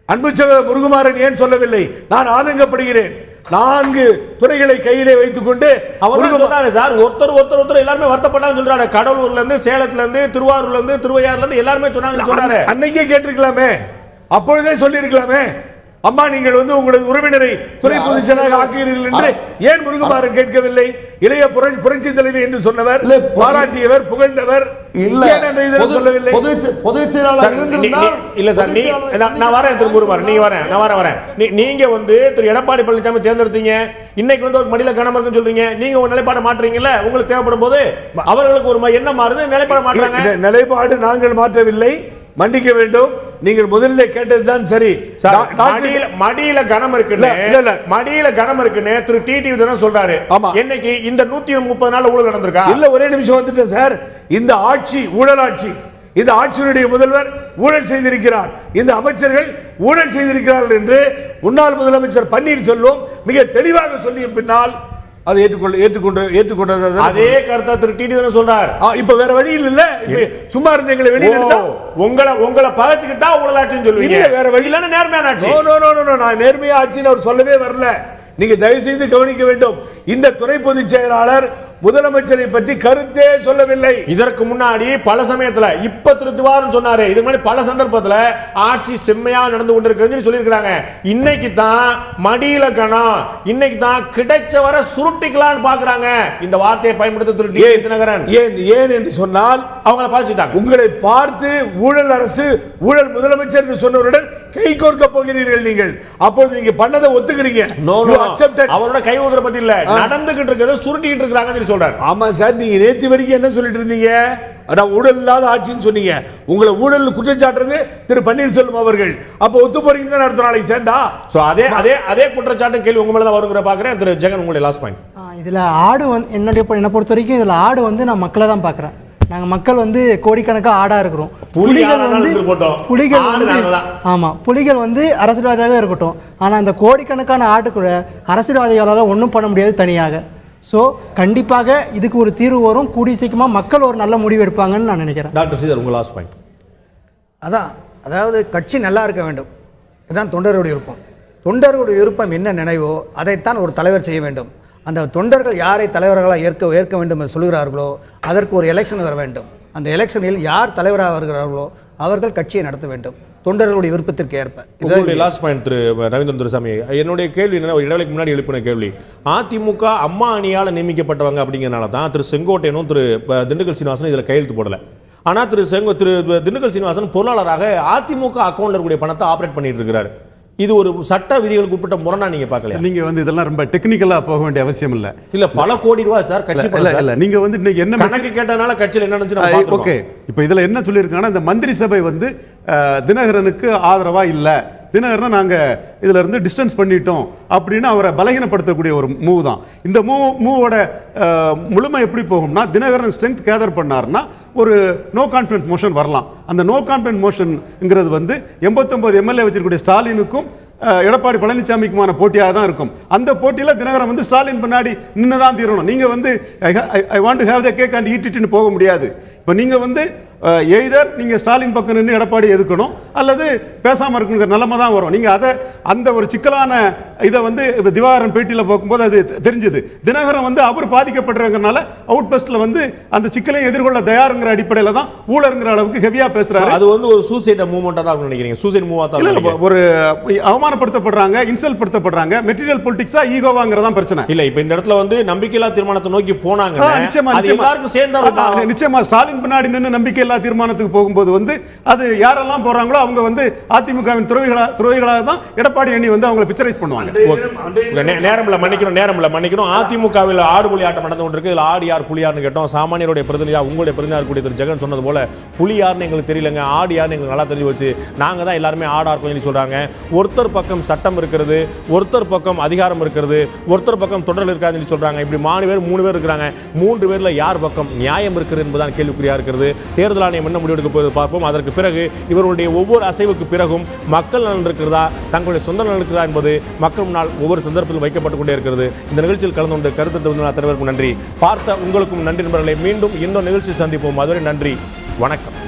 அன்பு சகோதரர் முருகுமாறன் ஏன் சொல்லவில்லை? நான் ஆதங்கப்படுகிறேன். 4 துறைகளை கையிலே வைத்துக் கொண்டு அவர் சொன்னாரு சார், ஒருத்தர் எல்லாருமே வருத்தப்பட்டாங்க சொல்றாரு. கடலூர்ல இருந்து, சேலத்துல இருந்து, திருவாரூர்ல இருந்து, திருவையாறுல இருந்து எல்லாருமே சொன்னாங்கன்னு சொன்னாரு. அன்னைக்கே கேட்டிருக்கலாமே, அப்பொழுதே சொல்லி இருக்கலாமே. அம்மா, நீங்கள் உங்களது உறவினரை துறை பொதுச் செயலாளர் ஆக்குகிறீர்கள் என்று ஏன் முருகுமாறன் கேட்கவில்லை? இளைய புரட்சி தலைவி என்று சொன்னவர், பாராட்டியவர், புகழ்ந்தவர், சொல்லவில்லை. பொதுச் செயலாளர் இல்ல சார், நான் வரேன் திரு முருகுமாறன், நான் வரேன். நீங்க திரு எடப்பாடி பழனிசாமி தேர்ந்தெடுத்தீங்க. இன்னைக்கு ஒரு மடியில கனம் இருக்குன்னு சொல்றீங்க. நீங்க ஒரு நிலைப்பாடு மாற்றீங்கல்ல, உங்களுக்கு தேவைப்படும் போது அவர்களுக்கு ஒரு எண்ணம் மாறுது, நிலைப்பாடு மாற்றாங்க. நிலைப்பாடு நாங்கள் மாற்றவில்லை, மன்னிக்க வேண்டும். நீங்கள் முதல்ல கேட்டதுதான் சரி. மடியில கனம் இருக்குன்னு திரு டிடிவி தான சொல்றாரு. இன்னைக்கு இந்த 130 நாள் ஊழல் நடந்திருக்கா? இல்ல, ஒரே நிமிஷம் வந்துட்டேன் சார். இந்த ஆட்சி ஊழல் ஆட்சி. இந்த ஆட்சியினுடைய முதல்வர் ஊழல் செய்திருக்கிறார், இந்த அமைச்சர்கள் ஊழல் செய்திருக்கிறார்கள் என்று முன்னாள் முதலமைச்சர் பன்னீர்செல்வம் மிக தெளிவாக சொல்லிய பின்னால் அதை ஏற்றுக்கொண்டது. அதே கருத்தை திரு டிடிவி சொல்றார். இப்ப வேற வழி இல்ல, சும்மா இருந்து எங்களை வெளியில உங்களை பகச்சுக்கிட்டா ஊழலாட்சின்னு சொல்லுவீங்க. வேற வழி இல்ல, நேர்மையான ஆட்சி. நான் நேர்மையா ஆட்சின்னு அவர் சொல்லவே வரல. நீங்க தயவு செய்து கவனிக்க வேண்டும். இந்த துறை பொதுச் செயலாளர் முதலமைச்சரை பற்றி கருத்தே சொல்லவில்லை. இதற்கு முன்னாடி பல சமயத்துல இப்ப திருத்துவார்னு சொன்னாரு. இதுக்கு முன்னாடி பல சந்தர்ப்பத்துல ஆட்சி செம்மையா நடந்து கொண்டிருக்குன்னு சொல்லியிருக்காங்க. இன்னைக்கு தான் மடியில கணம், இன்னைக்கு தான் கிடைச்ச வர சுருட்டிக்கலான்னு பாக்குறாங்க. இந்த வார்த்தையை பயன்படுத்த திரு டி. தினகரன் ஏன் என்று சொன்னால் அவங்களை பாதிச்சுட்டாங்க. உங்களை பார்த்து ஊழல் அரசு, ஊழல் முதலமைச்சர் என்று சொன்னவருடன் கை கோர்க்க போகிறீர்கள். நீங்கள் அப்போது நீங்க பண்ணதை ஒத்துக்கிறீங்க. அவரோட கை ஊதுற பத்தி இல்ல, நடந்துகிட்டு இருக்கிறது சுருட்டிட்டு இருக்காங்க சொல்றாரு. ஆமா சார், நீங்க நேத்து வரைக்கும் என்ன சொல்லிட்டு இருந்தீங்க? ஊழல் இல்லாத ஆட்சின்னு சொன்னீங்க. உங்களை ஊழல் குற்றச்சாட்டுறது திரு பன்னீர்செல்வம் அவர்கள். அப்ப ஒத்து போறீங்க அடுத்த நாளைக்கு சேர்ந்தா. அதே குற்றச்சாட்டு கேள்வி உங்க மேலதான் வருங்கிற பாக்குறேன். திரு ஜெகன், உங்களுடைய லாஸ்ட் பாயிண்ட். இதுல ஆடு என்னை பொறுத்த வரைக்கும் இதுல ஆடு நான் மக்களை தான் பாக்குறேன். நாங்க மக்கள் கோடிக்கணக்கா ஆடா இருக்கிறோம். புலிகள் அரசியல்வாதியாக இருக்கட்டும். ஆனா அந்த கோடிக்கணக்கான ஆடு கூட அரசியல்வாதிகளால ஒன்றும் பண்ண முடியாது தனியாக. ஸோ கண்டிப்பாக இதுக்கு ஒரு தீர்வு வரும். கூடிய சீக்கிரமாக மக்கள் ஒரு நல்ல முடிவு எடுப்பாங்கன்னு நான் நினைக்கிறேன். டாக்டர் ஸ்ரீதர், உங்கள் லாஸ்ட் பாயிண்ட். அதாவது கட்சி நல்லா இருக்க வேண்டும், இதுதான் தொண்டருடைய விருப்பம். தொண்டருடைய விருப்பம் என்ன நினைவோ அதைத்தான் ஒரு தலைவர் செய்ய வேண்டும். அந்த தொண்டர்கள் யாரை தலைவர்களாக ஏற்க வேண்டும் என்று சொல்கிறார்களோ அதற்கு ஒரு எலெக்ஷன் வர வேண்டும். அந்த எலெக்ஷனில் யார் தலைவராக வருகிறார்களோ அவர்கள் கட்சியை நடத்த வேண்டும், தொண்டர்களுடைய விருப்பத்திற்கு ஏற்ப. உங்களுடைய லாஸ்ட் பாயிண்ட் திரு ரவீந்திரன் துரைசாமி. என்னுடைய கேள்வி என்ன, ஒரு இடைவெளிக்கு முன்னாடி எழுப்பின கேள்வி. அதிமுக அம்மா அணியால் நியமிக்கப்பட்டவங்க அப்படிங்கிறனால தான் திரு செங்கோட்டையனும் திரு திண்டுக்கல் சீனிவாசனும் இதில் கையெழுத்து போடலை. ஆனால் திரு திண்டுக்கல் சீனிவாசன் பொருளாளராக அதிமுக அக்கௌண்ட்ல இருக்கக்கூடிய பணத்தை ஆப்ரேட் பண்ணிட்டு இருக்கிறாரு. இது ஒரு சட்ட விதிகளுக்கு உட்பட்ட முரணா நீங்க பார்க்கல? நீங்க இதெல்லாம் ரொம்ப டெக்னிக்கலா போக வேண்டிய அவசியம் இல்ல. இல்ல, பல கோடி ரூபாய் சார் கட்சி இல்ல. நீங்க இன்னைக்கு என்ன கணக்கு கேட்டதனால கட்சியில் என்ன நடந்துச்சு? ஓகே, இப்போ இதுல என்ன சொல்லியிருக்காங்கன்னா, இந்த மந்திரி சபை தினகரனுக்கு ஆதரவா இல்ல, தினகரனை நாங்க இதுல இருந்து டிஸ்டன்ஸ் பண்ணிட்டோம் அப்படின்னு அவரை பலகீனப்படுத்தக்கூடிய ஒரு மூவ் தான். இந்த மூவோட முழுமை எப்படி போகும்னா, தினகரன் ஸ்ட்ரென்த் கேதர் பண்ணார்னா ஒரு நோ கான்ஃபிடன்ஸ் மோஷன் வரலாம். அந்த நோ கான்ஃபிடன்ஸ் மோஷன்ங்கிறது 89 எம்எல்ஏ வச்சிருக்கக்கூடிய ஸ்டாலினுக்கும் எடப்பாடி பழனிசாமிக்குமான போட்டியாக தான் இருக்கும். அந்த போட்டியில் தினகரன் ஸ்டாலின் பின்னாடி நின்று தான் தீரணும். நீங்க I want to have the cake and eat இட்னு போக முடியாது. இப்போ நீங்க எய்தர் நீங்க ஸ்டாலின் பக்கம் நின்று எடப்பாடி எதுக்கணும் அல்லது பேசாம இருக்குங்கிற நிலைமை தான் வரும். நீங்க அந்த ஒரு சிக்கலான இதை திவாகரன் பேட்டியில் பார்க்கும்போது அது தெரிஞ்சது. தினகரன் அவர் பாதிக்கப்படுறதுனால அவுட் பஸ்ட்ல அந்த சிக்கலை எதிர்கொள்ள தயாருங்கிற அடிப்படையில் தான் ஊழல்ங்கிற அளவுக்கு ஹெவியா பேசுறாரு. அது ஒரு சூசைட் மூவ்மெண்டா தான் நினைக்கிறீங்க? சூசைட் மூவா தான் ஒரு அவமானப்படுத்தப்படுறாங்க, இன்சல்ட் படுத்தப்படுறாங்க. மெட்டீரியல் பொலிட்டிக்ஸா ஈகோவாங்கிறதா பிரச்சனை இல்ல. இப்ப இந்த இடத்துல நம்பிக்கையில்லா தீர்மானத்தை நோக்கி போனாங்க. நிச்சயமா ஸ்டாலின் பின்னாடி நின்று நம்பிக்கை நம்பிக்கையில்லா தீர்மானத்துக்கு போகும்போது வந்து அது யாரெல்லாம் போறாங்களோ அவங்க வந்து அதிமுகவின் துறவிகளாக தான் எடப்பாடி அணி வந்து அவங்களை பிக்சரைஸ் பண்ணுவாங்க. நேரம்ல மன்னிக்கணும். அதிமுகவில் ஆடு புலி ஆட்டம் நடந்து கொண்டிருக்கு. இதுல ஆடு யார் புலி யாருன்னு கேட்டோம். சாமானியருடைய பிரதிநிதியா உங்களுடைய பிரதிநிதியாக கூடிய திரு ஜெகன் சொன்னது போல புலி யாருன்னு எங்களுக்கு தெரியலங்க, ஆடு யாருன்னு எங்களுக்கு நல்லா தெரிஞ்சு வச்சு நாங்க தான் எல்லாருமே ஆடா இருக்கோம் சொல்லி சொல்றாங்க. ஒருத்தர் பக்கம் சட்டம் இருக்கிறது, ஒருத்தர் பக்கம் அதிகாரம் இருக்கிறது, ஒருத்தர் பக்கம் தொடர் இருக்காதுன்னு சொல்றாங்க. இப்படி 3 பேர் இருக்கிறாங்க. 3 பேர்ல யார் பக்கம் நியாயம் இருக்கிறது என்பதுதான் கேள்விக்குறியா இருக்கிறது. தேர்தல் ஆணையம் என்ன முடிவெடுக்க போது பார்ப்போம். அதற்கு பிறகு இவருடைய ஒவ்வொரு அசைவுக்கு பிறகும் மக்கள் நலன் இருக்கிறதா, தங்களுடைய சொந்த நலன் இருக்கிறதா என்பது மக்கள் முன்னால் ஒவ்வொரு சந்தர்ப்பத்தில் வைக்கப்பட்டுக் கொண்டே இருக்கிறது. இந்த நிகழ்ச்சியில் கலந்து கொண்டு கருத்து தெரிவித்த அத்தனை பேருக்கும் நன்றி. பார்த்த உங்களுக்கும் நன்றி நண்பர்களே. மீண்டும் இன்னொரு நிகழ்ச்சி சந்திப்போம். அதுவரை நன்றி, வணக்கம்.